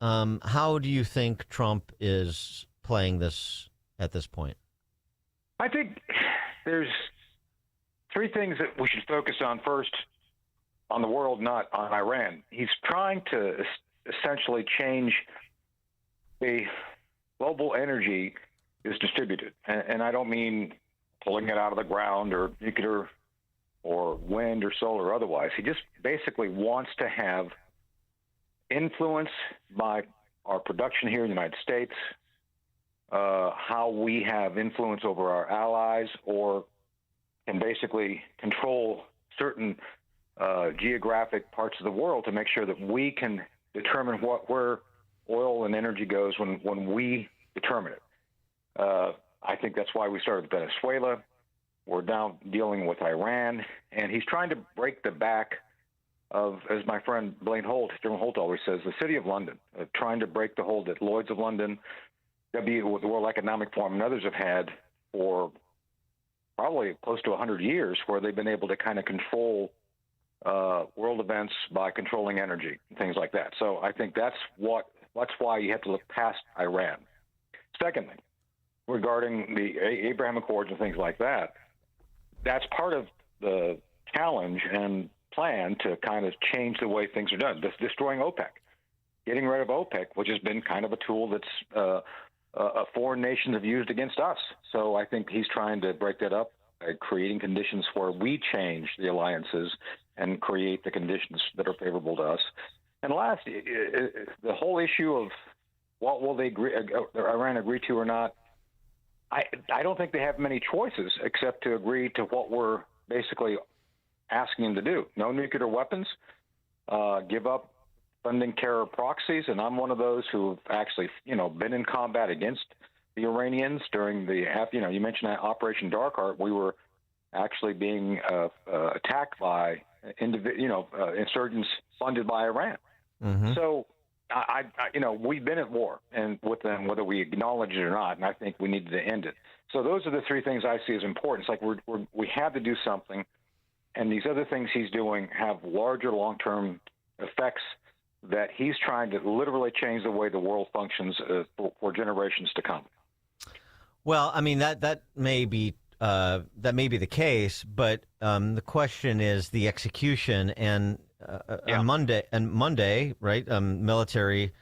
how do you think Trump is playing this at this point? I think there's three things that we should focus on. First, on the world, not on Iran. He's trying to essentially change the global energy is distributed. And I don't mean pulling it out of the ground or nuclear or wind or solar or otherwise. He just basically wants to have influence by our production here in the United States, how we have influence over our allies, or can basically control certain geographic parts of the world to make sure that we can determine where oil and energy goes when we determine it. I think that's why we started with Venezuela. We're now dealing with Iran, and he's trying to break the back of, as my friend Blaine Holt, General Holt always says, the City of London, trying to break the hold that Lloyd's of London, the World Economic Forum, and others have had for probably close to 100 years, where they've been able to kind of control world events by controlling energy and things like that. So I think that's why you have to look past Iran. Secondly, regarding the Abraham Accords and things like that, that's part of the challenge and plan to kind of change the way things are done. Destroying OPEC, getting rid of OPEC, which has been kind of a tool that's foreign nations have used against us. So I think he's trying to break that up by creating conditions where we change the alliances and create the conditions that are favorable to us. And last, the whole issue of what will Iran agree to or not, I don't think they have many choices except to agree to what we're basically asking them to do. No nuclear weapons, give up funding terror proxies, and I'm one of those who've actually, been in combat against the Iranians during the, you mentioned that Operation Dark Heart. We were actually being attacked by insurgents funded by Iran. Mm-hmm. So, we've been at war and with them, whether we acknowledge it or not, and I think we need to end it. So those are the three things I see as important. It's like we have to do something, and these other things he's doing have larger long-term effects that he's trying to literally change the way the world functions for generations to come. Well, I mean, that may be the case, but the question is the execution. And on Monday, right? Military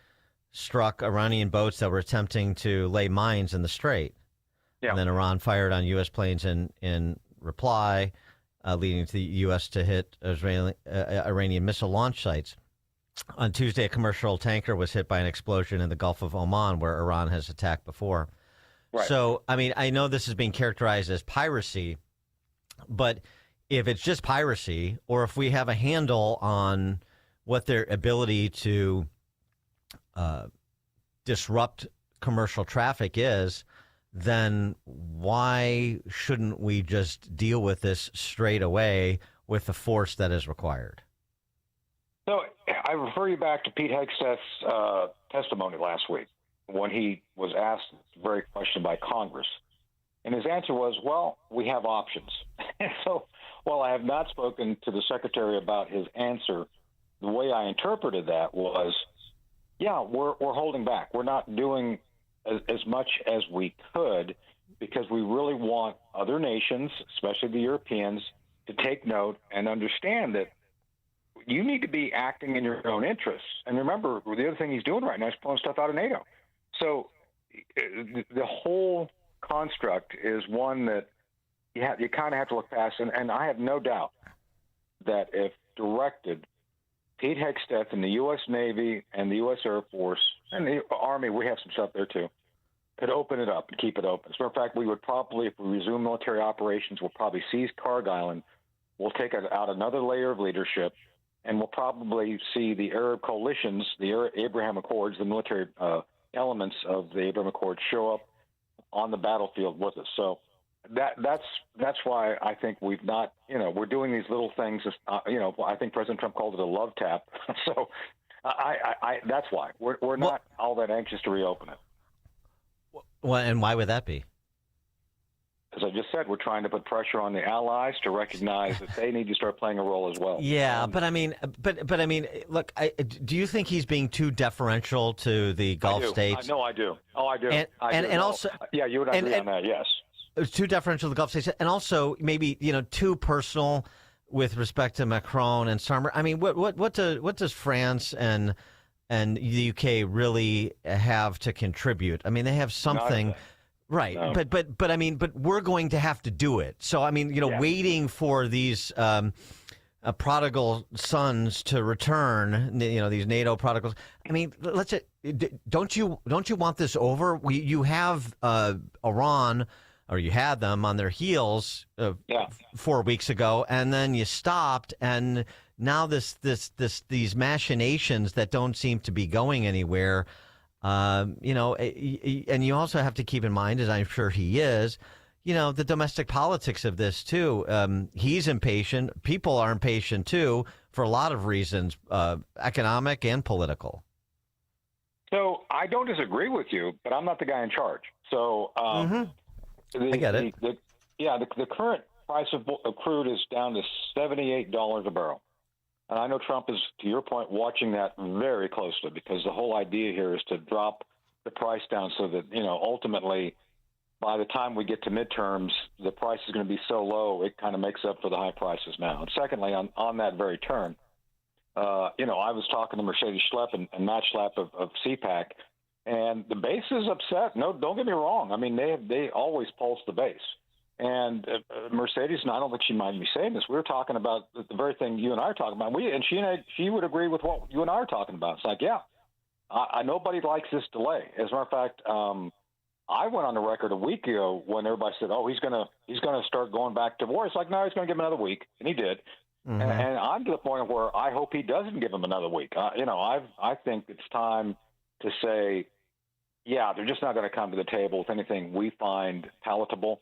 struck Iranian boats that were attempting to lay mines in the Strait. Yeah. And then Iran fired on U.S. planes in reply, leading to the U.S. to hit Iranian missile launch sites. On Tuesday, a commercial tanker was hit by an explosion in the Gulf of Oman, where Iran has attacked before. Right. So, I mean, I know this is being characterized as piracy, but if it's just piracy, or if we have a handle on what their ability to disrupt commercial traffic is, then why shouldn't we just deal with this straight away with the force that is required? So I refer you back to Pete Hegseth's testimony last week when he was asked the very question by Congress. And his answer was, well, we have options. And so while I have not spoken to the Secretary about his answer, the way I interpreted that was, yeah, we're holding back. We're not doing as much as we could because we really want other nations, especially the Europeans, to take note and understand that you need to be acting in your own interests. And remember, the other thing he's doing right now is pulling stuff out of NATO. So the whole construct is one that you kind of have to look past. And I have no doubt that if directed, Pete Hegseth and the U.S. Navy and the U.S. Air Force and the Army, we have some stuff there too, could open it up and keep it open. As a matter of fact, we would probably, if we resume military operations, we'll probably seize Kharg Island. We'll take out another layer of leadership, and we'll probably see the Arab coalitions, the Abraham Accords, the military elements of the Abraham Accords show up on the battlefield with us. So that's why I think we've not, we're doing these little things. I think President Trump called it a love tap. So I that's why we're not all that anxious to reopen it. Well, and why would that be? As I just said, we're trying to put pressure on the allies to recognize that they need to start playing a role as well. Yeah, but I mean, look, do you think he's being too deferential to the Gulf states? No, I do. Oh, I do. And also, yeah, you would agree on that. Yes, it was too deferential to the Gulf states, and also maybe too personal with respect to Macron and Starmer. I mean, what does France and the UK really have to contribute? I mean, they have something. Right, no. but we're going to have to do it. So I mean, waiting for these prodigal sons to return, these NATO prodigals. I mean, don't you want this over? You have Iran, or you had them on their heels 4 weeks ago, and then you stopped, and now these machinations that don't seem to be going anywhere. And you also have to keep in mind, as I'm sure he is, the domestic politics of this too. He's impatient. People are impatient too, for a lot of reasons, economic and political. So I don't disagree with you, but I'm not the guy in charge. So I get it. The current price of crude is down to $78 a barrel. And I know Trump is, to your point, watching that very closely, because the whole idea here is to drop the price down so that, ultimately, by the time we get to midterms, the price is going to be so low, it kind of makes up for the high prices now. And secondly, on that very term, I was talking to Mercedes Schlepp and Matt Schlapp of CPAC, and the base is upset. No, don't get me wrong. I mean, they always pulse the base. And Mercedes, and I don't think she minded me saying this, we were talking about the very thing you and I are talking about. She would agree with what you and I are talking about. It's like, nobody likes this delay. As a matter of fact, I went on the record a week ago when everybody said, "Oh, he's gonna start going back to war." It's like, no, he's going to give him another week, and he did. Mm-hmm. And I'm to the point where I hope he doesn't give him another week. I think it's time to say, they're just not going to come to the table with anything we find palatable.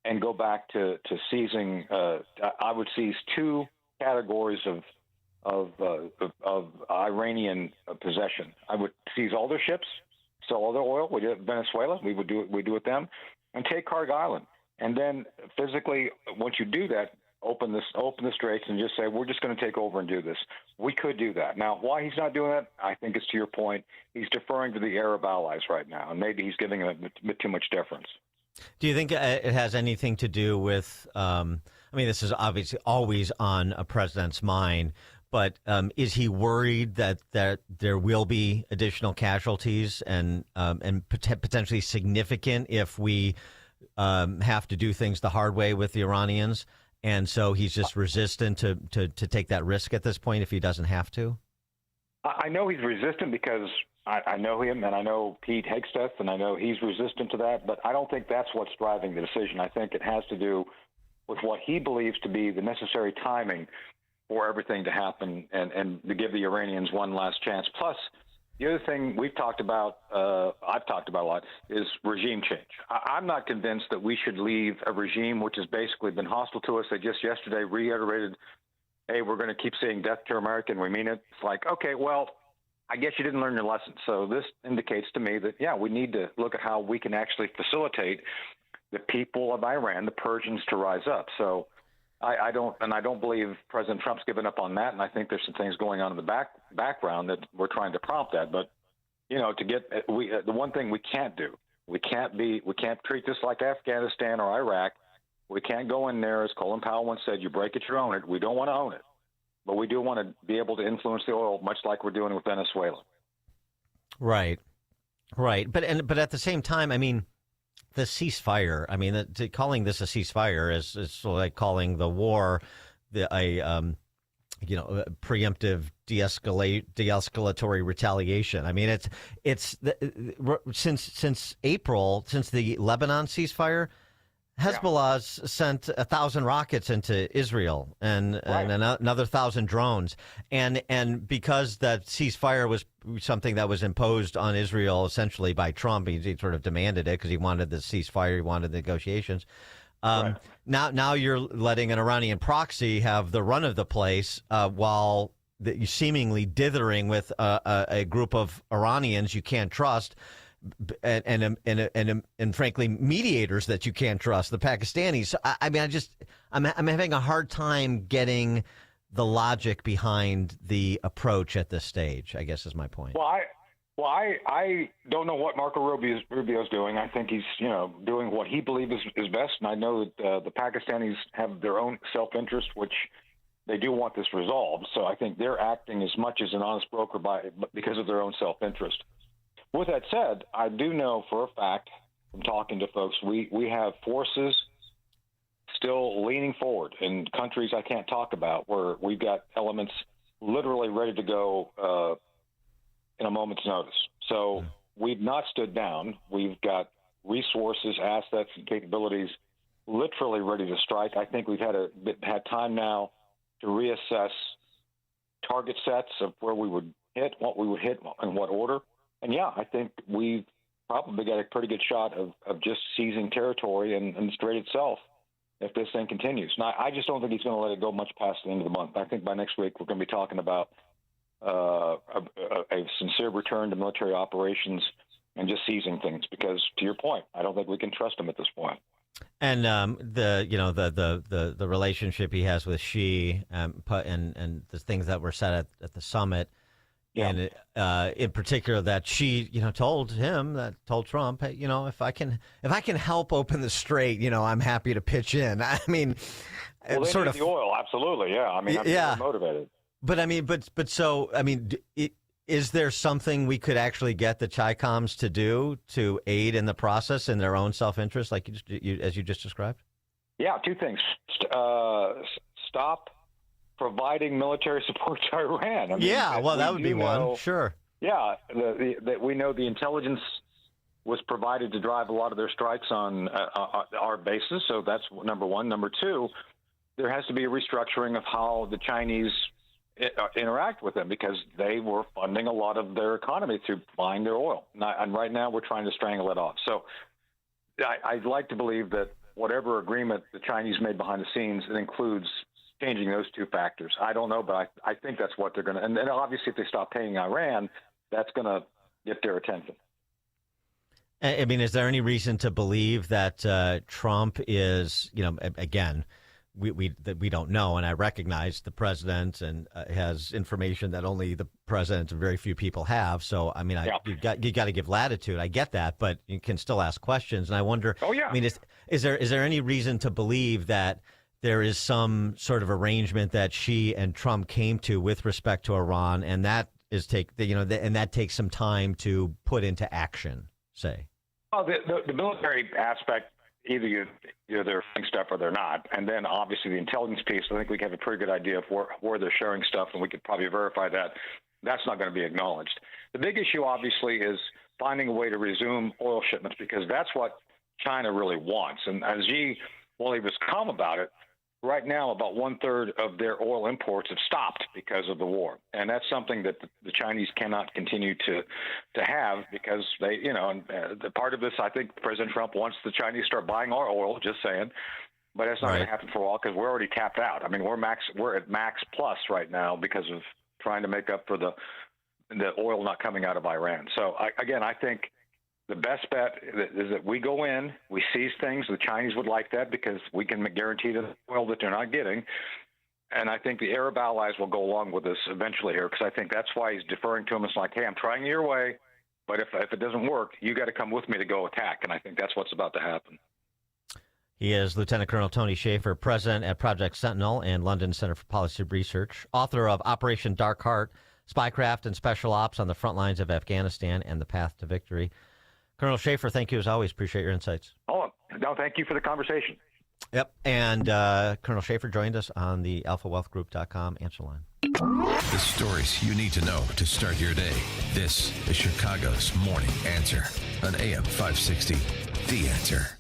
And go back to seizing. I would seize two categories of Iranian possession. I would seize all their ships, sell all their oil. We did it in Venezuela. We do it with them, and take Kharg Island. And then physically, once you do that, open the straits and just say, we're just going to take over and do this. We could do that. Now, why he's not doing that, I think it's to your point. He's deferring to the Arab allies right now, and maybe he's giving them a bit too much deference. Do you think it has anything to do with, this is obviously always on a president's mind, but is he worried that there will be additional casualties and potentially significant if we have to do things the hard way with the Iranians? And so he's just resistant to take that risk at this point if he doesn't have to? I know he's resistant because I know him, and I know Pete Hegseth, and I know he's resistant to that, but I don't think that's what's driving the decision. I think it has to do with what he believes to be the necessary timing for everything to happen and to give the Iranians one last chance. Plus, the other thing we've talked about, I've talked about a lot, is regime change. I'm not convinced that we should leave a regime which has basically been hostile to us. They just yesterday reiterated, hey, we're going to keep saying death to America, and we mean it. It's like, okay, well, I guess you didn't learn your lesson. So this indicates to me that, we need to look at how we can actually facilitate the people of Iran, the Persians, to rise up. So I don't believe President Trump's given up on that, and I think there's some things going on in the background that we're trying to prompt that. But, the one thing we can't do, we can't treat this like Afghanistan or Iraq. We can't go in there, as Colin Powell once said, you break it, you own it. We don't want to own it. But we do want to be able to influence the oil, much like we're doing with Venezuela. Right. But at the same time, the ceasefire. Calling this a ceasefire is like calling the war a preemptive de-escalatory retaliation. I mean, since April, since the Lebanon ceasefire, Hezbollah's sent 1,000 rockets into Israel and another 1,000 drones. And because that ceasefire was something that was imposed on Israel essentially by Trump, he sort of demanded it because he wanted the ceasefire, he wanted the negotiations. Now you're letting an Iranian proxy have the run of the place while you're seemingly dithering with a group of Iranians you can't trust. And frankly, mediators that you can't trust, the Pakistanis. So, I'm having a hard time getting the logic behind the approach at this stage, I guess is my point. Well, I don't know what Marco Rubio's doing. I think he's, doing what he believes is best. And I know that the Pakistanis have their own self-interest, which they do want this resolved. So I think they're acting as much as an honest broker because of their own self-interest. With that said, I do know for a fact from talking to folks, we have forces still leaning forward in countries I can't talk about where we've got elements literally ready to go in a moment's notice. So we've not stood down. We've got resources, assets, and capabilities literally ready to strike. I think we've had time now to reassess target sets of where we would hit, what we would hit, in what order. And I think we've probably got a pretty good shot of just seizing territory and the strait itself if this thing continues. Now, I just don't think he's going to let it go much past the end of the month. I think by next week we're going to be talking about a sincere return to military operations and just seizing things. Because to your point, I don't think we can trust him at this point. And the relationship he has with Xi and the things that were said at the summit. And in particular, that Xi, told Trump, hey, if I can help open the strait, I'm happy to pitch in. I mean, well, they need the oil, absolutely, yeah. I mean, I'm motivated. But is there something we could actually get the Chi-Coms to do to aid in the process in their own self-interest, like as you just described? Yeah, two things. Stop providing military support to Iran. That would be one. Sure. Yeah, that we know the intelligence was provided to drive a lot of their strikes on our bases. So that's number one. Number two, there has to be a restructuring of how the Chinese interact with them because they were funding a lot of their economy through buying their oil. And right now we're trying to strangle it off. So I'd like to believe that whatever agreement the Chinese made behind the scenes, it includes changing those two factors. I don't know, but I think that's what they're going to. And then obviously if they stop paying Iran, that's going to get their attention. I mean, is there any reason to believe that Trump is, again, we don't know, and I recognize the president and has information that only the president and very few people have. So, I mean, you got to give latitude. I get that, but you can still ask questions. And I wonder, I mean, is there any reason to believe that there is some sort of arrangement that Xi and Trump came to with respect to Iran, and that that takes some time to put into action, say? Well, the military aspect, either they're doing stuff or they're not, and then obviously the intelligence piece. I think we have a pretty good idea of where they're sharing stuff, and we could probably verify that. That's not going to be acknowledged. The big issue, obviously, is finding a way to resume oil shipments because that's what China really wants. And as Xi, while he was calm about it, right now, about 1/3 of their oil imports have stopped because of the war, and that's something that the Chinese cannot continue to have because they, and the part of this, I think President Trump wants the Chinese to start buying our oil. Just saying, but that's not going to happen for a while because we're already tapped out. I mean, we're at max plus right now because of trying to make up for the oil not coming out of Iran. So I think the best bet is that we go in, we seize things. The Chinese would like that because we can guarantee the oil that they're not getting. And I think the Arab allies will go along with this eventually here because I think that's why he's deferring to them. It's like, hey, I'm trying your way, but if it doesn't work, you got to come with me to go attack. And I think that's what's about to happen. He is Lieutenant Colonel Tony Shaffer, president at Project Sentinel and London Center for Policy Research, author of Operation Dark Heart, Spycraft and Special Ops on the Front Lines of Afghanistan and the Path to Victory. Colonel Shaffer, thank you as always. Appreciate your insights. Oh, no, thank you for the conversation. Yep. And Colonel Schaefer joined us on the alphawealthgroup.com answer line. The stories you need to know to start your day. This is Chicago's Morning Answer on AM 560. The Answer.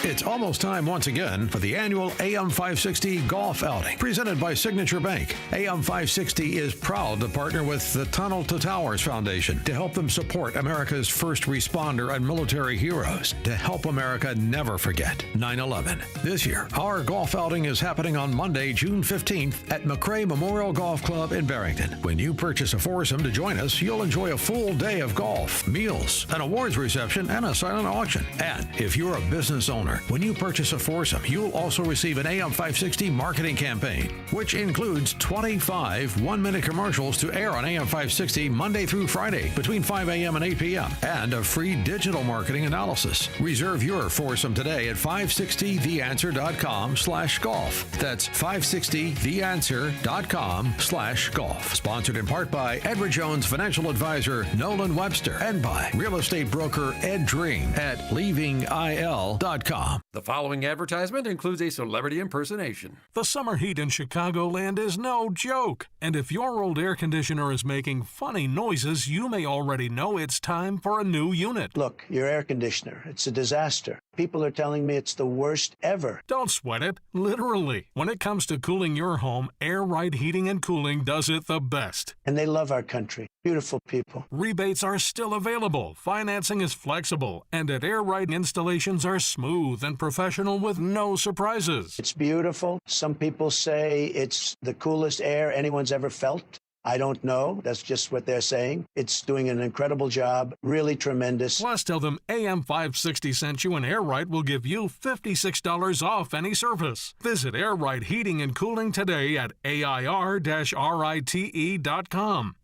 It's almost time once again for the annual AM 560 Golf Outing, presented by Signature Bank. AM 560 is proud to partner with the Tunnel to Towers Foundation to help them support America's first responder and military heroes, to help America never forget 9/11. This year, our golf outing is happening on Monday, June 15th at McRae Memorial Golf Club in Barrington. When you purchase a foursome to join us, you'll enjoy a full day of golf, meals, an awards reception, and a silent auction. And if you're a business owner, when you purchase a foursome, you'll also receive an AM 560 marketing campaign, which includes 25 one-minute commercials to air on AM 560 Monday through Friday between 5 a.m. and 8 p.m. and a free digital marketing analysis. Reserve your foursome today at 560theanswer.com/golf. That's 560theanswer.com/golf. Sponsored in part by Edward Jones Financial Advisor Nolan Webster and by real estate broker Ed Dream at leavingil.com. The following advertisement includes a celebrity impersonation. The summer heat in Chicagoland is no joke. And if your old air conditioner is making funny noises, you may already know it's time for a new unit. Look, your air conditioner, it's a disaster. People are telling me it's the worst ever. Don't sweat it, literally. When it comes to cooling your home, Air Right Heating and Cooling does it the best. And they love our country. Beautiful people. Rebates are still available, financing is flexible, and at Air Right installations are smooth and professional with no surprises. It's beautiful. Some people say it's the coolest air anyone's ever felt. I don't know. That's just what they're saying. It's doing an incredible job. Really tremendous. Plus, tell them AM 560 sent you and Air Right will give you $56 off any service. Visit Air Right Heating and Cooling today at AIR-RITE.com.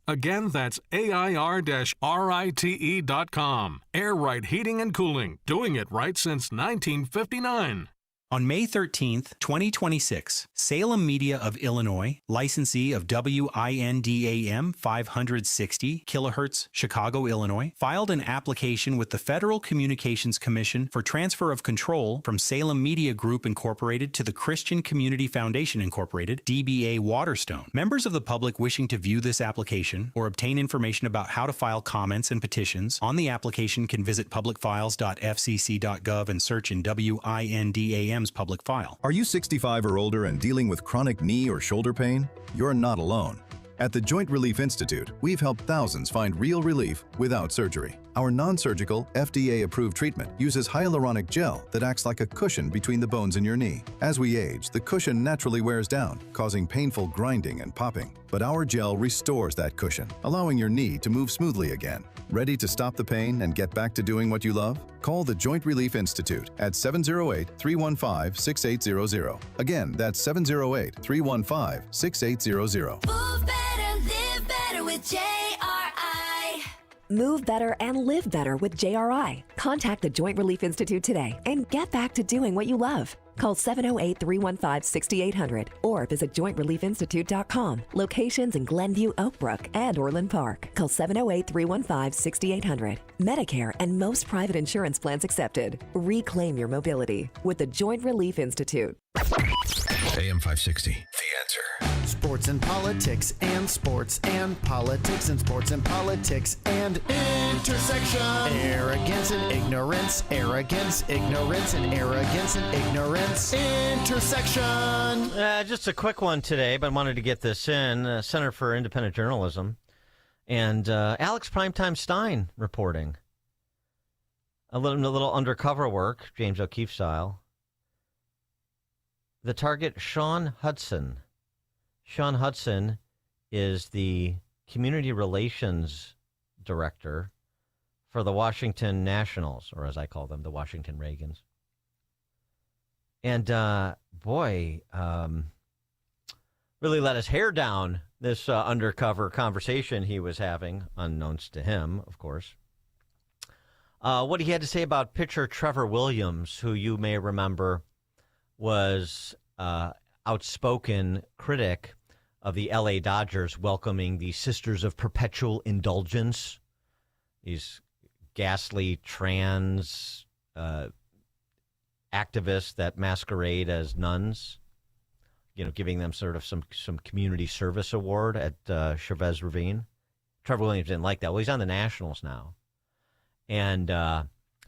Again, that's AIR-RITE.com. Air Right Heating and Cooling. Doing it right since 1959. On May 13th, 2026, Salem Media of Illinois, licensee of WINDAM 560 kHz Chicago, Illinois, filed an application with the Federal Communications Commission for transfer of control from Salem Media Group Incorporated to the Christian Community Foundation Incorporated, DBA Waterstone. Members of the public wishing to view this application or obtain information about how to file comments and petitions on the application can visit publicfiles.fcc.gov and search in WINDAM public file. Are you 65 or older and dealing with chronic knee or shoulder pain? You're not alone. At the Joint Relief Institute, we've helped thousands find real relief without surgery. Our non-surgical, FDA-approved treatment uses hyaluronic gel that acts like a cushion between the bones in your knee. As we age, the cushion naturally wears down, causing painful grinding and popping. But our gel restores that cushion, allowing your knee to move smoothly again. Ready to stop the pain and get back to doing what you love? Call the Joint Relief Institute at 708-315-6800. Again, that's 708-315-6800. Move better, live better with JRI. Move better and live better with JRI. Contact the Joint Relief Institute today and get back to doing what you love. Call 708-315-6800 or visit jointreliefinstitute.com. Locations in Glenview, Oakbrook, and Orland Park. Call 708-315-6800. Medicare and most private insurance plans accepted. Reclaim your mobility with the Joint Relief Institute. AM 560, The Answer. Sports and politics and sports and politics and sports and politics and intersection. Arrogance and ignorance. Arrogance, ignorance, and arrogance and ignorance. Intersection. Just a quick one today, but I wanted to get this in. Center for Independent Journalism and Alex Primetime Stein reporting. A little undercover work, James O'Keefe style. The target, Sean Hudson. Sean Hudson is the community relations director for the Washington Nationals, or as I call them, the Washington Reagans. And, really let his hair down, this undercover conversation he was having, unknowns to him, of course. What he had to say about pitcher Trevor Williams, who you may remember was outspoken critic of the L.A. Dodgers welcoming the Sisters of Perpetual Indulgence, these ghastly trans activists that masquerade as nuns, giving them sort of some community service award at Chavez Ravine. Trevor Williams didn't like that. Well, he's on the Nationals now. And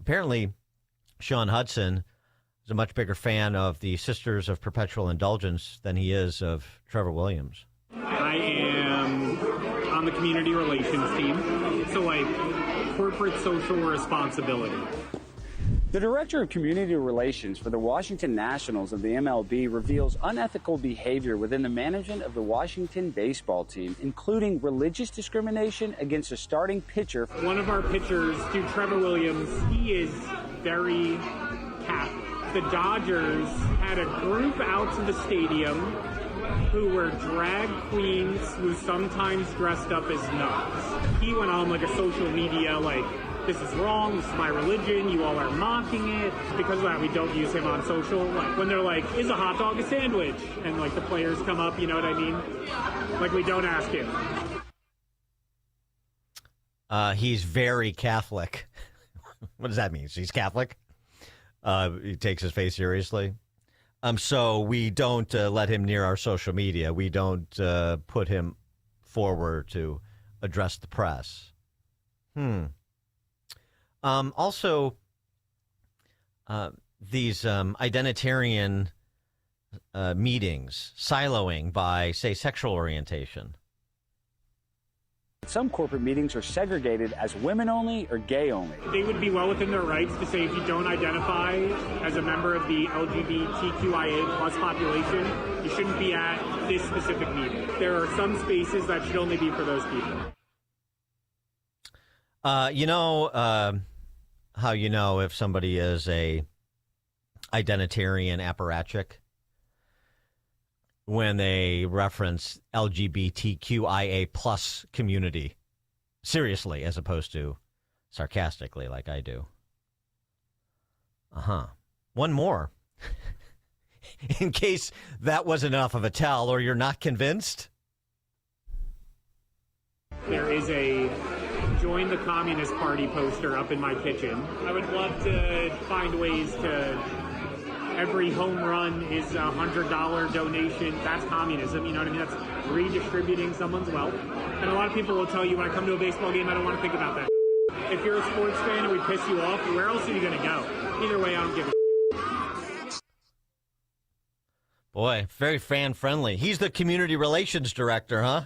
apparently Sean Hudson is a much bigger fan of the Sisters of Perpetual Indulgence than he is of Trevor Williams. I am on the community relations team, so like corporate social responsibility. The director of community relations for the Washington Nationals of the MLB reveals unethical behavior within the management of the Washington baseball team, including religious discrimination against a starting pitcher. One of our pitchers, Trevor Williams, he is very Catholic. The Dodgers had a group out to the stadium who were drag queens who sometimes dressed up as nuns. He went on like a social media this is wrong, this is my religion, you all are mocking it. Because of that, we don't use him on social. When they're like, is a hot dog a sandwich? And the players come up, you know what I mean? We don't ask him. He's very Catholic. What does that mean? He's Catholic? He takes his faith seriously. So we don't let him near our social media. We don't put him forward to address the press. Also, these identitarian meetings, siloing by, say, sexual orientation. Some corporate meetings are segregated as women only or gay only. They would be well within their rights to say if you don't identify as a member of the LGBTQIA plus population, you shouldn't be at this specific meeting. There are some spaces that should only be for those people. How if somebody is a identitarian apparatchik? When they reference LGBTQIA plus community seriously as opposed to sarcastically like I do. One more. In case that wasn't enough of a tell or you're not convinced. There is a Join the Communist Party poster up in my kitchen. I would love to find ways to... Every home run is a $100 donation. That's communism, you know what I mean? That's redistributing someone's wealth. And a lot of people will tell you, when I come to a baseball game, I don't want to think about that. If you're a sports fan and we piss you off, where else are you going to go? Either way, I don't give a Boy, very fan-friendly. He's the community relations director, huh?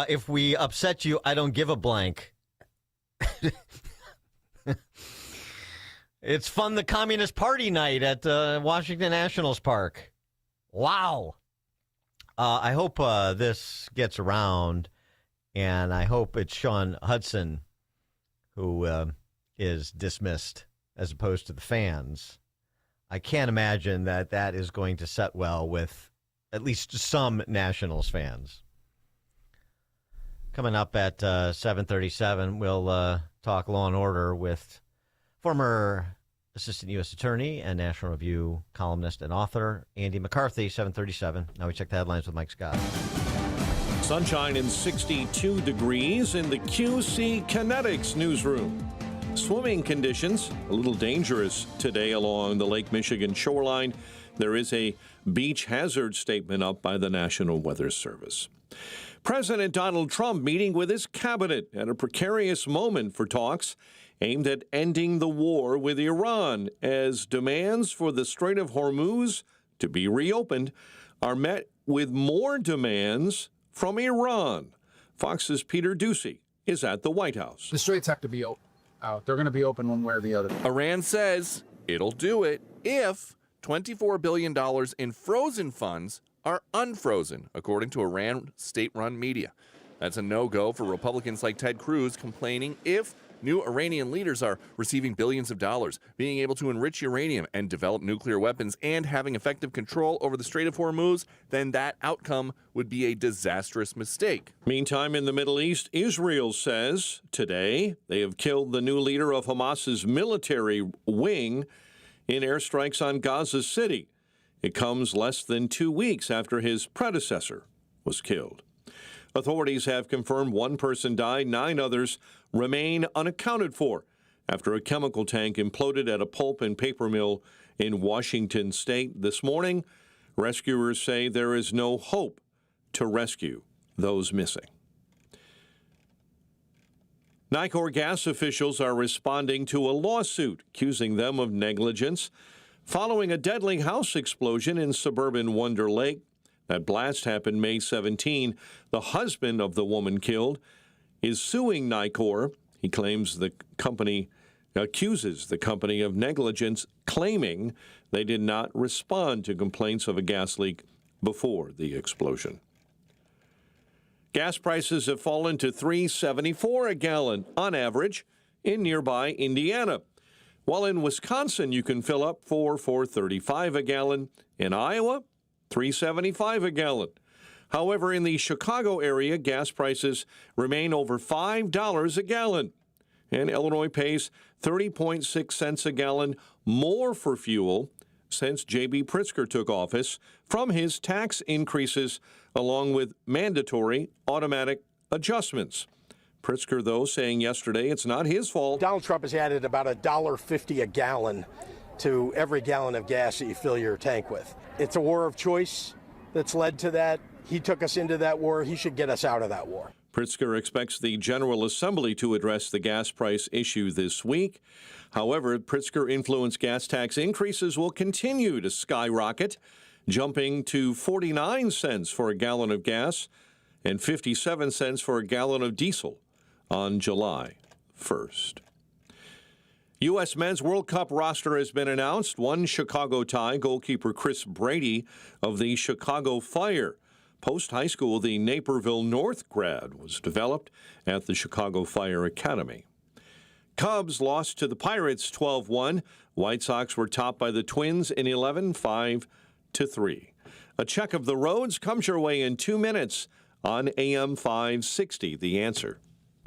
If we upset you, I don't give a blank. It's fun, the Communist Party night at Washington Nationals Park. Wow. I hope this gets around, and I hope it's Sean Hudson who is dismissed as opposed to the fans. I can't imagine that is going to set well with at least some Nationals fans. Coming up at 7:37, we'll talk Law and Order with former Assistant U.S. Attorney and National Review columnist and author Andy McCarthy, 7:37. Now we check the headlines with Mike Scott. Sunshine and 62 degrees in the QC Kinetics newsroom. Swimming conditions a little dangerous today along the Lake Michigan shoreline. There is a beach hazard statement up by the National Weather Service. President Donald Trump meeting with his cabinet at a precarious moment for talks aimed at ending the war with Iran as demands for the Strait of Hormuz to be reopened are met with more demands from Iran. Fox's Peter Doocy is at the White House. The straits have to be out. They're going to be open one way or the other. Iran says it'll do it if $24 billion in frozen funds are unfrozen, according to Iran state-run media. That's a no-go for Republicans like Ted Cruz, complaining if new Iranian leaders are receiving billions of dollars, being able to enrich uranium and develop nuclear weapons, and having effective control over the Strait of Hormuz, then that outcome would be a disastrous mistake. Meantime, in the Middle East, Israel says today they have killed the new leader of Hamas's military wing in airstrikes on Gaza City. It comes less than 2 weeks after his predecessor was killed. Authorities have confirmed one person died, 9 others remain unaccounted for after a chemical tank imploded at a pulp and paper mill in Washington state this morning. Rescuers say there is no hope to rescue those missing. Nicor Gas officials are responding to a lawsuit accusing them of negligence following a deadly house explosion in suburban Wonder Lake. That blast happened May 17. The husband of the woman killed is suing Nicor. He claims the company accuses the company of negligence, claiming they did not respond to complaints of a gas leak before the explosion. Gas prices have fallen to $3.74 a gallon on average in nearby Indiana. While in Wisconsin, you can fill up for $4.35 a gallon. In Iowa, $3.75 a gallon. However, in the Chicago area, gas prices remain over $5 a gallon. And Illinois pays 30.6 cents a gallon more for fuel since J.B. Pritzker took office from his tax increases along with mandatory automatic adjustments. Pritzker, though, saying yesterday it's not his fault. Donald Trump has added about $1.50 a gallon to every gallon of gas that you fill your tank with. It's a war of choice that's led to that. He took us into that war. He should get us out of that war. Pritzker expects the General Assembly to address the gas price issue this week. However, Pritzker-influenced gas tax increases will continue to skyrocket, jumping to 49 cents for a gallon of gas and 57 cents for a gallon of diesel on July 1st. U.S. Men's World Cup roster has been announced. One Chicago tie, goalkeeper Chris Brady of the Chicago Fire. Post-high school, the Naperville North grad was developed at the Chicago Fire Academy. Cubs lost to the Pirates 12-1. White Sox were topped by the Twins in 11, 5-3. A check of the roads comes your way in 2 minutes on AM 560. The Answer.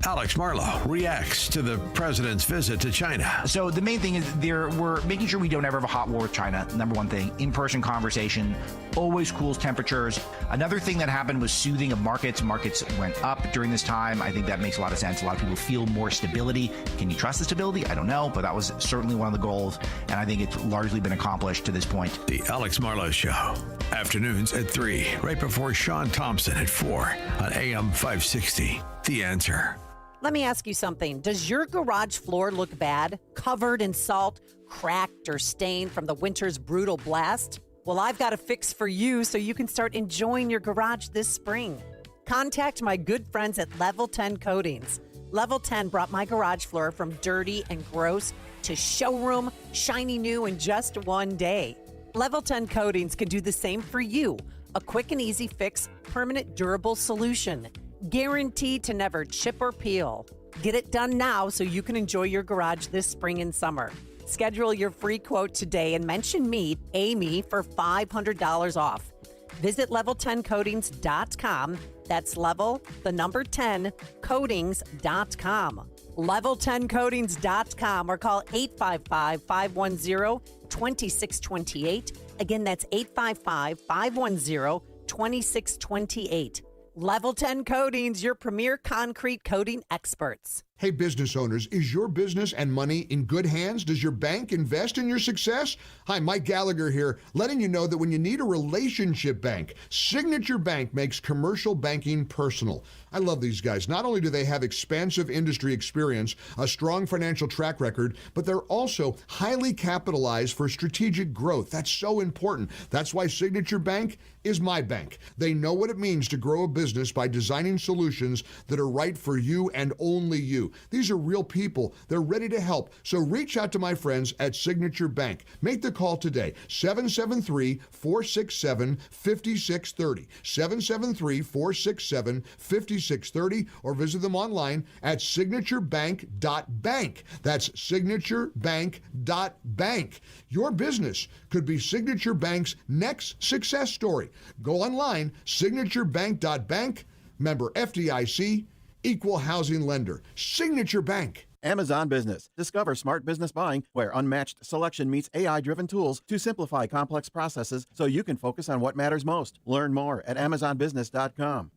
Alex Marlowe reacts to the president's visit to China. So the main thing is we're making sure we don't ever have a hot war with China. Number one thing, in-person conversation, always cools temperatures. Another thing that happened was soothing of markets. Markets went up during this time. I think that makes a lot of sense. A lot of people feel more stability. Can you trust the stability? I don't know, but that was certainly one of the goals, and I think it's largely been accomplished to this point. The Alex Marlowe Show, afternoons at 3, right before Sean Thompson at 4 on AM 560. The Answer. Let me ask you something. Does your garage floor look bad? Covered in salt, cracked, or stained from the winter's brutal blast? Well, I've got a fix for you so you can start enjoying your garage this spring. Contact my good friends at Level 10 Coatings. Level 10 brought my garage floor from dirty and gross to showroom, shiny new in just one day. Level 10 Coatings can do the same for you. A quick and easy fix, permanent durable solution. Guaranteed to never chip or peel. Get it done now so you can enjoy your garage this spring and summer. Schedule your free quote today and mention me, Amy, for $500 off. Visit level10coatings.com. That's level, the number 10, coatings.com. Level10coatings.com or call 855-510-2628. Again, that's 855-510-2628. Level 10 Coatings, your premier concrete coating experts. Hey, business owners, is your business and money in good hands? Does your bank invest in your success? Hi, Mike Gallagher here, letting you know that when you need a relationship bank, Signature Bank makes commercial banking personal. I love these guys. Not only do they have expansive industry experience, a strong financial track record, but they're also highly capitalized for strategic growth. That's so important. That's why Signature Bank is my bank. They know what it means to grow a business by designing solutions that are right for you and only you. These are real people. They're ready to help. So reach out to my friends at Signature Bank. Make the call today, 773-467-5630, 773-467-5630, or visit them online at signaturebank.bank. That's signaturebank.bank. Your business could be Signature Bank's next success story. Go online, signaturebank.bank, member FDIC, equal housing lender. Signature Bank. Amazon Business. Discover smart business buying where unmatched selection meets AI-driven tools to simplify complex processes so you can focus on what matters most. Learn more at amazonbusiness.com.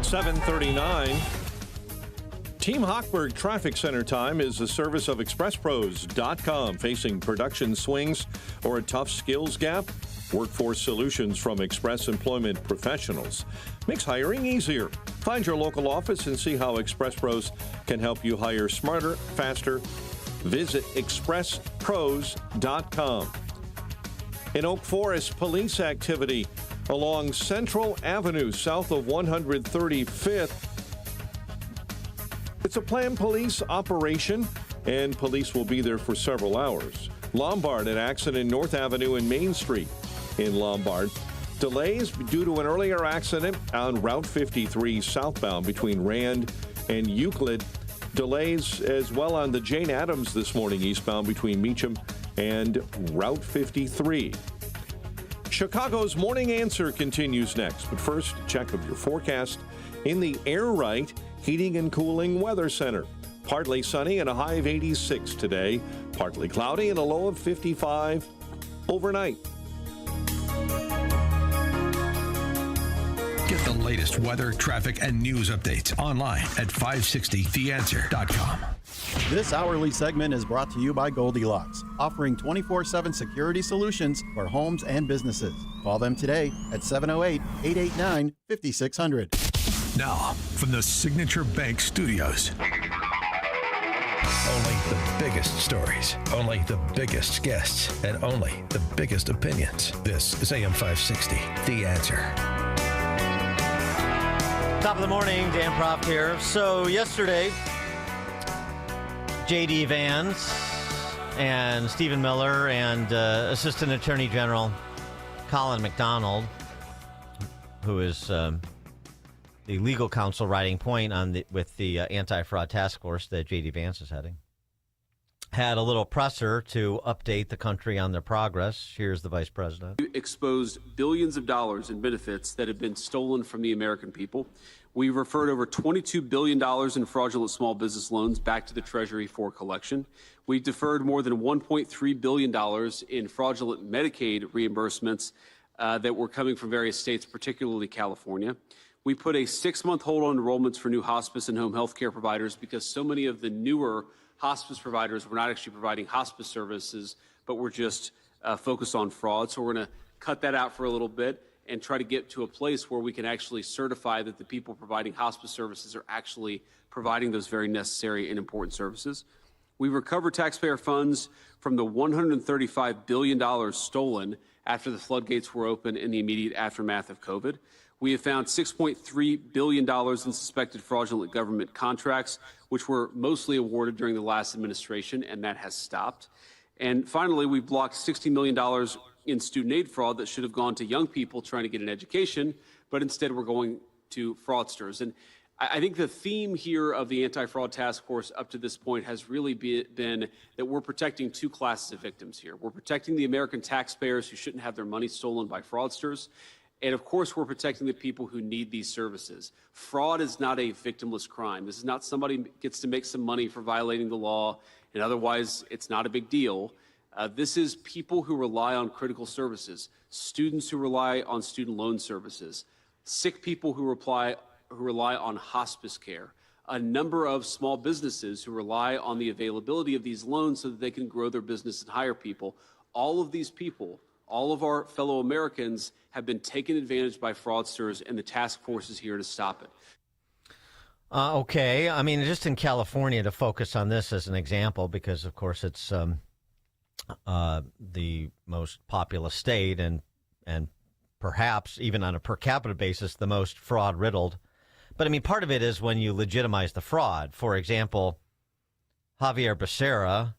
7:39. Team Hochberg Traffic Center Time is a service of ExpressPros.com. Facing production swings or a tough skills gap? Workforce solutions from Express Employment Professionals makes hiring easier. Find your local office and see how Express Pros can help you hire smarter, faster. Visit ExpressPros.com. In Oak Forest, police activity along Central Avenue south of 135th. It's a planned police operation, and police will be there for several hours. Lombard, an accident North Avenue and Main Street in Lombard. Delays due to an earlier accident on Route 53 southbound between Rand and Euclid. Delays as well on the Jane Addams this morning eastbound between Meacham and Route 53. Chicago's Morning Answer continues next, but first, check of your forecast in the Air Right Heating and Cooling Weather Center. Partly sunny and a high of 86 today. Partly cloudy and a low of 55 overnight. Get the latest weather, traffic, and news updates online at 560theanswer.com. This hourly segment is brought to you by Goldilocks, offering 24/7 security solutions for homes and businesses. Call them today at 708-889-5600. Now, from the Signature Bank Studios. Only the biggest stories, only the biggest guests, and only the biggest opinions. This is AM 560, The Answer. Top of the morning, Dan Proft here. So yesterday, J.D. Vance and Stephen Miller and Assistant Attorney General Colin McDonald, who is the legal counsel writing point on with the anti-fraud task force that J.D. Vance is heading, had a little presser to update the country on their progress. Here's the vice president. Exposed billions of dollars in benefits that have been stolen from the American people. We referred over $22 billion in fraudulent small business loans back to the Treasury for collection. We deferred more than $1.3 billion in fraudulent Medicaid reimbursements that were coming from various states, particularly California. We put a 6-month hold on enrollments for new hospice and home health care providers because so many of the newer hospice providers were not actually providing hospice services, but were just focused on fraud. So we're going to cut that out for a little bit and try to get to a place where we can actually certify that the people providing hospice services are actually providing those very necessary and important services. We recovered taxpayer funds from the $135 billion stolen after the floodgates were open in the immediate aftermath of COVID. We have found $6.3 billion in suspected fraudulent government contracts, which were mostly awarded during the last administration, and that has stopped. And finally, we blocked $60 million in student aid fraud that should have gone to young people trying to get an education, but instead we're going to fraudsters. And I think the theme here of the anti-fraud task force up to this point has really been that we're protecting two classes of victims here. We're protecting the American taxpayers who shouldn't have their money stolen by fraudsters. And of course, we're protecting the people who need these services. Fraud is not a victimless crime. This is not somebody gets to make some money for violating the law, and otherwise it's not a big deal. This is people who rely on critical services, students who rely on student loan services, sick people who rely on hospice care, a number of small businesses who rely on the availability of these loans so that they can grow their business and hire people. All of these people, all of our fellow Americans have been taken advantage by fraudsters, and the task force is here to stop it. Okay. I mean, just in California, to focus on this as an example, because, of course, it's the most populous state and perhaps even on a per capita basis, the most fraud-riddled. But, I mean, part of it is when you legitimize the fraud. For example, Javier Becerra,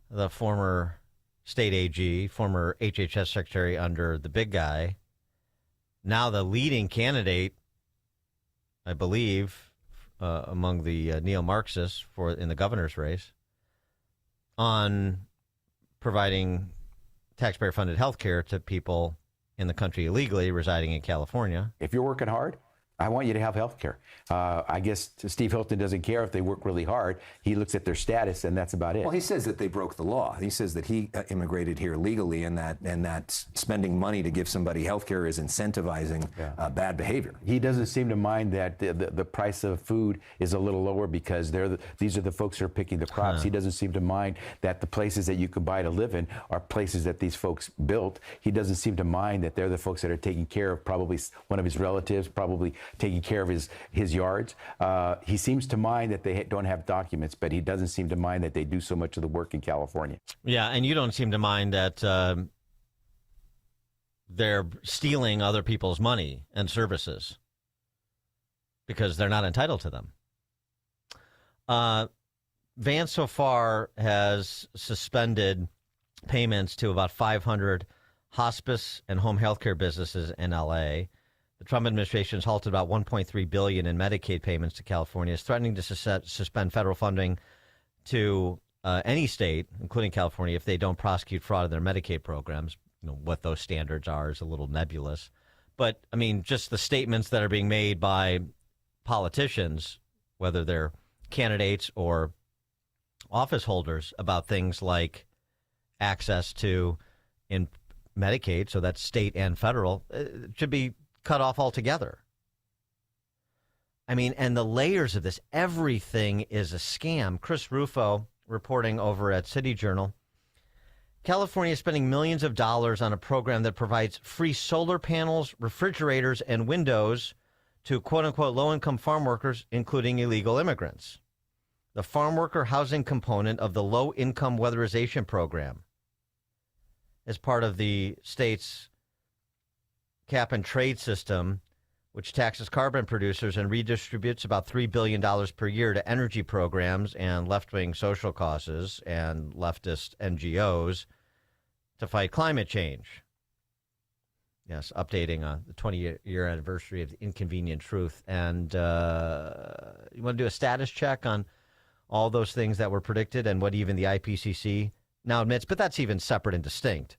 the former state AG, former HHS secretary under the big guy, now the leading candidate, I believe, among the neo-Marxists in the governor's race, on providing taxpayer-funded health care to people in the country illegally residing in California. If you're working hard, I want you to have health care. I guess Steve Hilton doesn't care if they work really hard. He looks at their status, and that's about it. Well, he says that they broke the law. He says that he immigrated here legally, and that spending money to give somebody health care is incentivizing bad behavior. He doesn't seem to mind that the price of food is a little lower because these are the folks who are picking the crops. He doesn't seem to mind that the places that you can buy to live in are places that these folks built. He doesn't seem to mind that they're the folks that are taking care of probably one of his relatives, probably taking care of his yards. He seems to mind that they don't have documents, but he doesn't seem to mind that they do so much of the work in California. Yeah, and you don't seem to mind that they're stealing other people's money and services because they're not entitled to them. Vance so far has suspended payments to about 500 hospice and home health care businesses in L.A. The Trump administration has halted about $1.3 billion in Medicaid payments to California. It's threatening to suspend federal funding to any state, including California, if they don't prosecute fraud in their Medicaid programs. You know, what those standards are is a little nebulous. But, I mean, just the statements that are being made by politicians, whether they're candidates or office holders, about things like access to in Medicaid, so that's state and federal, should be cut off altogether. I mean, and the layers of this, everything is a scam. Chris Rufo reporting over at City Journal. California is spending millions of dollars on a program that provides free solar panels, refrigerators, and windows to quote-unquote low-income farm workers, including illegal immigrants. The farm worker housing component of the low-income weatherization program is part of the state's cap and trade system, which taxes carbon producers and redistributes about $3 billion per year to energy programs and left-wing social causes and leftist NGOs to fight climate change. Yes, updating on the 20-year anniversary of the Inconvenient Truth. And you want to do a status check on all those things that were predicted and what even the IPCC now admits, but that's even separate and distinct.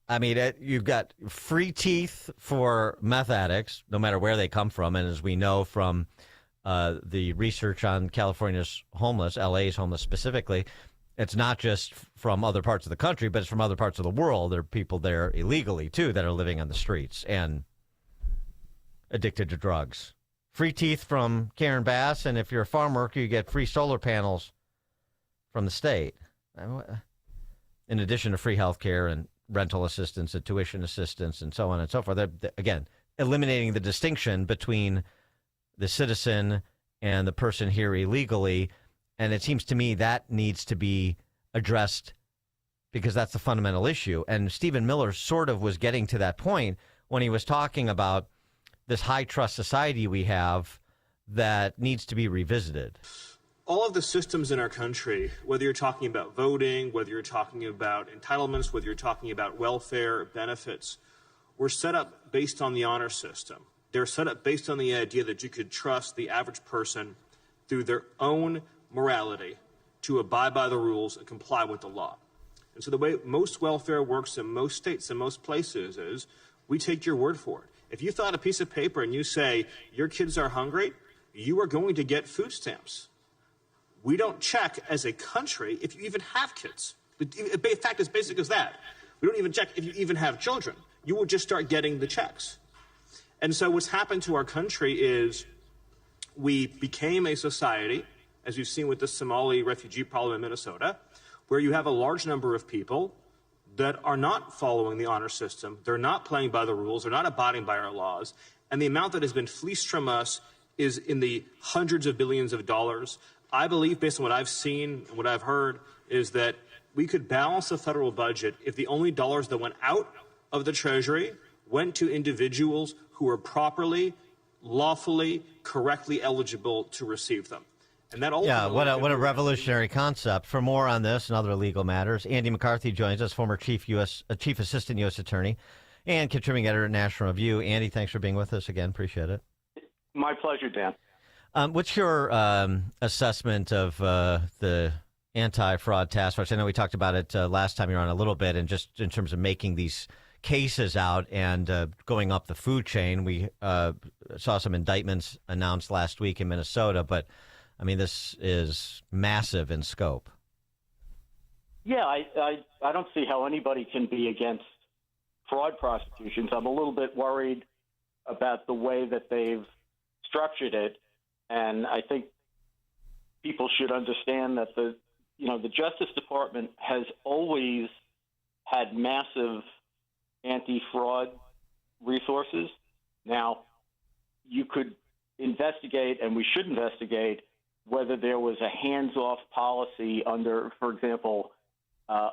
I mean, you've got free teeth for meth addicts, no matter where they come from. And as we know from the research on California's homeless, LA's homeless specifically, it's not just from other parts of the country, but it's from other parts of the world. There are people there illegally, too, that are living on the streets and addicted to drugs. Free teeth from Karen Bass, and if you're a farm worker, you get free solar panels from the state. In addition to free health care and rental assistance and tuition assistance and so on and so forth. They're, again, eliminating the distinction between the citizen and the person here illegally. And it seems to me that needs to be addressed because that's the fundamental issue. And Stephen Miller sort of was getting to that point when he was talking about this high trust society we have that needs to be revisited. All of the systems in our country, whether you're talking about voting, whether you're talking about entitlements, whether you're talking about welfare benefits, were set up based on the honor system. They're set up based on the idea that you could trust the average person through their own morality to abide by the rules and comply with the law. And so the way most welfare works in most states and most places is we take your word for it. If you fill out a piece of paper and you say your kids are hungry, you are going to get food stamps. We don't check as a country if you even have kids. The fact is basic as that. We don't even check if you even have children. You will just start getting the checks. And so what's happened to our country is we became a society, as we've seen with the Somali refugee problem in Minnesota, where you have a large number of people that are not following the honor system. They're not playing by the rules. They're not abiding by our laws. And the amount that has been fleeced from us is in the hundreds of billions of dollars. I believe, based on what I've seen and what I've heard, is that we could balance the federal budget if the only dollars that went out of the Treasury went to individuals who are properly, lawfully, correctly eligible to receive them. And that what a revolutionary concept. For more on this and other legal matters, Andy McCarthy joins us, former Chief Assistant U.S. Attorney and contributing editor at National Review. Andy, thanks for being with us again. Appreciate it. My pleasure, Dan. What's your assessment of the anti-fraud task force? I know we talked about it last time you were on a little bit, and just in terms of making these cases out and going up the food chain. We saw some indictments announced last week in Minnesota, but I mean, this is massive in scope. Yeah, I don't see how anybody can be against fraud prosecutions. I'm a little bit worried about the way that they've structured it, and I think people should understand that the Justice Department has always had massive anti-fraud resources. Now, you could investigate, and we should investigate, whether there was a hands-off policy under, for example,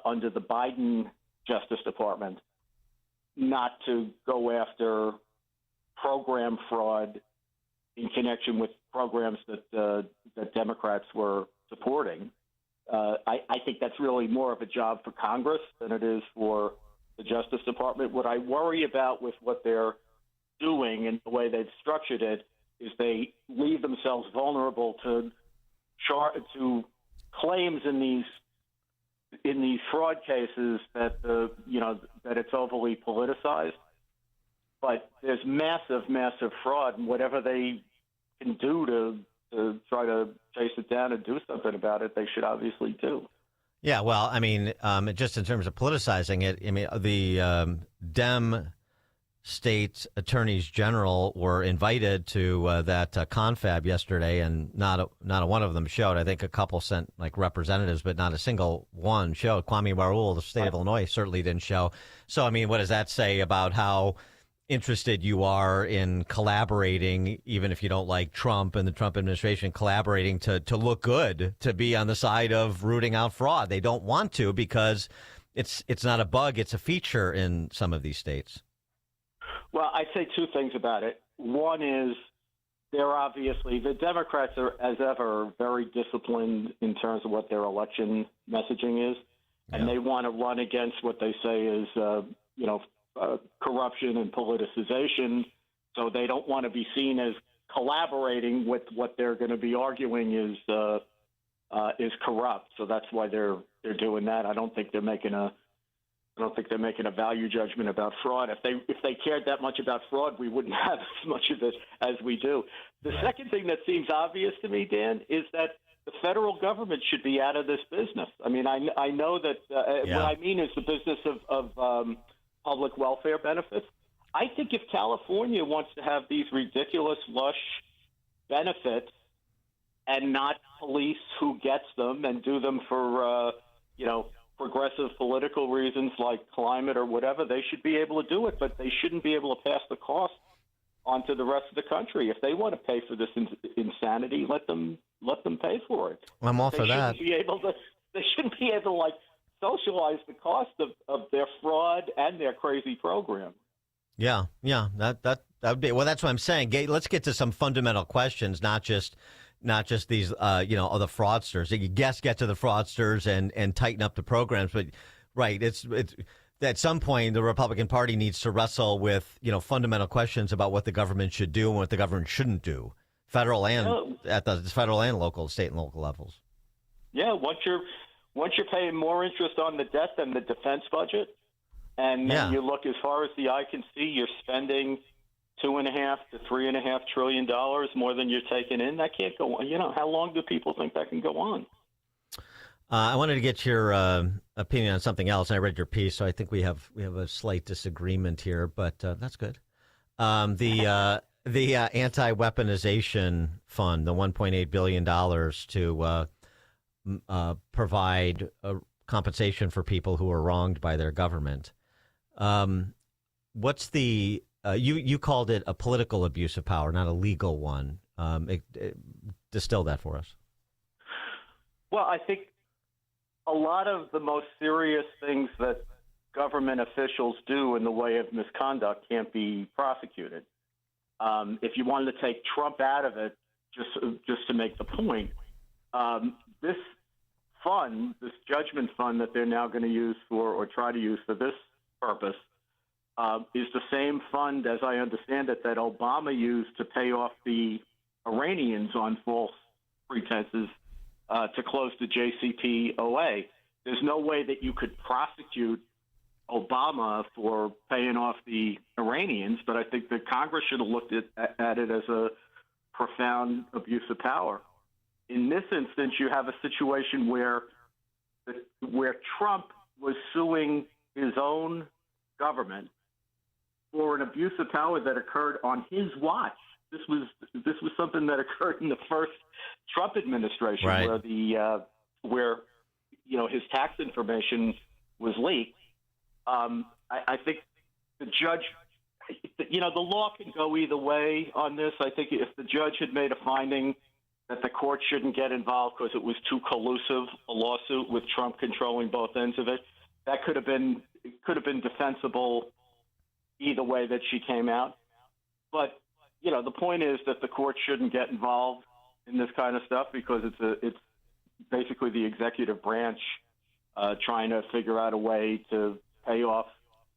under the Biden Justice Department, not to go after program fraud in connection with programs that Democrats were supporting. I think that's really more of a job for Congress than it is for the Justice Department. What I worry about with what they're doing and the way they've structured it is they leave themselves vulnerable to claims in these fraud cases that that it's overly politicized. But there's massive fraud, and whatever they can do to try to chase it down and do something about it, they should obviously do. Yeah, well, I mean, just in terms of politicizing it, I mean, the Dem state attorneys general were invited to that confab yesterday, and not one of them showed. I think a couple sent like representatives, but not a single one showed. Kwame Raoul, the state of Illinois, certainly didn't show. So, I mean, what does that say about how interested you are in collaborating, even if you don't like Trump and the Trump administration, collaborating to look good, to be on the side of rooting out fraud? They don't want to because it's not a bug, it's a feature in some of these states. Well, I'd say two things about it. One is they're obviously, the Democrats are, as ever, very disciplined in terms of what their election messaging is, and they want to run against what they say is, corruption and politicization. So they don't want to be seen as collaborating with what they're going to be arguing is corrupt. So that's why they're doing that. I don't think they're making a value judgment about fraud. If they cared that much about fraud, we wouldn't have as much of it as we do. The second thing that seems obvious to me, Dan, is that the federal government should be out of this business. I mean, I know that what I mean is the business of public welfare benefits. I think if California wants to have these ridiculous, lush benefits and not police who gets them and do them for, progressive political reasons like climate or whatever, they should be able to do it, but they shouldn't be able to pass the cost onto the rest of the country. If they want to pay for this insanity, let them pay for it. I'm all for that. They shouldn't be able to like socialize the cost of their fraud and their crazy program. Yeah, that would be, well, that's what I'm saying. Let's get to some fundamental questions, not just these, the fraudsters. You get to the fraudsters and tighten up the programs, but right, it's at some point the Republican Party needs to wrestle with fundamental questions about what the government should do and what the government shouldn't do, federal and at the federal and local, state and local levels. Yeah, once you're paying more interest on the debt than the defense budget, and then you look as far as the eye can see, you're spending $2.5 to $3.5 trillion more than you're taking in. That can't go on. How long do people think that can go on? I wanted to get your opinion on something else. I read your piece, so I think we have a slight disagreement here, but that's good. The anti-weaponization fund, the $1.8 billion to provide compensation for people who are wronged by their government. What's the you called it a political abuse of power, not a legal one. Distill that for us. Well, I think a lot of the most serious things that government officials do in the way of misconduct can't be prosecuted. If you wanted to take Trump out of it, just to make the point, this fund, this judgment fund that they're now going to use for, or try to use for this purpose, is the same fund, as I understand it, that Obama used to pay off the Iranians on false pretenses to close the JCPOA. There's no way that you could prosecute Obama for paying off the Iranians, but I think that Congress should have looked at it as a profound abuse of power. In this instance, you have a situation where Trump was suing his own government for an abuse of power that occurred on his watch. This was something that occurred in the first Trump administration, right, where his tax information was leaked. I think the judge, the law can go either way on this. I think if the judge had made a finding that the court shouldn't get involved because it was too collusive a lawsuit with Trump controlling both ends of it, that could have been defensible either way that she came out. But the point is that the court shouldn't get involved in this kind of stuff because it's basically the executive branch trying to figure out a way to pay off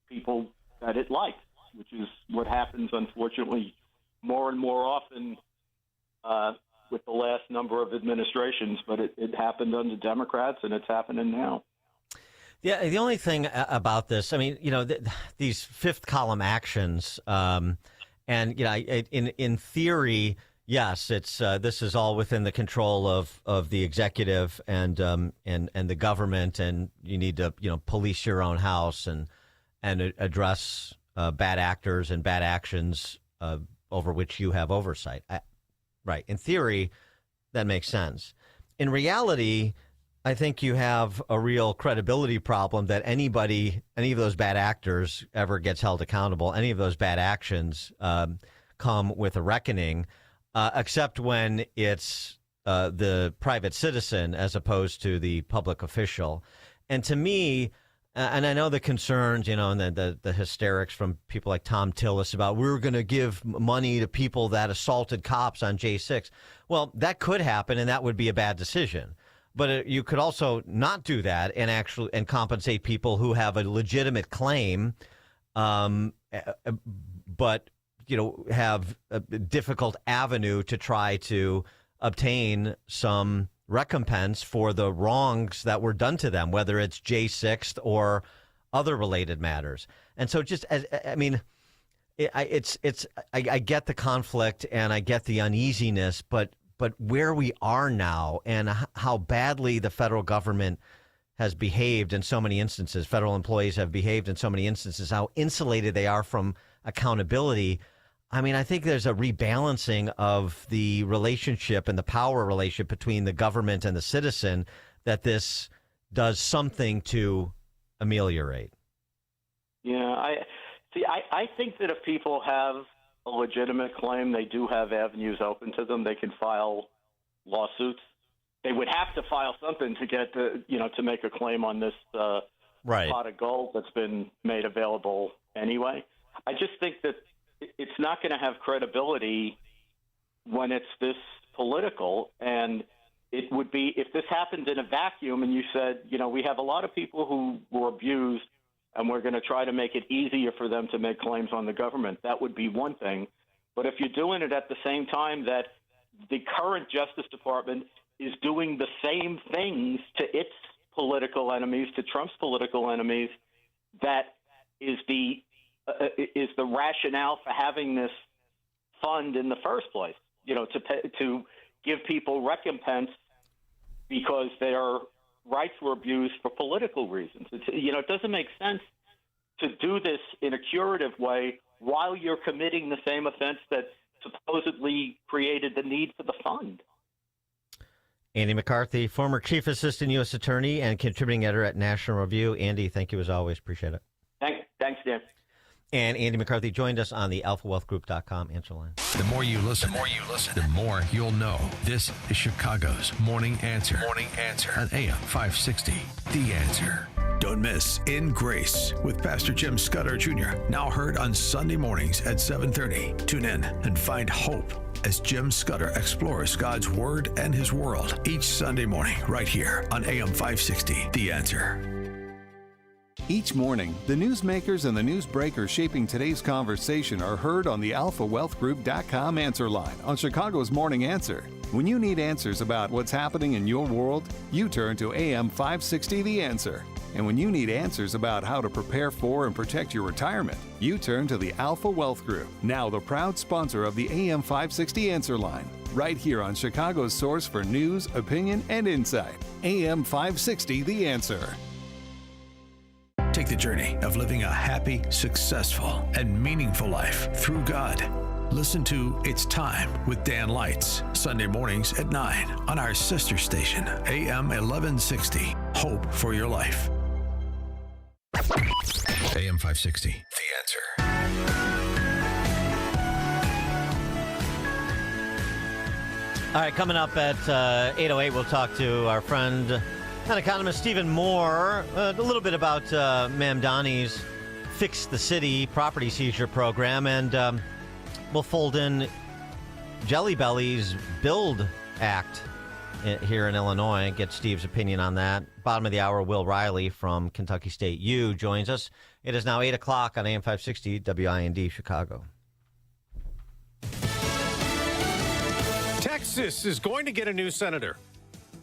people that it likes, which is what happens, unfortunately, more and more often with the last number of administrations. But it happened under Democrats, and it's happening now. Yeah, the only thing about this, I mean, these fifth column actions, and in theory, yes, it's this is all within the control of the executive and the government, and you need to police your own house and address bad actors and bad actions over which you have oversight. Right. In theory, that makes sense. In reality, I think you have a real credibility problem that any of those bad actors ever gets held accountable. Any of those bad actions come with a reckoning, except when it's the private citizen as opposed to the public official. And to me, and I know the concerns, and the hysterics from people like Tom Tillis about we're going to give money to people that assaulted cops on J6. Well, that could happen, and that would be a bad decision. But you could also not do that and compensate people who have a legitimate claim, but have a difficult avenue to try to obtain some recompense for the wrongs that were done to them, whether it's J6 or other related matters. And so, I get the conflict and I get the uneasiness, but where we are now and how badly the federal government has behaved in so many instances, federal employees have behaved in so many instances, how insulated they are from accountability. I mean, I think there's a rebalancing of the relationship and the power relationship between the government and the citizen that this does something to ameliorate. Yeah, I think that if people have a legitimate claim, they do have avenues open to them. They can file lawsuits. They would have to file something to get to make a claim on this pot of gold that's been made available anyway. I just think that it's not going to have credibility when it's this political. And it would be if this happened in a vacuum and you said, we have a lot of people who were abused and we're going to try to make it easier for them to make claims on the government. That would be one thing. But if you're doing it at the same time that the current Justice Department is doing the same things to its political enemies, to Trump's political enemies, that is the rationale for having this fund in the first place, to give people recompense because their rights were abused for political reasons. It doesn't make sense to do this in a curative way while you're committing the same offense that supposedly created the need for the fund. Andy McCarthy, former Chief Assistant U.S. Attorney and contributing editor at National Review. Andy, thank you as always. Appreciate it. Thanks, Dan. And Andy McCarthy joined us on the alphawealthgroup.com answer line. The more you listen, the more you'll know. This is Chicago's Morning Answer. Morning Answer on AM 560. The Answer. Don't miss In Grace with Pastor Jim Scudder Jr. Now heard on Sunday mornings at 7:30. Tune in and find hope as Jim Scudder explores God's Word and His world each Sunday morning right here on AM 560. The Answer. Each morning, the newsmakers and the newsbreakers shaping today's conversation are heard on the alphawealthgroup.com answer line on Chicago's Morning Answer. When you need answers about what's happening in your world, you turn to AM 560 The Answer. And when you need answers about how to prepare for and protect your retirement, you turn to the Alpha Wealth Group, now the proud sponsor of the AM 560 Answer Line, right here on Chicago's source for news, opinion, and insight. AM 560 The Answer. Take the journey of living a happy, successful, and meaningful life through God. Listen to It's Time with Dan Lights, Sunday mornings at 9 on our sister station, AM 1160. Hope for your life. AM 560, The Answer. All right, coming up at 8:08, we'll talk to our friend and economist Stephen Moore a little bit about Mamdani's Fix the City property seizure program, and we'll fold in Jelly Belly's Build Act here in Illinois and get Steve's opinion on that. Bottom of the hour, Will Riley from Kentucky State U joins us. It is now 8 o'clock on AM 560 WIND Chicago. Texas is going to get a new senator.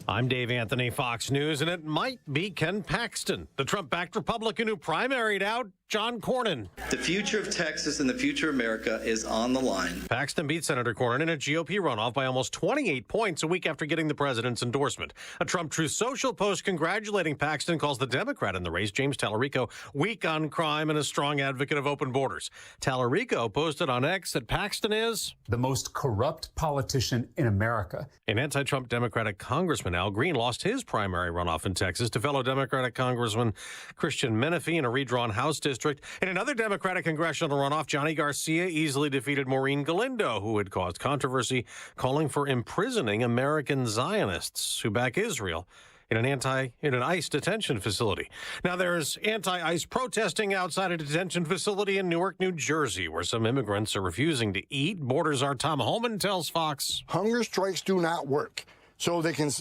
I'm Dave Anthony, Fox News, and it might be Ken Paxton, the Trump-backed Republican who primaried out John Cornyn. The future of Texas and the future of America is on the line. Paxton beat Senator Cornyn in a GOP runoff by almost 28 points a week after getting the president's endorsement. A Trump Truth Social post congratulating Paxton calls the Democrat in the race, James Tallarico, weak on crime and a strong advocate of open borders. Tallarico posted on X that Paxton is the most corrupt politician in America. An anti-Trump Democratic Congressman, Al Green, lost his primary runoff in Texas to fellow Democratic Congressman Christian Menifee in a redrawn House district. In another Democratic congressional runoff, Johnny Garcia easily defeated Maureen Galindo, who had caused controversy, calling for imprisoning American Zionists who back Israel in an ICE detention facility. Now, there's anti-ICE protesting outside a detention facility in Newark, New Jersey, where some immigrants are refusing to eat. Borders our Tom Holman tells Fox. Hunger strikes do not work. So they can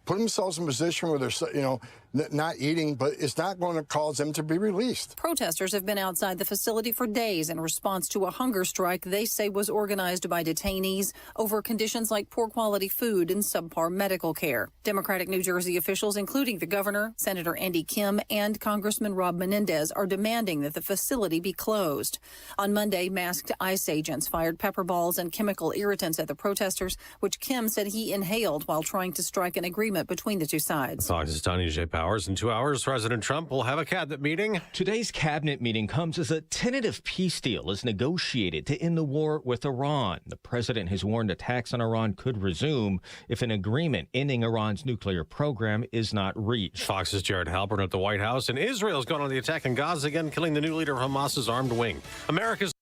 put themselves in a position where they're, not eating, but it's not going to cause them to be released. Protesters have been outside the facility for days in response to a hunger strike they say was organized by detainees over conditions like poor quality food and subpar medical care. Democratic New Jersey officials, including the governor, Senator Andy Kim, and Congressman Rob Menendez, are demanding that the facility be closed. On Monday, masked ICE agents fired pepper balls and chemical irritants at the protesters, which Kim said he inhaled while trying to strike an agreement between the two sides. Fox's Tanya J. Powers. In 2 hours, President Trump will have a cabinet meeting. Today's cabinet meeting comes as a tentative peace deal is negotiated to end the war with Iran. The president has warned attacks on Iran could resume if an agreement ending Iran's nuclear program is not reached. Fox's Jared Halpern at the White House. And Israel's gone on the attack in Gaza again, killing the new leader of Hamas's armed wing. America's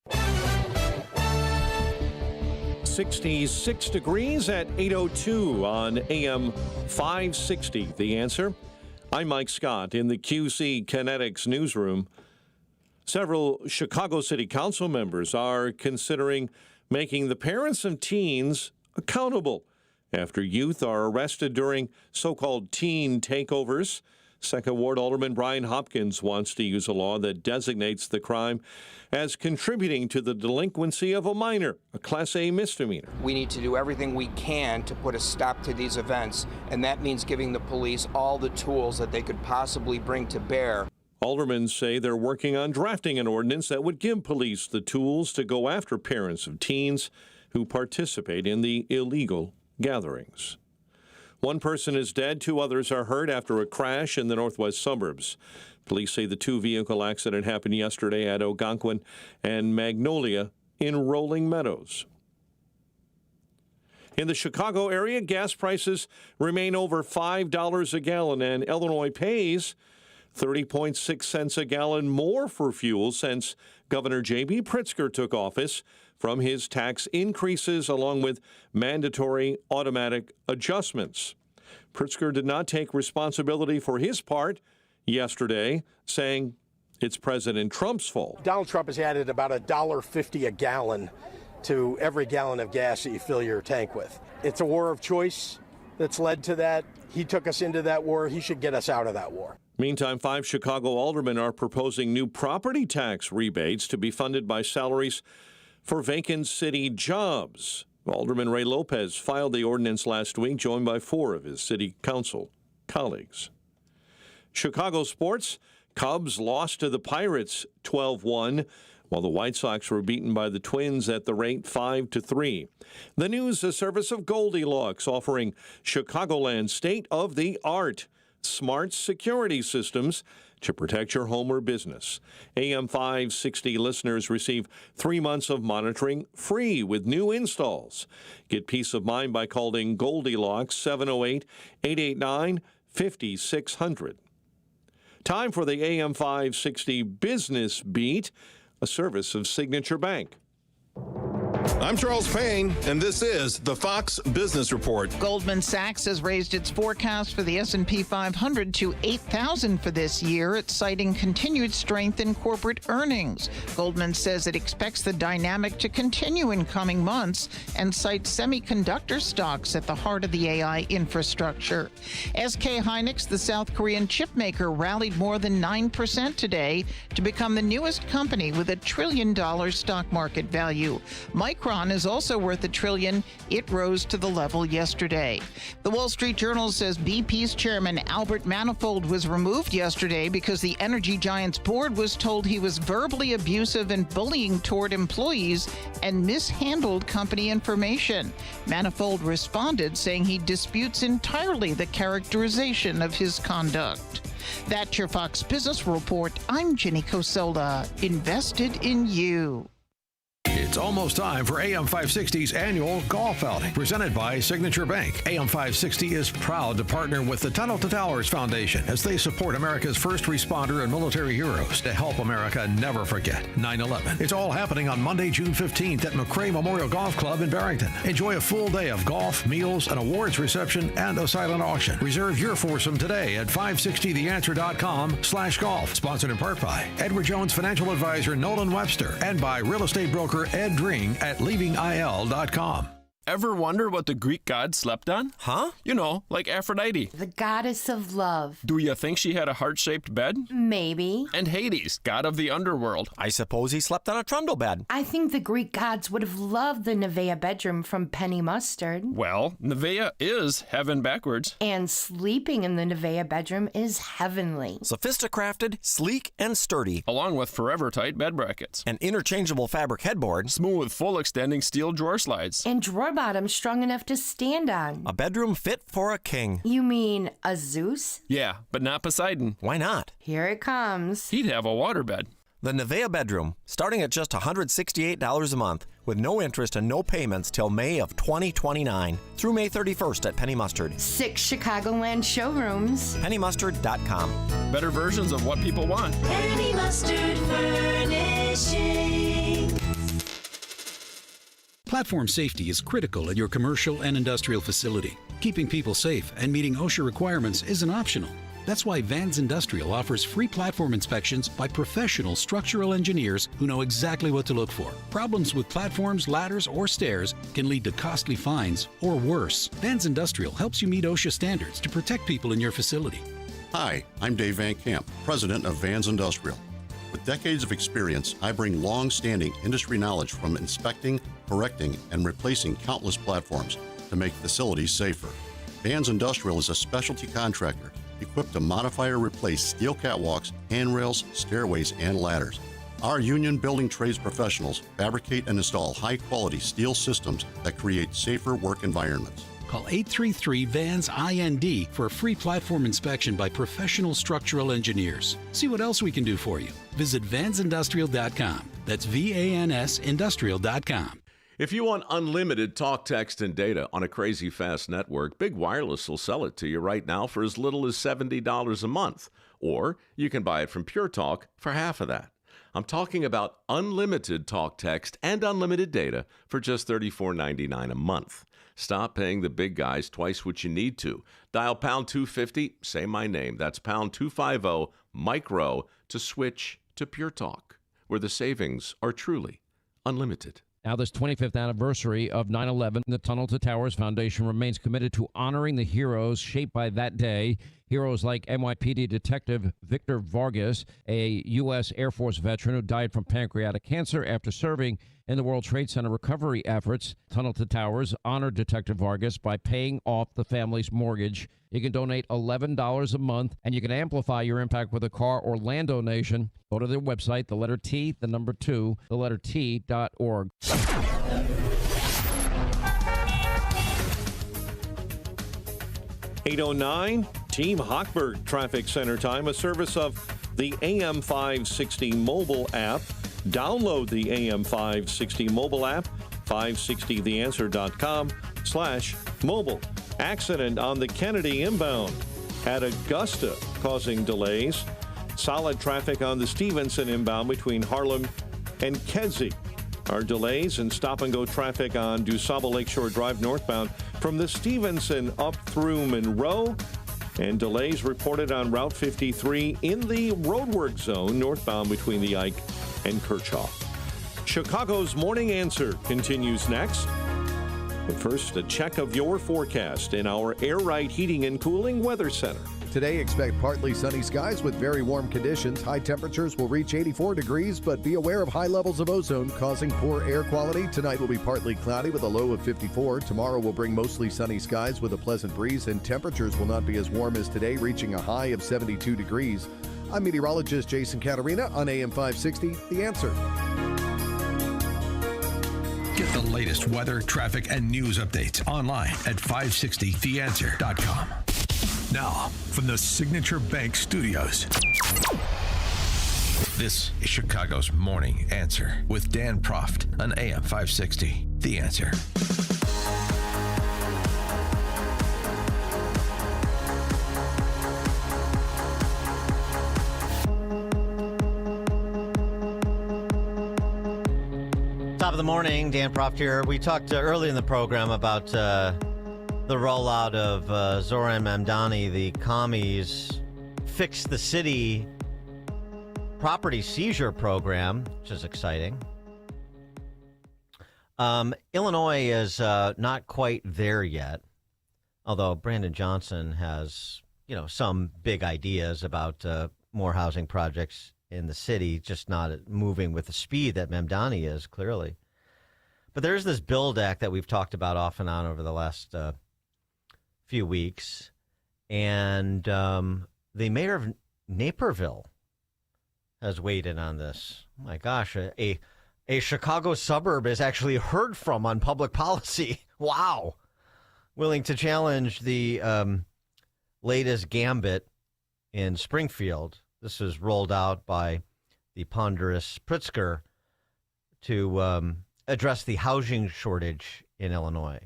66 degrees at 8:02 on AM 560. The Answer. I'm Mike Scott in the QC Kinetics newsroom. Several Chicago City Council members are considering making the parents of teens accountable after youth are arrested during so-called teen takeovers. Second Ward Alderman Brian Hopkins wants to use a law that designates the crime as contributing to the delinquency of a minor, a Class A misdemeanor. We need to do everything we can to put a stop to these events, and that means giving the police all the tools that they could possibly bring to bear. Aldermen say they're working on drafting an ordinance that would give police the tools to go after parents of teens who participate in the illegal gatherings. One person is dead, 2 others are hurt after a crash in the northwest suburbs. Police say the 2-vehicle accident happened yesterday at Algonquin and Magnolia in Rolling Meadows. In the Chicago area, gas prices remain over $5 a gallon, and Illinois pays 30.6 cents a gallon more for fuel since Governor J.B. Pritzker took office from his tax increases along with mandatory automatic adjustments. Pritzker did not take responsibility for his part yesterday, saying it's President Trump's fault. Donald Trump has added about $1.50 a gallon to every gallon of gas that you fill your tank with. It's a war of choice that's led to that. He took us into that war. He should get us out of that war. Meantime, 5 Chicago aldermen are proposing new property tax rebates to be funded by salaries for vacant city jobs. Alderman Ray Lopez filed the ordinance last week, joined by 4 of his city council colleagues. Chicago sports, Cubs lost to the Pirates 12-1, while the White Sox were beaten by the Twins at the rate 5-3. The news, a service of Goldilocks, offering Chicagoland state-of-the-art smart security systems to protect your home or business. AM 560 listeners receive 3 months of monitoring free with new installs. Get peace of mind by calling Goldilocks 708-889-5600. Time for the AM 560 Business Beat, a service of Signature Bank. I'm Charles Payne, and this is the Fox Business Report. Goldman Sachs has raised its forecast for the S&P 500 to 8,000 for this year. It's citing continued strength in corporate earnings. Goldman says it expects the dynamic to continue in coming months and cites semiconductor stocks at the heart of the AI infrastructure. SK Hynix, the South Korean chip maker, rallied more than 9% today to become the newest company with $1 trillion stock market value. Micron is also worth $1 trillion. It rose to the level yesterday. The Wall Street Journal says BP's chairman Albert Manifold was removed yesterday because the energy giant's board was told he was verbally abusive and bullying toward employees and mishandled company information. Manifold responded, saying he disputes entirely the characterization of his conduct. That's your Fox Business Report. I'm Jenny Cosola. Invested in you. It's almost time for AM 560's annual golf outing, presented by Signature Bank. AM 560 is proud to partner with the Tunnel to Towers Foundation as they support America's first responder and military heroes to help America never forget 9/11. It's all happening on Monday, June 15th at McRae Memorial Golf Club in Barrington. Enjoy a full day of golf, meals, an awards reception, and a silent auction. Reserve your foursome today at 560theanswer.com/golf. Sponsored in part by Edward Jones Financial Advisor Nolan Webster and by real estate broker Ed Dring at leavingil.com. Ever wonder what the Greek god slept on? Huh? You know, like Aphrodite. The goddess of love. Do you think she had a heart-shaped bed? Maybe. And Hades, god of the underworld. I suppose he slept on a trundle bed. I think the Greek gods would have loved the Nevaeh bedroom from Penny Mustard. Well, Nevaeh is heaven backwards. And sleeping in the Nevaeh bedroom is heavenly. Sophisticrafted, sleek, and sturdy. Along with forever tight bed brackets. An interchangeable fabric headboard. Smooth, full extending steel drawer slides. And drawer bottom strong enough to stand on. A bedroom fit for a king. You mean a Zeus? Yeah, but not Poseidon. Why not? Here it comes. He'd have a waterbed. The Nevaeh bedroom, starting at just $168 a month, with no interest and no payments till May of 2029, through May 31st at Penny Mustard. 6 Chicagoland showrooms. PennyMustard.com. Better versions of what people want. Penny Mustard Furnishing. Platform safety is critical at your commercial and industrial facility. Keeping people safe and meeting OSHA requirements isn't optional. That's why Vans Industrial offers free platform inspections by professional structural engineers who know exactly what to look for. Problems with platforms, ladders, or stairs can lead to costly fines or worse. Vans Industrial helps you meet OSHA standards to protect people in your facility. Hi, I'm Dave Van Camp, president of Vans Industrial. With decades of experience, I bring long-standing industry knowledge from inspecting, correcting, and replacing countless platforms to make facilities safer. Vans Industrial is a specialty contractor equipped to modify or replace steel catwalks, handrails, stairways, and ladders. Our union building trades professionals fabricate and install high-quality steel systems that create safer work environments. Call 833-VANS-IND for a free platform inspection by professional structural engineers. See what else we can do for you. Visit vansindustrial.com. That's VANS Industrial.com. If you want unlimited talk, text, and data on a crazy fast network, Big Wireless will sell it to you right now for as little as $70 a month. Or you can buy it from Pure Talk for half of that. I'm talking about unlimited talk, text, and unlimited data for just $34.99 a month. Stop paying the big guys twice what you need to. Dial pound 250, say my name. That's pound 250 micro to switch to Pure Talk, where the savings are truly unlimited. Now, this 25th anniversary of 9/11, the Tunnel to Towers Foundation remains committed to honoring the heroes shaped by that day. Heroes like NYPD Detective Victor Vargas, a U.S. Air Force veteran who died from pancreatic cancer after serving in the World Trade Center recovery efforts. Tunnel to Towers honored Detective Vargas by paying off the family's mortgage. You can donate $11 a month, and you can amplify your impact with a car or land donation. Go to their website, the letter T, the number 2, the letter T.org. 8:09, Team Hochberg Traffic Center time, a service of the AM 560 mobile app. Download the AM 560 mobile app, 560theanswer.com/mobile. Accident on the Kennedy inbound at Augusta causing delays. Solid traffic on the Stevenson inbound between Harlem and Kedzie. Our delays and stop-and-go traffic on DuSable Lakeshore Drive northbound from the Stevenson up through Monroe. And delays reported on Route 53 in the roadwork zone northbound between the Ike and Kirchhoff. Chicago's Morning Answer continues next. But first, a check of your forecast in our Air Right Heating and Cooling Weather Center. Today, expect partly sunny skies with very warm conditions. High temperatures will reach 84 degrees, but be aware of high levels of ozone causing poor air quality. Tonight will be partly cloudy with a low of 54. Tomorrow will bring mostly sunny skies with a pleasant breeze, and temperatures will not be as warm as today, reaching a high of 72 degrees. I'm meteorologist Jason Catarina on AM 560, The Answer. Get the latest weather, traffic, and news updates online at 560theanswer.com. Now, from the Signature Bank Studios, this is Chicago's Morning Answer with Dan Proft on AM 560, The Answer. Top of the morning, Dan Proft here. We talked early in the program about the rollout of Zoran Mamdani, the commies Fix the City property seizure program, which is exciting. Illinois is not quite there yet, although Brandon Johnson has, some big ideas about more housing projects in the city, just not moving with the speed that Mamdani is, clearly. But there's this BUILD Act that we've talked about off and on over the last few weeks, and the mayor of Naperville has weighed in on this. Oh my gosh, a Chicago suburb is actually heard from on public policy. Wow. Willing to challenge the latest gambit in Springfield. This was rolled out by the ponderous Pritzker to address the housing shortage in Illinois.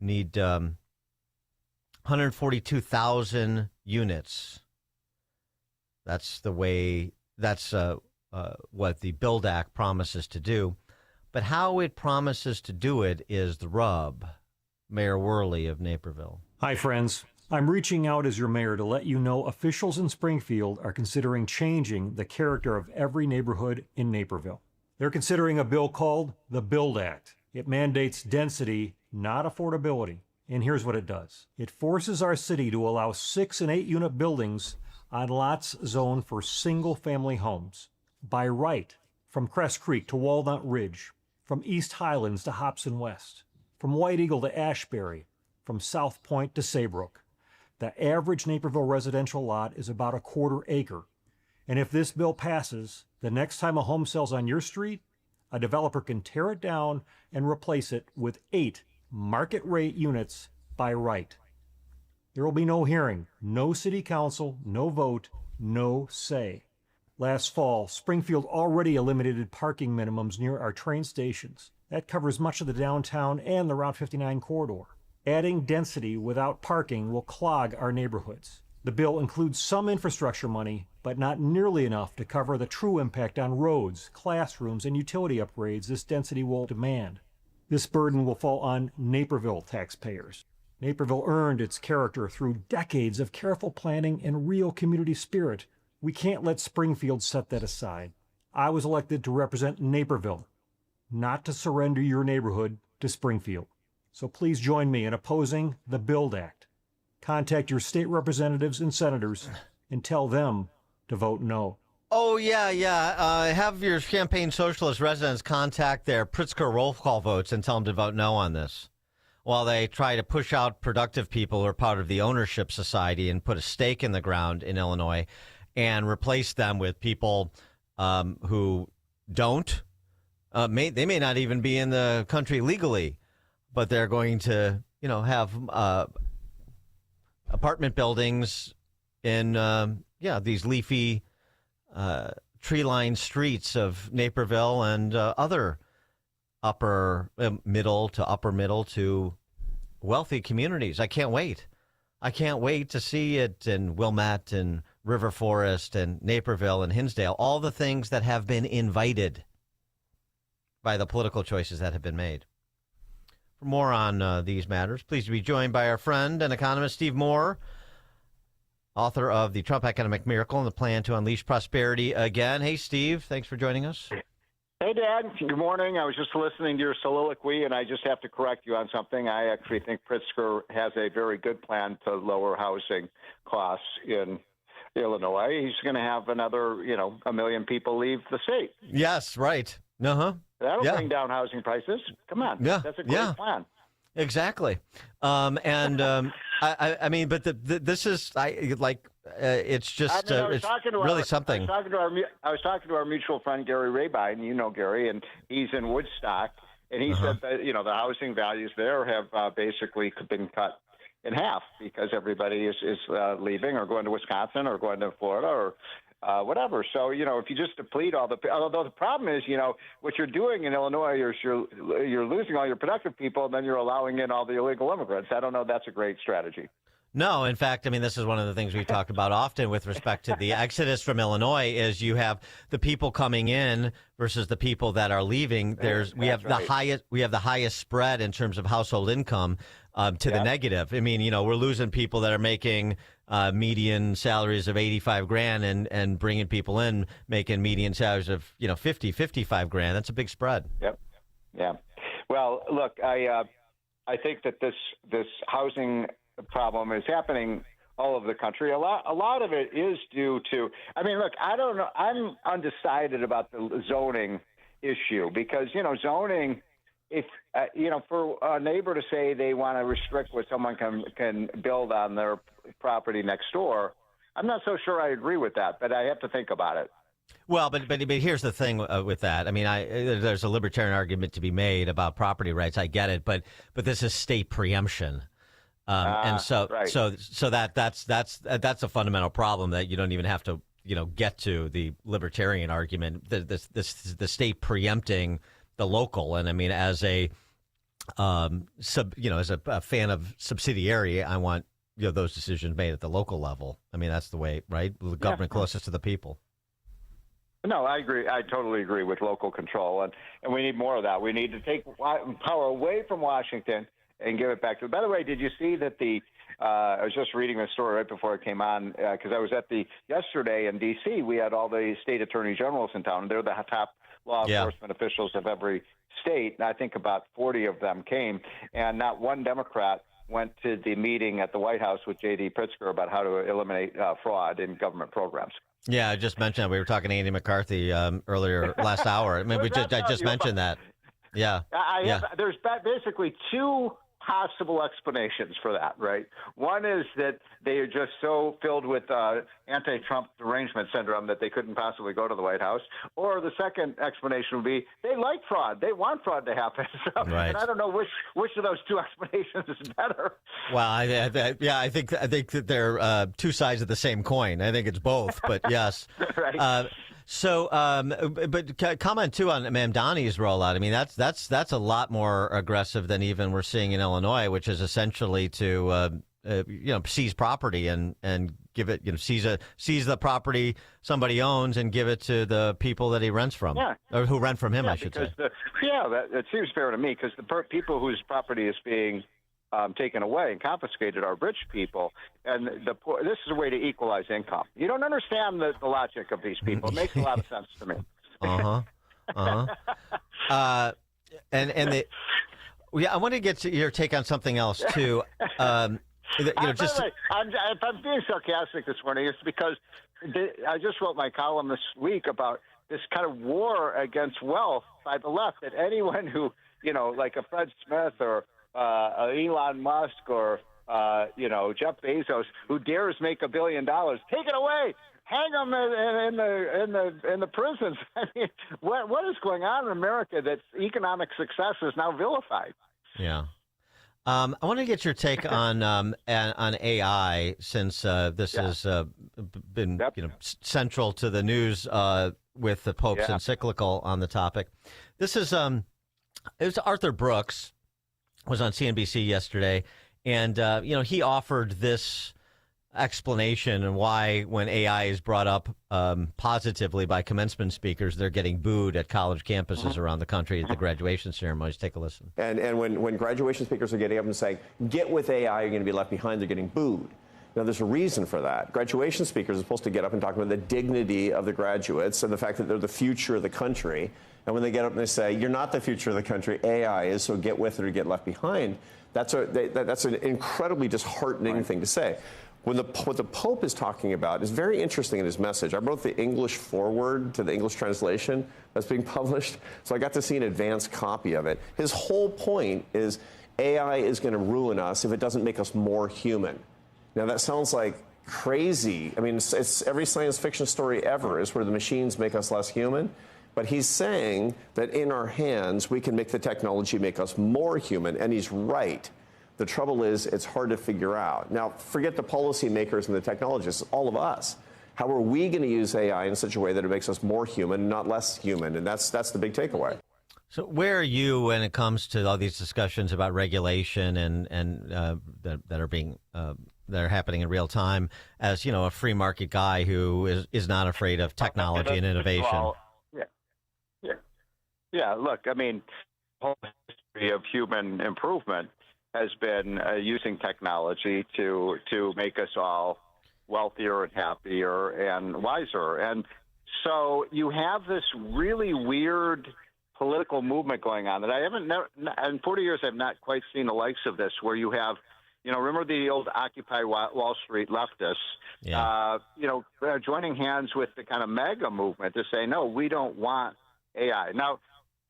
Need 142,000 units. That's what the BUILD Act promises to do. But how it promises to do it is the rub. Mayor Worley of Naperville. Hi, friends. I'm reaching out as your mayor to let you know officials in Springfield are considering changing the character of every neighborhood in Naperville. They're considering a bill called the BUILD Act. It mandates density, not affordability. And here's what it does. It forces our city to allow 6- and 8-unit buildings on lots zoned for single-family homes. By right, from Crest Creek to Walnut Ridge, from East Highlands to Hobson West, from White Eagle to Ashbury, from South Point to Saybrook. The average Naperville residential lot is about a 1/4 acre. And if this bill passes, the next time a home sells on your street, a developer can tear it down and replace it with 8 market rate units by right. There will be no hearing, no city council, no vote, no say. Last fall, Springfield already eliminated parking minimums near our train stations. That covers much of the downtown and the Route 59 corridor. Adding density without parking will clog our neighborhoods. The bill includes some infrastructure money, but not nearly enough to cover the true impact on roads, classrooms, and utility upgrades this density will demand. This burden will fall on Naperville taxpayers. Naperville earned its character through decades of careful planning and real community spirit. We can't let Springfield set that aside. I was elected to represent Naperville, not to surrender your neighborhood to Springfield. So please join me in opposing the BUILD Act. Contact your state representatives and senators and tell them to vote no. Oh, yeah. Have your Champaign Socialist residents contact their Pritzker roll call votes and tell them to vote no on this, while they try to push out productive people who are part of the ownership society and put a stake in the ground in Illinois and replace them with people who don't. They may not even be in the country legally, but they're going to, have apartment buildings in, these leafy, tree-lined streets of Naperville and other upper middle to wealthy communities. I can't wait. I can't wait to see it in Wilmette and River Forest and Naperville and Hinsdale, all the things that have been invited by the political choices that have been made. For more on these matters, pleased to be joined by our friend and economist Steve Moore, author of The Trump Economic Miracle and the Plan to Unleash Prosperity Again. Hey, Steve, thanks for joining us. Hey, Dad. Good morning. I was just listening to your soliloquy, and I just have to correct you on something. I actually think Pritzker has a very good plan to lower housing costs in Illinois. He's going to have another, 1 million people leave the state. Yes, right. Uh-huh. That'll bring down housing prices. Come on. Yeah. That's a great plan. Exactly. I mean, but this is it's just it's really something. I was talking to our mutual friend Gary Rabine. You know Gary, and he's in Woodstock, and he said that the housing values there have basically been cut in half because everybody is leaving or going to Wisconsin or going to Florida or whatever. So, if you just deplete although the problem is, what you're doing in Illinois is you're losing all your productive people, and then you're allowing in all the illegal immigrants. I don't know. That's a great strategy. No, in fact, I mean, this is one of the things we've talked about often with respect to the exodus from Illinois is you have the people coming in versus the people that are leaving. We have the highest spread in terms of household income to the negative. I mean, we're losing people that are making median salaries of $85,000 and bringing people in making median salaries of, $55,000. That's a big spread. Yep. Yeah. Well, look, I think that this housing problem is happening all over the country. A lot of it is due to, look, I don't know. I'm undecided about the zoning issue because, zoning, if, for a neighbor to say they want to restrict what someone can build on their property next door, I'm not so sure I agree with that, but I have to think about it. Well, but here's the thing with that. I mean, there's a libertarian argument to be made about property rights. I get it, but this is state preemption. And so that's a fundamental problem that you don't even have to, get to the libertarian argument. The state preempting the local. And I mean, as a as a fan of subsidiarity, I want those decisions made at the local level. I mean, that's the way, right? The government closest to the people. No, I agree. I totally agree with local control, and we need more of that. We need to take power away from Washington and give it back to. By the way, did you see that I was just reading the story right before I came on because I was at yesterday in D.C. We had all the state attorney generals in town. They're the top law enforcement officials of every state, and I think about 40 of them came, and not one Democrat went to the meeting at the White House with J.D. Pritzker about how to eliminate fraud in government programs. Yeah, I just mentioned that. We were talking to Andy McCarthy earlier last hour. I mean, I just mentioned that. Yeah. There's basically two possible explanations for that, right? One is that they are just so filled with anti-Trump derangement syndrome that they couldn't possibly go to the White House. Or the second explanation would be they like fraud. They want fraud to happen. So, right. And I don't know which of those two explanations is better. Well, I think that they're two sides of the same coin. I think it's both, but yes. Right. But comment too on Mamdani's rollout. I mean, that's a lot more aggressive than even we're seeing in Illinois, which is essentially to seize property and give it, seize the property somebody owns and give it to the people that he rents from, or who rent from him, I should say. That seems fair to me because the people whose property is being taken away and confiscated are rich people, and the poor. This is a way to equalize income. You don't understand the logic of these people. It makes a lot of sense to me. I want to get to your take on something else too. know, just by the way, if I'm being sarcastic this morning, it's because I just wrote my column this week about this kind of war against wealth by the left, that anyone who, you know, like a Fred Smith or Elon Musk or, you know, Jeff Bezos, who dares make $1 billion, take it away. Hang them in the prisons. I mean, what is going on in America that economic success is now vilified? Yeah. I want to get your take on AI, since this has been central to the news with the Pope's encyclical on the topic. This is it was Arthur Brooks was on CNBC yesterday, and you know, he offered this explanation and why when AI is brought up positively by commencement speakers, they're getting booed at college campuses around the country at the graduation ceremonies. Take a listen. And when graduation speakers are getting up and saying, get with AI, you're going to be left behind, they're getting booed. Now, there's a reason for that. Graduation speakers are supposed to get up and talk about the dignity of the graduates and the fact that they're the future of the country. And when they get up and they say, you're not the future of the country, AI is, so get with it or get left behind, that's an incredibly disheartening thing to say. What the Pope is talking about is very interesting in his message. I wrote the English foreword to the English translation that's being published, so I got to see an advanced copy of it. His whole point is AI is going to ruin us if it doesn't make us more human. Now, that sounds like crazy. I mean, it's every science fiction story ever is where the machines make us less human. But he's saying that in our hands, we can make the technology make us more human, and he's right. The trouble is, it's hard to figure out. Now, forget the policymakers and the technologists, all of us. How are we going to use AI in such a way that it makes us more human, not less human? And that's the big takeaway. So where are you when it comes to all these discussions about regulation and that are being that are happening in real time, as, you know, a free market guy who is not afraid of technology and innovation? Well, yeah. Look, I mean, the whole history of human improvement has been using technology to make us all wealthier and happier and wiser. And so you have this really weird political movement going on that I haven't, in 40 years, I've not quite seen the likes of this, where you have, you know, remember the old Occupy Wall Street leftists, you know, joining hands with the kind of MAGA movement to say, no, we don't want AI. Now,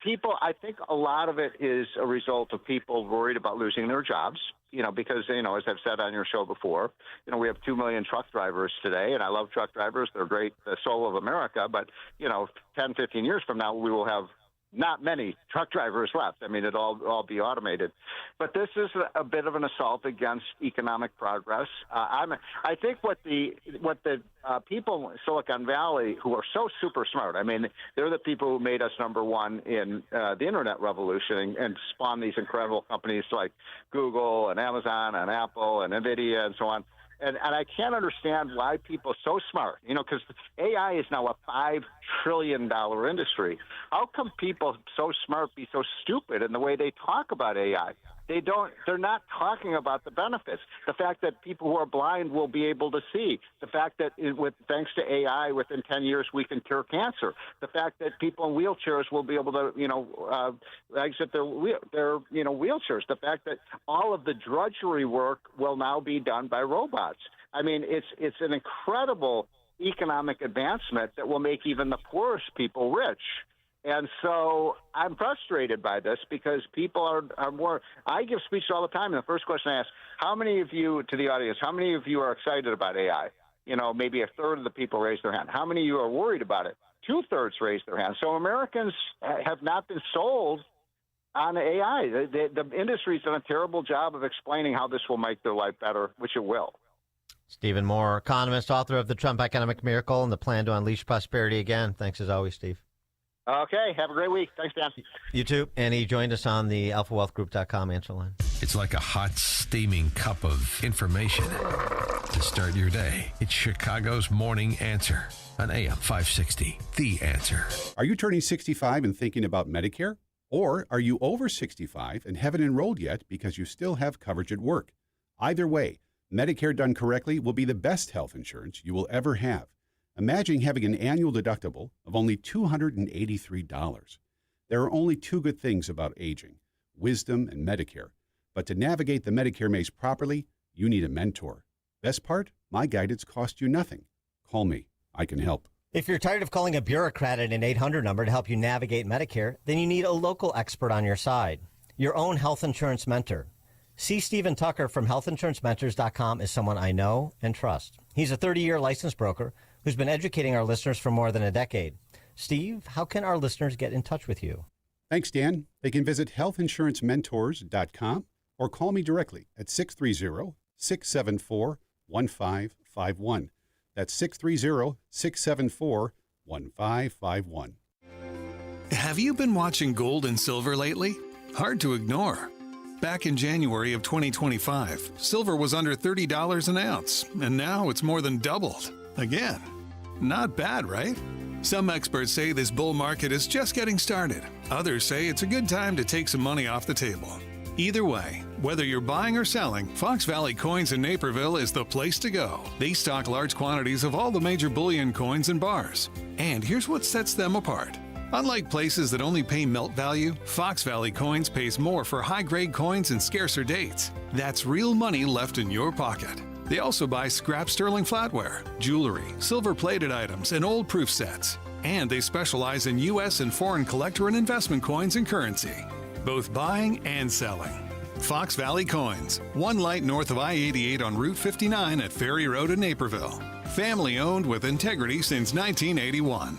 people, I think a lot of it is a result of people worried about losing their jobs, you know, because, you know, as I've said on your show before, you know, we have 2 million truck drivers today, and I love truck drivers. They're great, the soul of America. But, you know, 10, 15 years from now, we will have not many truck drivers left. I mean, it'll all be automated. But this is a bit of an assault against economic progress. I think what the people in Silicon Valley, who are so super smart, I mean, they're the people who made us number one in the internet revolution and spawned these incredible companies like Google and Amazon and Apple and NVIDIA and so on. And I can't understand why people so smart, you know, because AI is now a $5 trillion industry. How come people so smart be so stupid in the way they talk about AI? They're not talking about the benefits. The fact that people who are blind will be able to see. The fact that thanks to AI, within 10 years, we can cure cancer. The fact that people in wheelchairs will be able to, you know, exit their wheelchairs. The fact that all of the drudgery work will now be done by robots. I mean, it's an incredible economic advancement that will make even the poorest people rich. And so I'm frustrated by this because people are more – I give speeches all the time, and the first question I ask, how many of you, to the audience, how many of you are excited about AI? You know, maybe a third of the people raise their hand. How many of you are worried about it? 2/3 raise their hand. So Americans have not been sold on AI. The industry's done a terrible job of explaining how this will make their life better, which it will. Stephen Moore, economist, author of The Trump Economic Miracle and the Plan to Unleash Prosperity Again. Thanks as always, Steve. Okay, have a great week. Thanks, Dan. You too. And he joined us on the alphawealthgroup.com answer line. It's like a hot, steaming cup of information to start your day. It's Chicago's Morning Answer on AM 560. The Answer. Are you turning 65 and thinking about Medicare? Or are you over 65 and haven't enrolled yet because you still have coverage at work? Either way, Medicare done correctly will be the best health insurance you will ever have. Imagine having an annual deductible of only $283. There are only two good things about aging, wisdom and Medicare. But to navigate the Medicare maze properly, You need a mentor. Best part? My guidance costs you nothing. Call me. I can help. If you're tired of calling a bureaucrat at an 800 number to help you navigate Medicare, then you need a local expert on your side. Your own health insurance mentor. C. Stephen Tucker from healthinsurancementors.com is someone I know and trust. He's a 30-year licensed broker who's been educating our listeners for more than a decade. Steve, how can our listeners get in touch with you? Thanks, Dan. They can visit healthinsurancementors.com or call me directly at 630-674-1551. That's 630-674-1551. Have you been watching gold and silver lately? Hard to ignore. Back in January of 2025, silver was under $30 an ounce, and now it's more than doubled. Again. Not bad, right? Some experts say this bull market is just getting started. Others say it's a good time to take some money off the table. Either way, whether you're buying or selling, Fox Valley Coins in Naperville is the place to go. They stock large quantities of all the major bullion coins and bars. And here's what sets them apart. Unlike places that only pay melt value, Fox Valley Coins pays more for high-grade coins and scarcer dates. That's real money left in your pocket. They also buy scrap sterling flatware, jewelry, silver-plated items, and old proof sets. And they specialize in U.S. and foreign collector and investment coins and currency, both buying and selling. Fox Valley Coins, one light north of I-88 on Route 59 at Ferry Road in Naperville. Family owned with integrity since 1981.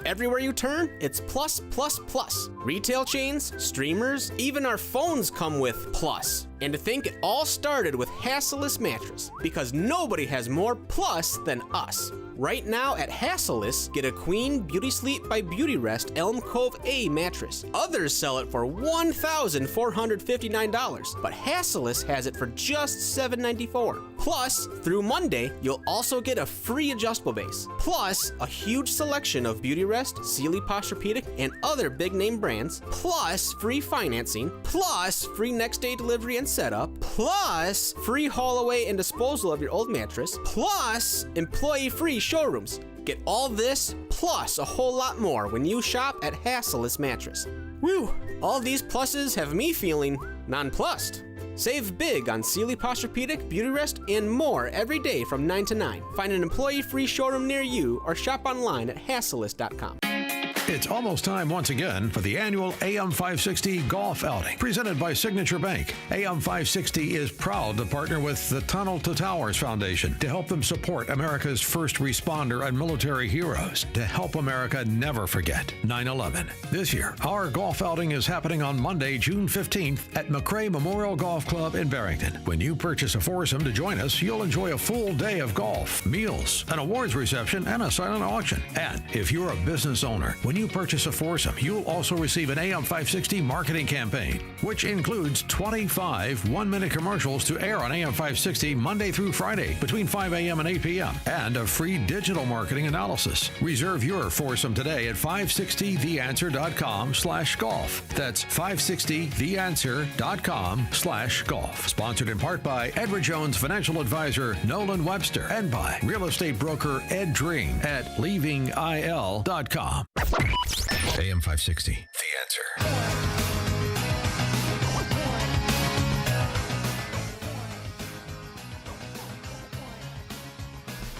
Everywhere you turn, it's plus, plus, plus. Retail chains, streamers, even our phones come with plus. And to think it all started with Hassellus Mattress, because nobody has more plus than us. Right now at Hassellus, get a Queen Beauty Sleep by Beautyrest Elm Cove A mattress. Others sell it for $1,459, but Hassellus has it for just $794. Plus, through Monday, you'll also get a free adjustable base. Plus, a huge selection of Beautyrest, Sealy Posturepedic, and other big name brands. Plus, free financing. Plus, free next day delivery and setup. Plus, free haul away and disposal of your old mattress. Plus, employee-free showrooms. Get all this, plus a whole lot more when you shop at Hassellus Mattress. Woo! All these pluses have me feeling nonplussed. Save big on Sealy Posturepedic, Beautyrest, and more every day from 9 to 9. Find an employee-free showroom near you or shop online at hassellus.com. It's almost time once again for the annual AM 560 Golf Outing, presented by Signature Bank. AM 560 is proud to partner with the Tunnel to Towers Foundation to help them support America's first responder and military heroes, to help America never forget 9/11. This year, our golf outing is happening on Monday, June 15th at McRae Memorial Golf Club in Barrington. When you purchase a foursome to join us, you'll enjoy a full day of golf, meals, an awards reception, and a silent auction. And if you're a business owner, when you purchase a foursome, you'll also receive an AM 560 marketing campaign, which includes 25 one-minute commercials to air on AM 560 Monday through Friday between 5 a.m. and 8 p.m. and a free digital marketing analysis. Reserve your foursome today at 560theanswer.com/golf. That's 560theanswer.com/golf. Sponsored in part by Edward Jones Financial Advisor Nolan Webster and by real estate broker Ed Dream at leavingil.com. AM 560, The Answer.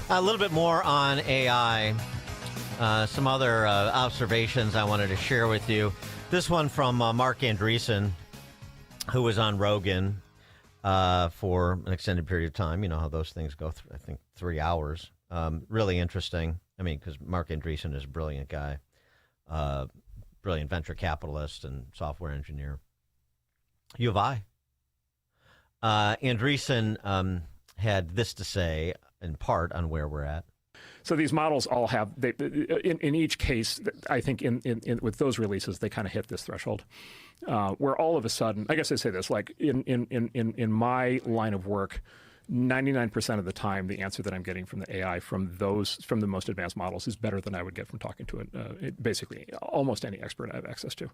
A little bit more on AI. Some other observations I wanted to share with you. This one from Mark Andreessen, who was on Rogan for an extended period of time. You know how those things go, I think 3 hours. Really interesting. I mean, because Mark Andreessen is a brilliant guy. Brilliant venture capitalist and software engineer. U of I. Andreessen had this to say, in part, on where we're at. So these models all have, in each case, I think with those releases, they kind of hit this threshold, where all of a sudden, I guess I say this, like in my line of work, 99% of the time, the answer that I'm getting from the AI from the most advanced models is better than I would get from talking to basically almost any expert I have access to.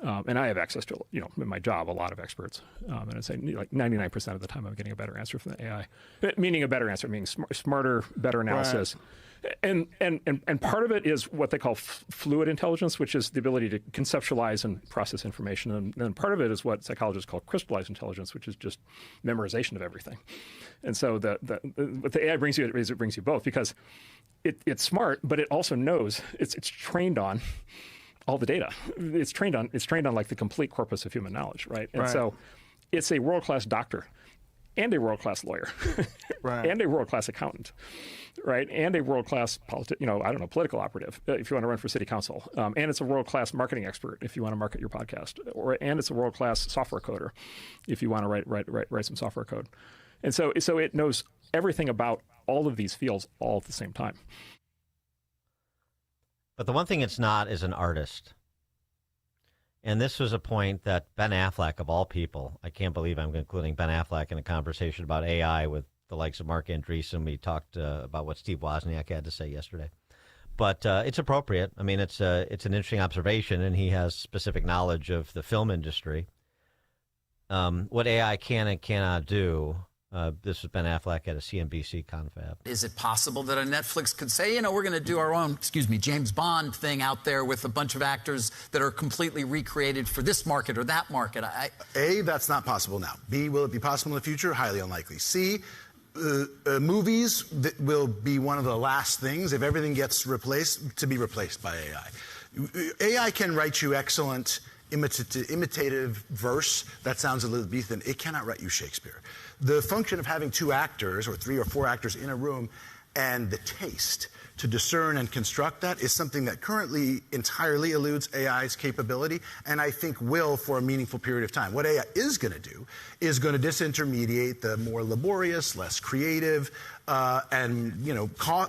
And I have access to, in my job, a lot of experts. And I'd say like 99% of the time I'm getting a better answer from the AI. Meaning a better answer, meaning smarter, better analysis. And part of it is what they call fluid intelligence, which is the ability to conceptualize and process information. And then part of it is what psychologists call crystallized intelligence, which is just memorization of everything. And so what the AI brings you is it brings you both, because it's smart, but it also knows it's trained on all the data. It's trained on like the complete corpus of human knowledge, right? And so it's a world-class doctor and a world-class lawyer and a world-class accountant, right? And a world-class political operative if you want to run for city council. And it's a world-class marketing expert if you want to market your podcast. And it's a world-class software coder if you want to write some software code. And so it knows everything about all of these fields all at the same time. But the one thing it's not is an artist. And this was a point that Ben Affleck, of all people, I can't believe I'm including Ben Affleck in a conversation about AI with the likes of Mark Andreessen. We talked about what Steve Wozniak had to say yesterday. But it's appropriate. I mean, it's an interesting observation, and he has specific knowledge of the film industry. What AI can and cannot do. This was Ben Affleck at a CNBC confab. Is it possible that a Netflix could say, we're going to do our own, James Bond thing out there with a bunch of actors that are completely recreated for this market or that market? A, that's not possible now. B, will it be possible in the future? Highly unlikely. C, movies will be one of the last things, if everything gets replaced, to be replaced by AI. AI can write you excellent imitative verse that sounds Elizabethan. It cannot write you Shakespeare. The function of having 2 actors or 3 or 4 actors in a room and the taste to discern and construct that is something that currently entirely eludes AI's capability, and I think will for a meaningful period of time. What AI is going to do is going to disintermediate the more laborious, less creative, and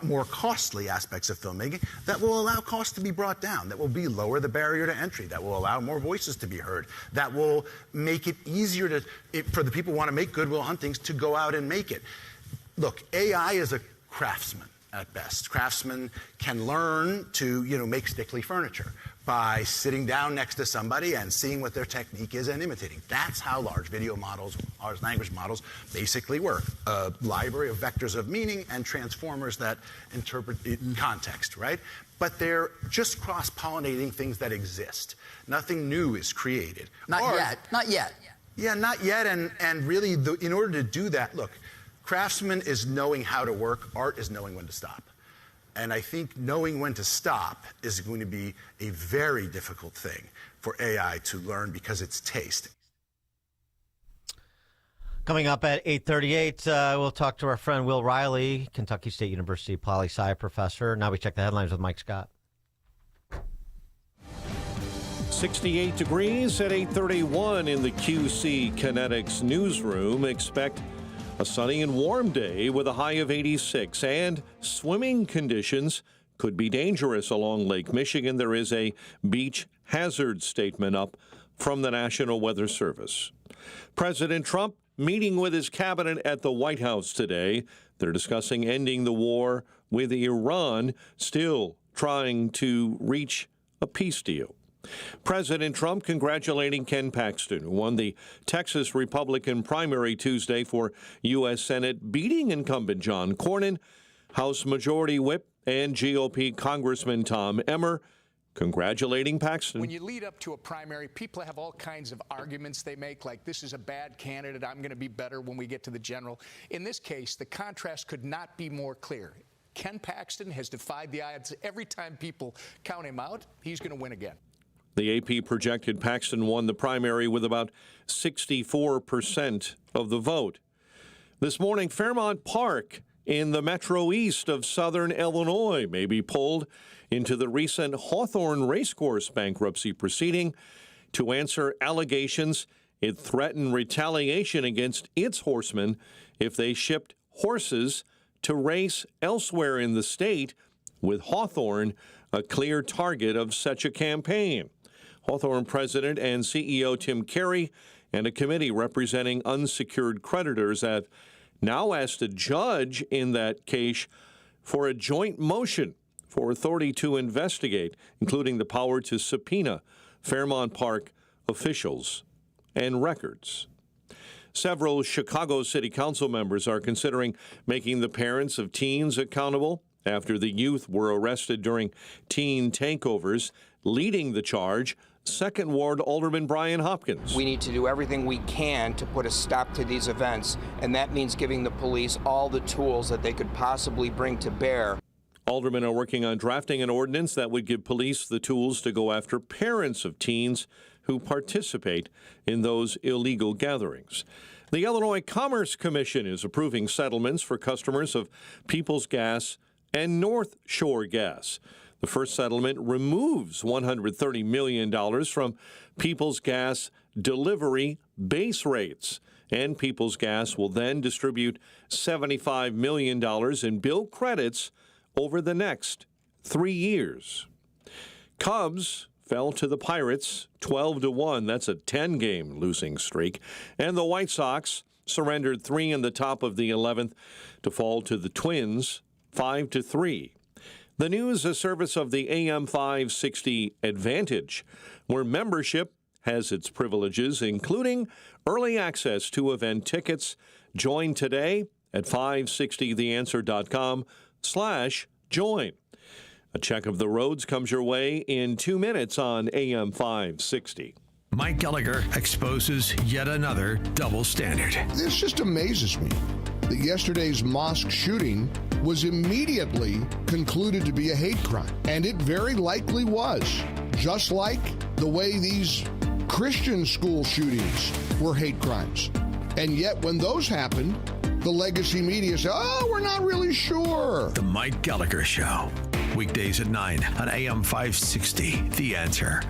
more costly aspects of filmmaking that will allow costs to be brought down, that will lower the barrier to entry, that will allow more voices to be heard, that will make it easier for the people who want to make Good Will Huntings to go out and make it. Look, AI is a craftsman at best. Craftsmen can learn to, make stickly furniture by sitting down next to somebody and seeing what their technique is and imitating. That's how large video models, large language models, basically work. A library of vectors of meaning and transformers that interpret context, right? But they're just cross-pollinating things that exist. Nothing new is created. Not yet. Yeah, not yet. And really, in order to do that, look, craftsman is knowing how to work. Art is knowing when to stop. And I think knowing when to stop is going to be a very difficult thing for AI to learn because it's taste. Coming up at 8:38, we'll talk to our friend Will Riley, Kentucky State University poli-sci professor. Now we check the headlines with Mike Scott. 68 degrees at 8:31 in the QC Kinetics newsroom. Expect a sunny and warm day with a high of 86, and swimming conditions could be dangerous along Lake Michigan. There is a beach hazard statement up from the National Weather Service. President Trump meeting with his cabinet at the White House today. They're discussing ending the war with Iran, still trying to reach a peace deal. President Trump congratulating Ken Paxton, who won the Texas Republican primary Tuesday for U.S. Senate, beating incumbent John Cornyn. House Majority Whip and GOP Congressman Tom Emmer congratulating Paxton. When you lead up to a primary, people have all kinds of arguments they make, like this is a bad candidate, I'm going to be better when we get to the general. In this case, the contrast could not be more clear. Ken Paxton has defied the odds. Every time people count him out, he's going to win again. The AP projected Paxton won the primary with about 64% of the vote. This morning, Fairmount Park in the Metro East of Southern Illinois may be pulled into the recent Hawthorne Racecourse bankruptcy proceeding to answer allegations it threatened retaliation against its horsemen if they shipped horses to race elsewhere in the state, with Hawthorne a clear target of such a campaign. Hawthorne President and CEO Tim Carey and a committee representing unsecured creditors have now asked a judge in that case for a joint motion for authority to investigate, including the power to subpoena Fairmount Park officials and records. Several Chicago City Council members are considering making the parents of teens accountable after the youth were arrested during teen takeovers. Leading the charge, 2nd Ward Alderman Brian Hopkins. We need to do everything we can to put a stop to these events, and that means giving the police all the tools that they could possibly bring to bear. Aldermen are working on drafting an ordinance that would give police the tools to go after parents of teens who participate in those illegal gatherings. The Illinois Commerce Commission is approving settlements for customers of Peoples Gas and North Shore Gas. The first settlement removes $130 million from Peoples Gas delivery base rates, and Peoples Gas will then distribute $75 million in bill credits over the next 3 years. Cubs fell to the Pirates 12-1. That's a 10-game losing streak. And the White Sox surrendered 3 in the top of the 11th to fall to the Twins 5-3. The news, a service of the AM 560 Advantage, where membership has its privileges, including early access to event tickets. Join today at 560theanswer.com/join. A check of the roads comes your way in 2 minutes on AM 560. Mike Gallagher exposes yet another double standard. This just amazes me that yesterday's mosque shooting was immediately concluded to be a hate crime. And it very likely was. Just like the way these Christian school shootings were hate crimes. And yet when those happened, the legacy media said, oh, we're not really sure. The Mike Gallagher Show. Weekdays at 9 on AM 560. The Answer.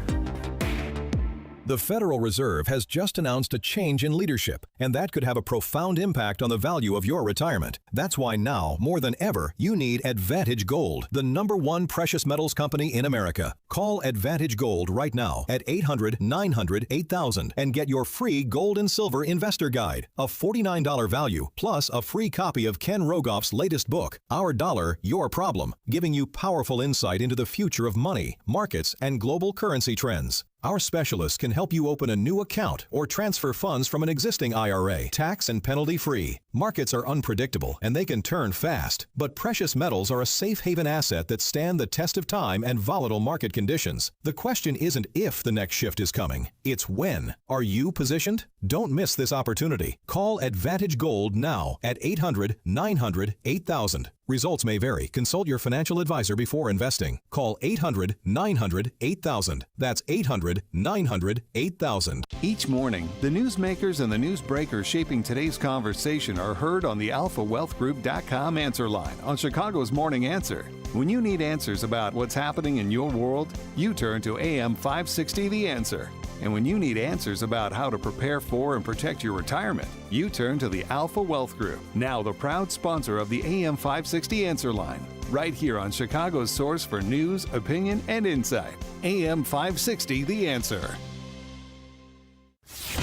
The Federal Reserve has just announced a change in leadership, and that could have a profound impact on the value of your retirement. That's why now, more than ever, you need Advantage Gold, the #1 precious metals company in America. Call Advantage Gold right now at 800-900-8000 and get your free gold and silver investor guide, a $49 value, plus a free copy of Ken Rogoff's latest book, Our Dollar, Your Problem, giving you powerful insight into the future of money, markets, and global currency trends. Our specialists can help you open a new account or transfer funds from an existing IRA, tax and penalty free. Markets are unpredictable and they can turn fast, but precious metals are a safe haven asset that stand the test of time and volatile market conditions. The question isn't if the next shift is coming, it's when. Are you positioned? Don't miss this opportunity. Call Advantage Gold now at 800-900-8000. Results may vary. Consult your financial advisor before investing. Call 800-900-8000. That's 800-900-8000. Each morning, the newsmakers and the newsbreakers shaping today's conversation are heard on the AlphaWealthGroup.com answer line on Chicago's Morning Answer. When you need answers about what's happening in your world, you turn to AM 560 The Answer. And when you need answers about how to prepare for and protect your retirement, you turn to the Alpha Wealth Group, now the proud sponsor of the AM 560 Answer Line, right here on Chicago's source for news, opinion, and insight. AM 560 The Answer.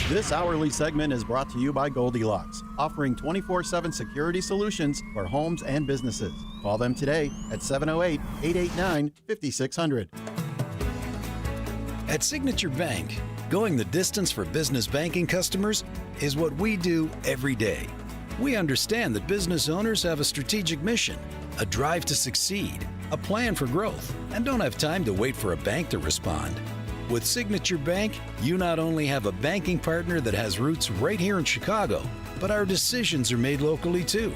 This hourly segment is brought to you by Goldilocks, offering 24/7 security solutions for homes and businesses. Call them today at 708-889-5600. At Signature Bank, going the distance for business banking customers is what we do every day. We understand that business owners have a strategic mission, a drive to succeed, a plan for growth, and don't have time to wait for a bank to respond. With Signature Bank, you not only have a banking partner that has roots right here in Chicago, but our decisions are made locally too.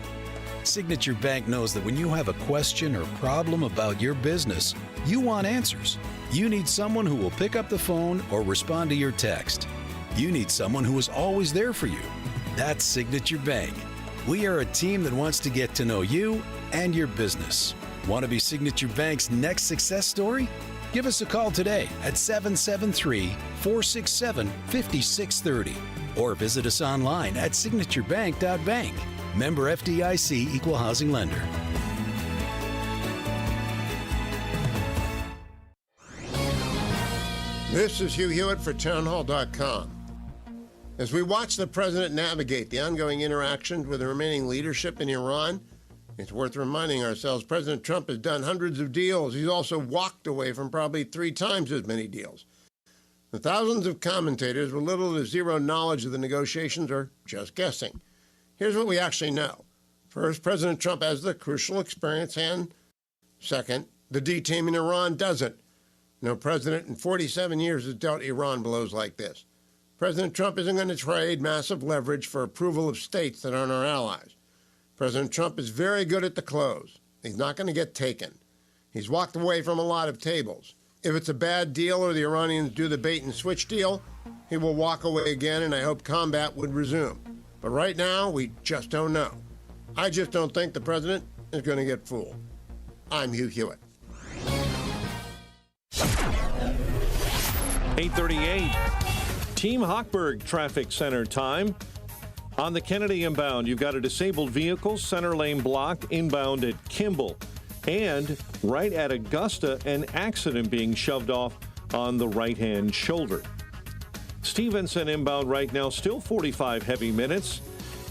Signature Bank knows that when you have a question or problem about your business, you want answers. You need someone who will pick up the phone or respond to your text. You need someone who is always there for you. That's Signature Bank. We are a team that wants to get to know you and your business. Want to be Signature Bank's next success story? Give us a call today at 773-467-5630 or visit us online at signaturebank.bank. Member FDIC Equal Housing Lender. This is Hugh Hewitt for townhall.com. As we watch the president navigate the ongoing interactions with the remaining leadership in Iran, it's worth reminding ourselves President Trump has done hundreds of deals. He's also walked away from probably 3 times as many deals. The thousands of commentators with little to zero knowledge of the negotiations are just guessing. Here's what we actually know. First, President Trump has the crucial experience and Second, the D team in Iran doesn't. No president in 47 years has dealt Iran blows like this. President Trump isn't going to trade massive leverage for approval of states that aren't our allies. President Trump is very good at the close. He's not going to get taken. He's walked away from a lot of tables. If it's a bad deal or the Iranians do the bait and switch deal, he will walk away again, and I hope combat would resume. But right now, we just don't know. I just don't think the president is going to get fooled. I'm Hugh Hewitt. 8:38. Team Hochberg Traffic Center time. On the Kennedy inbound, you've got a disabled vehicle, center lane blocked, inbound at Kimball. And right at Augusta, an accident being shoved off on the right-hand shoulder. Stevenson inbound right now, still 45 heavy minutes.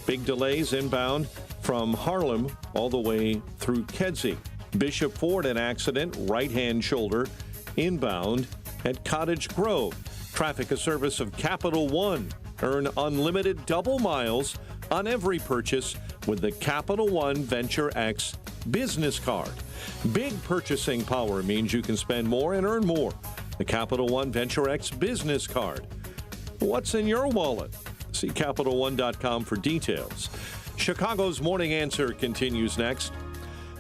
Big delays inbound from Harlem all the way through Kedzie. Bishop Ford, an accident, right-hand shoulder, inbound at Cottage Grove. Traffic, a service of Capital One. Earn unlimited double miles on every purchase with the Capital One Venture X business card. Big purchasing power means you can spend more and earn more. The Capital One Venture X business card. What's in your wallet? See CapitalOne.com for details. Chicago's Morning Answer continues next.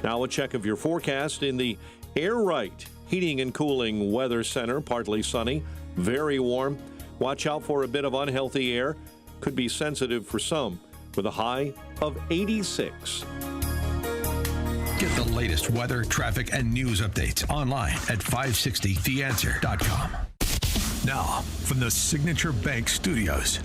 Now a check of your forecast in the Air Right Heating and Cooling Weather Center. Partly sunny, very warm. Watch out for a bit of unhealthy air. Could be sensitive for some, with a high of 86. Get the latest weather, traffic, and news updates online at 560theanswer.com. Now, from the Signature Bank Studios.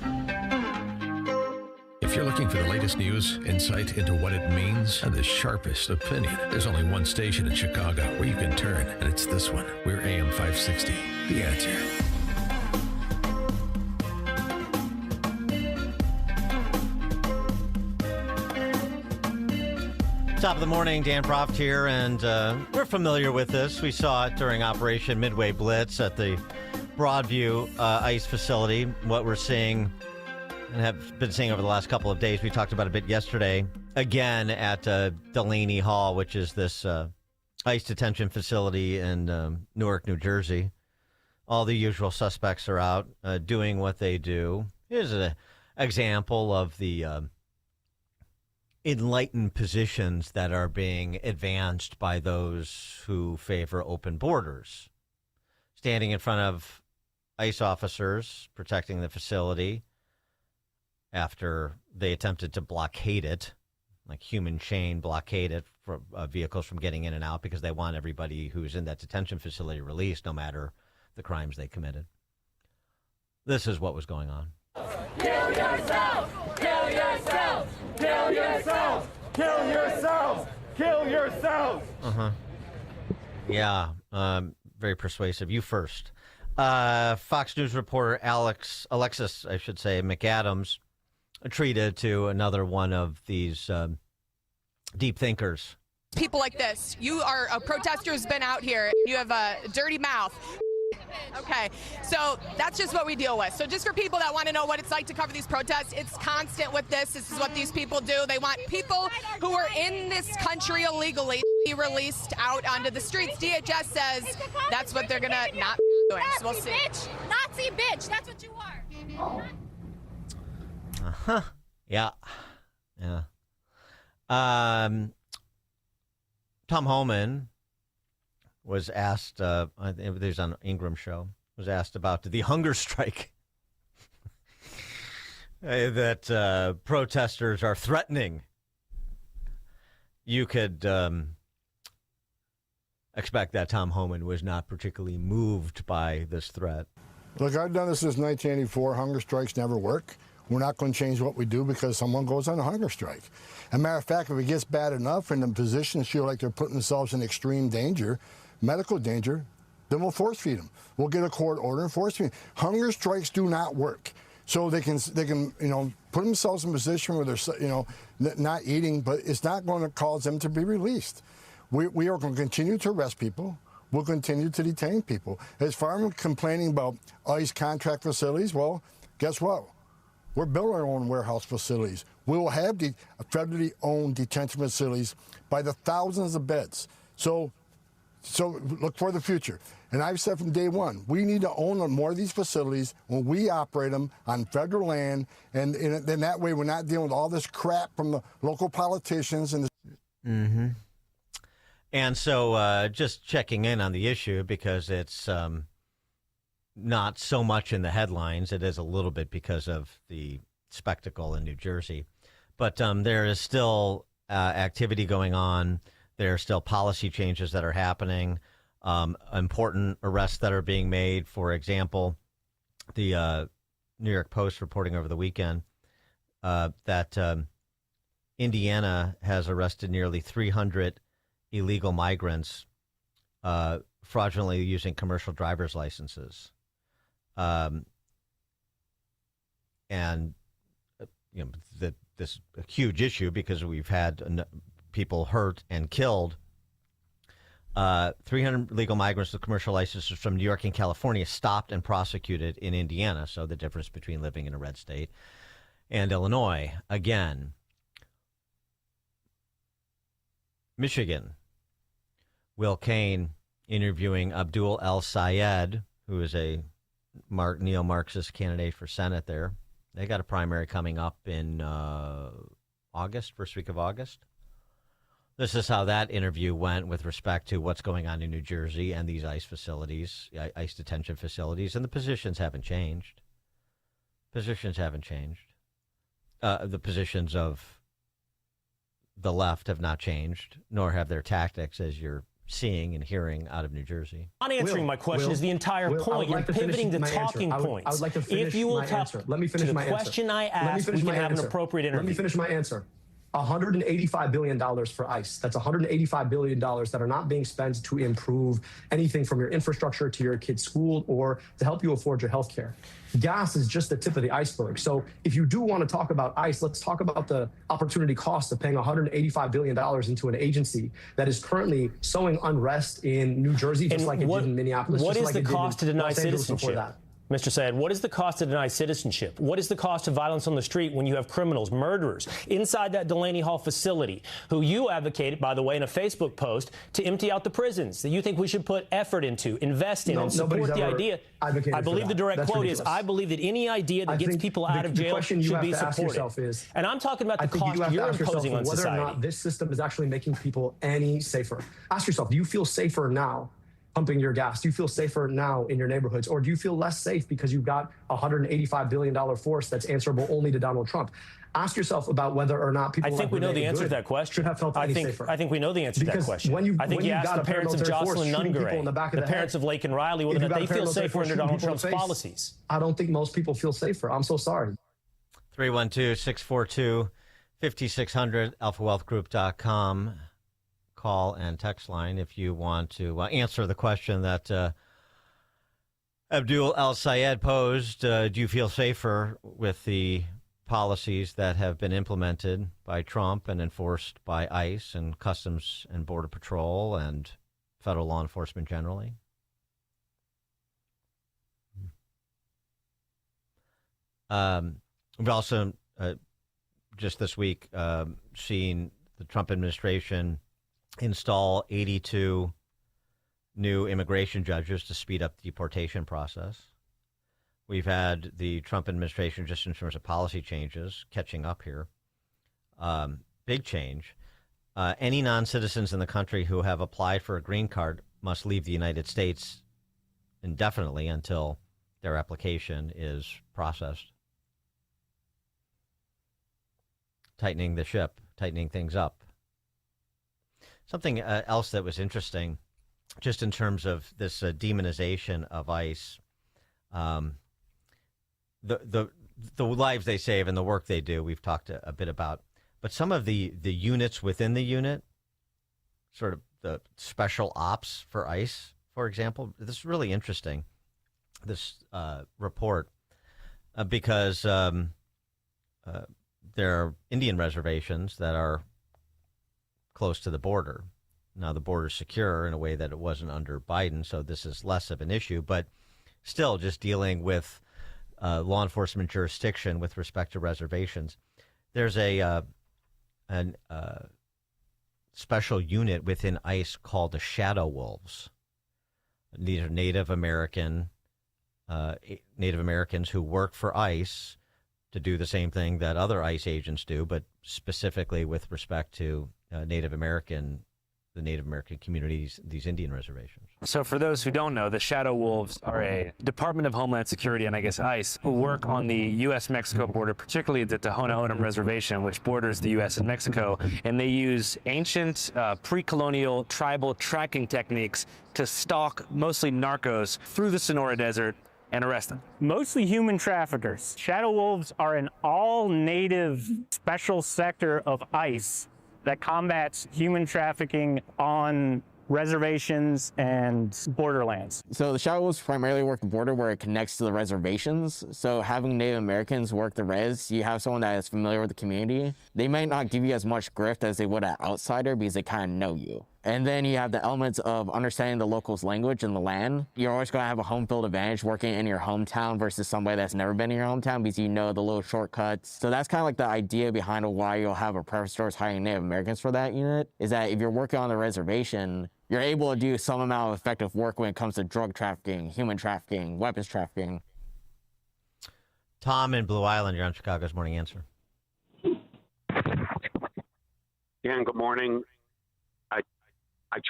If you're looking for the latest news, insight into what it means, and the sharpest opinion, there's only one station in Chicago where you can turn, and it's this one. We're AM 560, The Answer. Top of the morning, Dan Proft here, and we're familiar with this. We saw it during Operation Midway Blitz at the Broadview ICE facility. What we're seeing and have been seeing over the last couple of days, we talked about a bit yesterday, again at Delaney Hall, which is this ICE detention facility in Newark, New Jersey. All the usual suspects are out doing what they do. Here's an example of the enlightened positions that are being advanced by those who favor open borders. Standing in front of ICE officers protecting the facility after they attempted to blockade it, like human chain blockade it for vehicles from getting in and out because they want everybody who's in that detention facility released no matter the crimes they committed. This is what was going on. Kill yourselves! Kill yourselves! Kill yourselves! Kill yourselves! Kill yourselves! Yeah, very persuasive. You first. Fox News reporter Alexis McAdams treated to another one of these deep thinkers. People like this. You are a protester who's been out here. You have a dirty mouth. Okay, so that's just what we deal with. So just for people that want to know what it's like to cover these protests, it's constant with this. This is what these people do. They want people who are in this country illegally to be released out onto the streets. DHS says that's what they're going to not be doing. So we'll see. Bitch. Nazi bitch. That's what you are. Yeah. Tom Homan was asked, there's on Ingram show, was asked about the hunger strike that protesters are threatening. You could expect that Tom Homan was not particularly moved by this threat. Look, I've done this since 1984. Hunger strikes never work. We're not going to change what we do because someone goes on a hunger strike. As a matter of fact, if it gets bad enough and the physicians feel like they're putting themselves in extreme danger, medical danger, then we'll force feed them. We'll get a court order and force feed them. Hunger strikes do not work. So they can put themselves in a position where they're not eating, but it's not going to cause them to be released. We are going to continue to arrest people. We'll continue to detain people. As far as complaining about ICE contract facilities, well, guess what? We're building our own warehouse facilities. We will have the federally owned detention facilities by the thousands of beds. So So look for the future. And I've said from day one, we need to own more of these facilities when we operate them on federal land, and then that way we're not dealing with all this crap from the local politicians. Mm-hmm. And so just checking in on the issue, because it's not so much in the headlines. It is a little bit because of the spectacle in New Jersey. But there is still activity going on. There are still policy changes that are happening, important arrests that are being made. For example, the New York Post reporting over the weekend that Indiana has arrested nearly 300 illegal migrants fraudulently using commercial driver's licenses. And, you know, this a huge issue because we've had people hurt and killed. 300 legal migrants with commercial licenses from New York and California stopped and prosecuted in Indiana. So the difference between living in a red state and Illinois. Again, Michigan, Will Cain interviewing Abdul El-Sayed, who is a neo-Marxist candidate for Senate there. They got a primary coming up in August, first week of August. This is how that interview went with respect to what's going on in New Jersey and these ICE facilities, ICE detention facilities, and the positions haven't changed. Positions haven't changed. The positions of the left have not changed, nor have their tactics, as you're seeing and hearing out of New Jersey. Not answering my question is the entire point. You're pivoting the talking points. I would like to finish if you will my answer. Let me finish my answer. The question I asked, we can have an appropriate interview. Let me finish my answer. $185 billion for ICE. That's $185 billion that are not being spent to improve anything from your infrastructure to your kid's school or to help you afford your health care. Gas is just the tip of the iceberg. So if you do want to talk about ICE, let's talk about the opportunity cost of paying $185 billion into an agency that is currently sowing unrest in New Jersey, just like it did in Minneapolis. What is like the cost to deny citizenship? That. Mr. Sayed, what is the cost to deny citizenship? What is the cost of violence on the street when you have criminals, murderers inside that Delaney Hall facility, who you advocated, by the way, in a Facebook post, to empty out the prisons that you think we should put effort into, invest in, and support the idea? I believe the direct quote is, I believe that any idea that gets people out of jail should be supported. And I'm talking about the cost you're imposing on society. Whether or not this system is actually making people any safer. Ask yourself, do you feel safer now pumping your gas? Do you feel safer now in your neighborhoods? Or do you feel less safe because you've got a $185 billion force that's answerable only to Donald Trump? Ask yourself about whether or not people I think we know the answer to that question. Should have felt any safer. I think we know the answer to that question. I think you asked the parents of Jocelyn Nungaray, the parents of Lake and Riley, whether they feel safer under Donald Trump's policies. I don't think most people feel safer. I'm so sorry. 312-642-5600, alphawealthgroup.com. Call and text line if you want to answer the question that Abdul El-Sayed posed. Do you feel safer with the policies that have been implemented by Trump and enforced by ICE and Customs and Border Patrol and federal law enforcement generally? We've also just this week seen the Trump administration install 82 new immigration judges to speed up the deportation process. We've had the Trump administration, just in terms of policy changes, catching up here. Big change. Any non-citizens in the country who have applied for a green card must leave the United States indefinitely until their application is processed. Tightening the ship, tightening things up. Something else that was interesting, just in terms of this demonization of ICE, the lives they save and the work they do, we've talked a bit about. But some of the units within the unit, sort of the special ops for ICE, for example, this is really interesting, this report, because there are Indian reservations that are close to the border. Now, the border's secure in a way that it wasn't under Biden, so this is less of an issue, but still just dealing with law enforcement jurisdiction with respect to reservations. There's a special unit within ICE called the Shadow Wolves. These are Native Americans who work for ICE to do the same thing that other ICE agents do, but specifically with respect to the Native American communities, these Indian reservations. So for those who don't know, the Shadow Wolves are a Department of Homeland Security and I guess ICE who work on the U.S.-Mexico border, particularly the Tohono O'odham Reservation, which borders the U.S. and Mexico, and they use ancient pre-colonial tribal tracking techniques to stalk mostly narcos through the Sonora Desert and arrest them. Mostly human traffickers. Shadow Wolves are an all-native special sector of ICE that combats human trafficking on reservations and borderlands. So the Shadow Wolves primarily work the border where it connects to the reservations. So having Native Americans work the res, you have someone that is familiar with the community. They might not give you as much grift as they would an outsider because they kind of know you. And then you have the elements of understanding the locals' language and the land. You're always going to have a home field advantage working in your hometown versus somebody that's never been in your hometown because you know the little shortcuts. So that's kind of like the idea behind why you'll have a preference towards hiring Native Americans for that unit, is that if you're working on the reservation, you're able to do some amount of effective work when it comes to drug trafficking, human trafficking, weapons trafficking. Tom in Blue Island, you're on Chicago's Morning Answer. Dan, good morning. I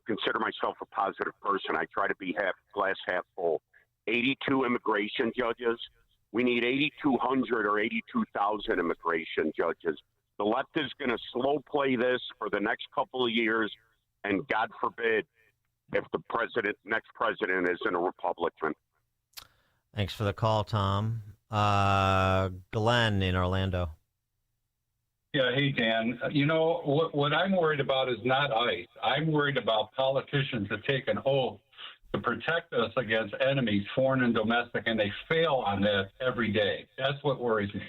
consider myself a positive person. I try to be glass half full. 82 immigration judges. We need 8,200 or 82,000 immigration judges. The left is going to slow play this for the next couple of years, and God forbid if the next president isn't a Republican. Thanks for the call, Tom. Glenn in Orlando. Yeah, hey, Dan. You know, what I'm worried about is not ICE. I'm worried about politicians that take an oath to protect us against enemies, foreign and domestic, and they fail on that every day. That's what worries me.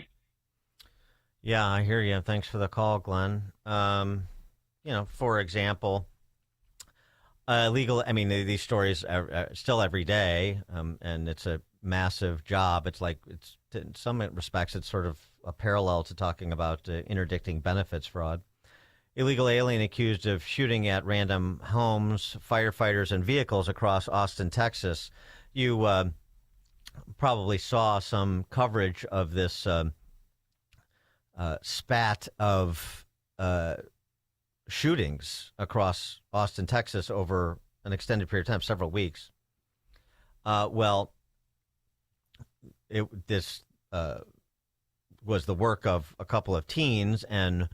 Yeah, I hear you. Thanks for the call, Glenn. For example, these stories are still every day, and it's a massive job. In some respects, it's sort of a parallel to talking about interdicting benefits fraud. Illegal alien accused of shooting at random homes, firefighters, and vehicles across Austin, Texas. You probably saw some coverage of this spat of shootings across Austin, Texas over an extended period of time, several weeks. This was the work of a couple of teens, and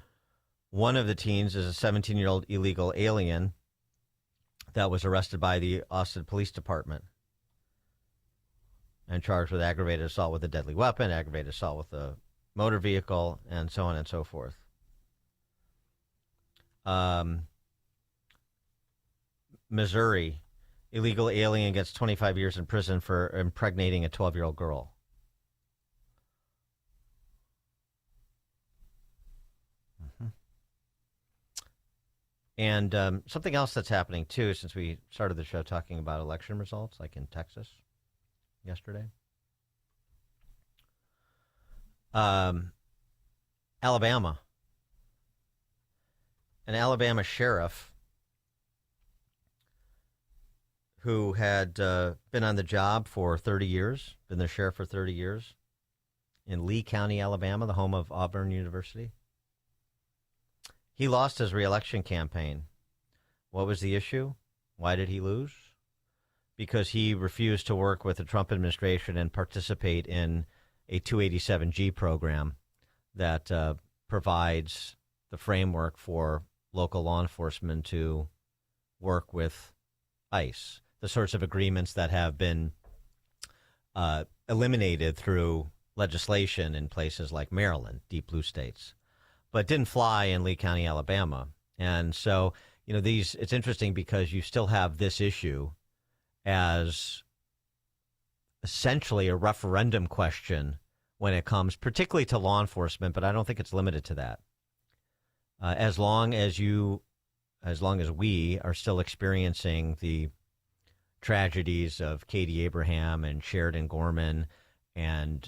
one of the teens is a 17-year-old illegal alien that was arrested by the Austin Police Department and charged with aggravated assault with a deadly weapon, aggravated assault with a motor vehicle, and so on and so forth. Missouri, illegal alien gets 25 years in prison for impregnating a 12-year-old girl. And something else that's happening, too, since we started the show talking about election results, like in Texas yesterday. Alabama. An Alabama sheriff who had been on the job for 30 years, been the sheriff for 30 years, in Lee County, Alabama, the home of Auburn University. He lost his re-election campaign. What was the issue? Why did he lose? Because he refused to work with the Trump administration and participate in a 287G program that provides the framework for local law enforcement to work with ICE, the sorts of agreements that have been eliminated through legislation in places like Maryland, deep blue states, but didn't fly in Lee County, Alabama. And so, it's interesting because you still have this issue as essentially a referendum question when it comes particularly to law enforcement, but I don't think it's limited to that. As long as we are still experiencing the tragedies of Katie Abraham and Sheridan Gorman and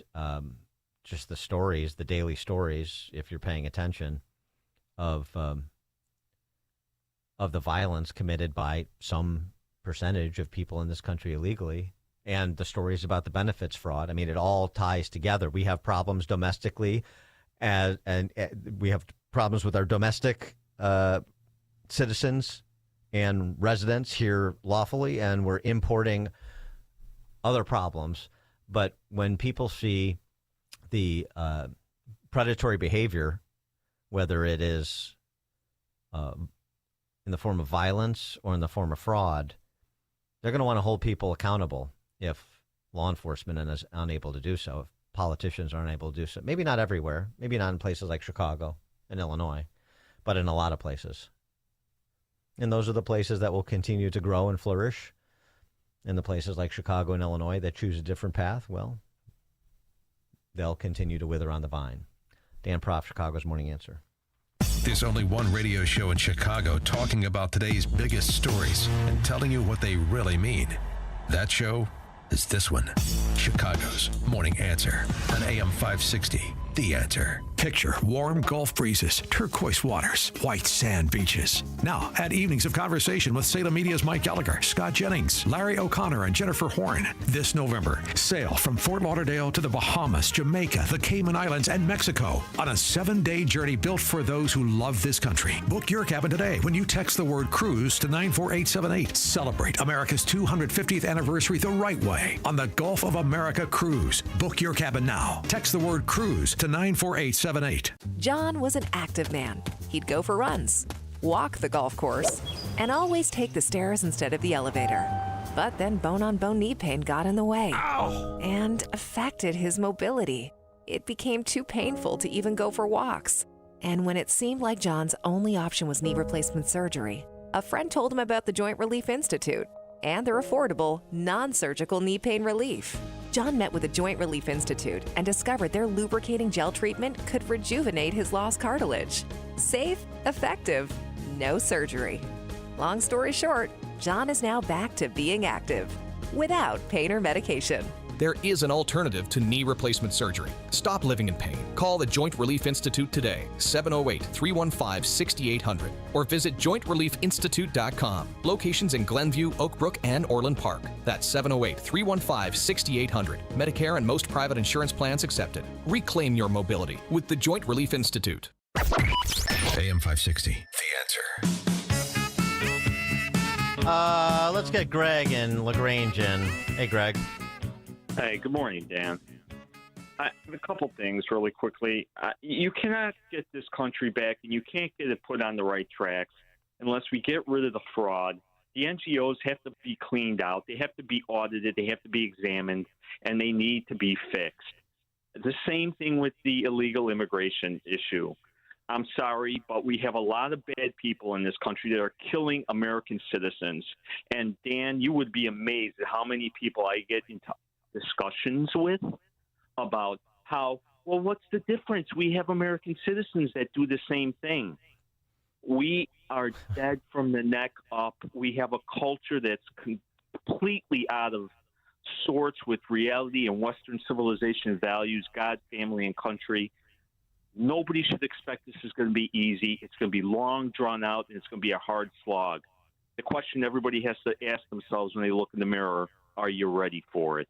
just the stories, the daily stories, if you're paying attention, of the violence committed by some percentage of people in this country illegally, and the stories about the benefits fraud. I mean, it all ties together. We have problems domestically, and we have problems with our domestic citizens and residents here lawfully, and we're importing other problems. But when people see the predatory behavior, whether it is in the form of violence or in the form of fraud, they're going to want to hold people accountable if law enforcement is unable to do so, if politicians are unable to do so. Maybe not everywhere, maybe not in places like Chicago and Illinois, but in a lot of places. And those are the places that will continue to grow and flourish. In the places like Chicago and Illinois that choose a different path, well, they'll continue to wither on the vine. Dan Proft, Chicago's Morning Answer. There's only one radio show in Chicago talking about today's biggest stories and telling you what they really mean. That show is this one, Chicago's Morning Answer on AM 560. The Answer. Picture warm Gulf breezes, turquoise waters, white sand beaches. Now, add evenings of conversation with Salem Media's Mike Gallagher, Scott Jennings, Larry O'Connor, and Jennifer Horn. This November, sail from Fort Lauderdale to the Bahamas, Jamaica, the Cayman Islands, and Mexico on a 7-day journey built for those who love this country. Book your cabin today when you text the word cruise to 94878. Celebrate America's 250th anniversary the right way on the Gulf of America Cruise. Book your cabin now. Text the word cruise to 94878. John was an active man. He'd go for runs, walk the golf course, and always take the stairs instead of the elevator. But then bone-on-bone knee pain got in the way and affected his mobility. It became too painful to even go for walks. And when it seemed like John's only option was knee replacement surgery, a friend told him about the Joint Relief Institute and their affordable, non-surgical knee pain relief. John met with the Joint Relief Institute and discovered their lubricating gel treatment could rejuvenate his lost cartilage. Safe, effective, no surgery. Long story short, John is now back to being active without pain or medication. There is an alternative to knee replacement surgery. Stop living in pain. Call the Joint Relief Institute today, 708-315-6800, or visit jointreliefinstitute.com. Locations in Glenview, Oak Brook, and Orland Park. That's 708-315-6800. Medicare and most private insurance plans accepted. Reclaim your mobility with the Joint Relief Institute. AM 560, The Answer. Let's get Greg and LaGrange in. Hey, Greg. Hey, good morning, Dan. A couple things really quickly. You cannot get this country back, and you can't get it put on the right tracks unless we get rid of the fraud. The NGOs have to be cleaned out. They have to be audited. They have to be examined, and they need to be fixed. The same thing with the illegal immigration issue. I'm sorry, but we have a lot of bad people in this country that are killing American citizens. And, Dan, you would be amazed at how many people I get into discussions with about how, well, what's the difference? We have American citizens that do the same thing. We are dead from the neck up. We have a culture that's completely out of sorts with reality and Western civilization values, God, family, and country. Nobody should expect this is going to be easy. It's going to be long, drawn out, and it's going to be a hard slog. The question everybody has to ask themselves when they look in the mirror, are you ready for it?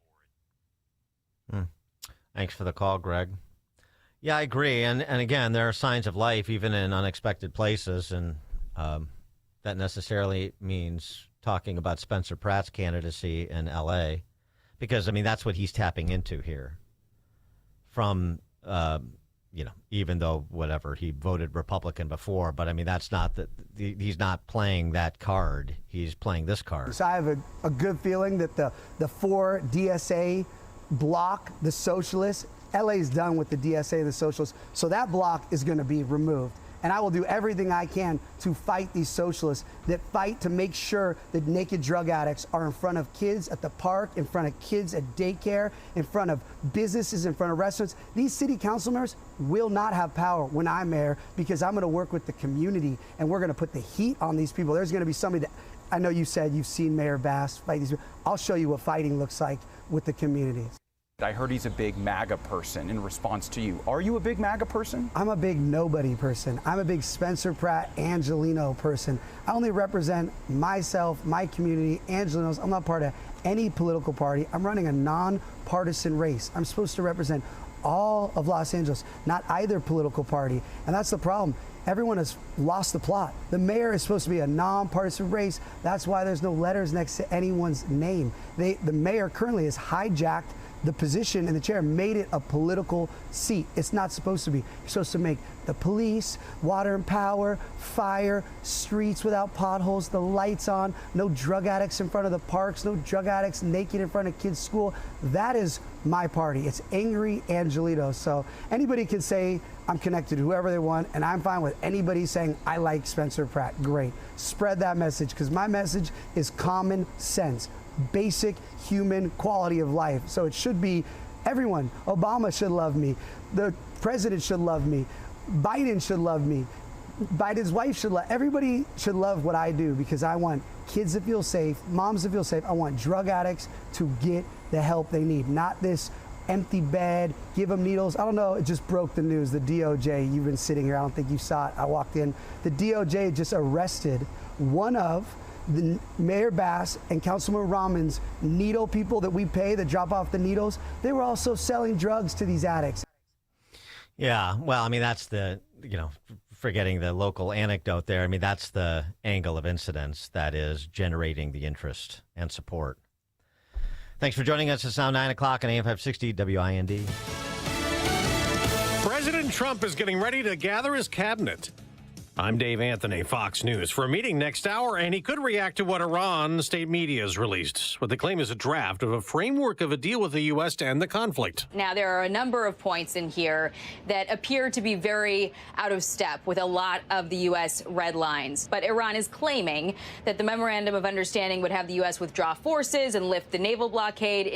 Thanks for the call, Greg. Yeah, I agree. And again, there are signs of life even in unexpected places. And that necessarily means talking about Spencer Pratt's candidacy in L.A. because, I mean, that's what he's tapping into here. From, even though whatever, he voted Republican before. But, I mean, that's not he's not playing that card. He's playing this card. So I have a good feeling that the 4 DSA block, the socialists, LA's done with the DSA, the socialists, so that block is going to be removed. And I will do everything I can to fight these socialists that fight to make sure that naked drug addicts are in front of kids at the park, in front of kids at daycare, in front of businesses, in front of restaurants. These city council members will not have power when I'm mayor because I'm going to work with the community and we're going to put the heat on these people. There's going to be somebody that, I know you said you've seen Mayor Bass fight these people. I'll show you what fighting looks like with the communities. I heard he's a big MAGA person in response to you. Are you a big MAGA person? I'm a big nobody person. I'm a big Spencer Pratt, Angelino person. I only represent myself, my community, Angelinos. I'm not part of any political party. I'm running a nonpartisan race. I'm supposed to represent all of Los Angeles, not either political party. And that's the problem. Everyone has lost the plot. The mayor is supposed to be a nonpartisan race. That's why there's no letters next to anyone's name. The mayor currently has hijacked the position in the chair, made it a political seat. It's not supposed to be. You're supposed to make the police, water and power, fire, streets without potholes, the lights on, no drug addicts in front of the parks, no drug addicts naked in front of kids' school. That is my party. It's Angry Angelito. So anybody can say I'm connected to whoever they want, and I'm fine with anybody saying I like Spencer Pratt. Great. Spread that message, because my message is common sense. Basic human quality of life. So it should be everyone. Obama should love me. The president should love me. Biden should love me. Biden's wife should love. Everybody should love what I do, because I want kids to feel safe, moms to feel safe. I want drug addicts to get the help they need, not this empty bed, give them needles. I don't know, it just broke the news. The DOJ, you've been sitting here, I don't think you saw it. I walked in. The DOJ just arrested one of the Mayor Bass and Councilman Rahman's needle people that we pay that drop off the needles. They were also selling drugs to these addicts. Yeah, well, I mean, that's the, forgetting the local anecdote there. I mean, that's the angle of incidents that is generating the interest and support. Thanks for joining us. It's now 9 o'clock on AM 560 WIND. President Trump is getting ready to gather his cabinet. I'm Dave Anthony, Fox News, for a meeting next hour, and he could react to what Iran state media has released, what they claim is a draft of a framework of a deal with the U.S. to end the conflict. Now, there are a number of points in here that appear to be very out of step with a lot of the U.S. red lines. But Iran is claiming that the memorandum of understanding would have the U.S. withdraw forces and lift the naval blockade.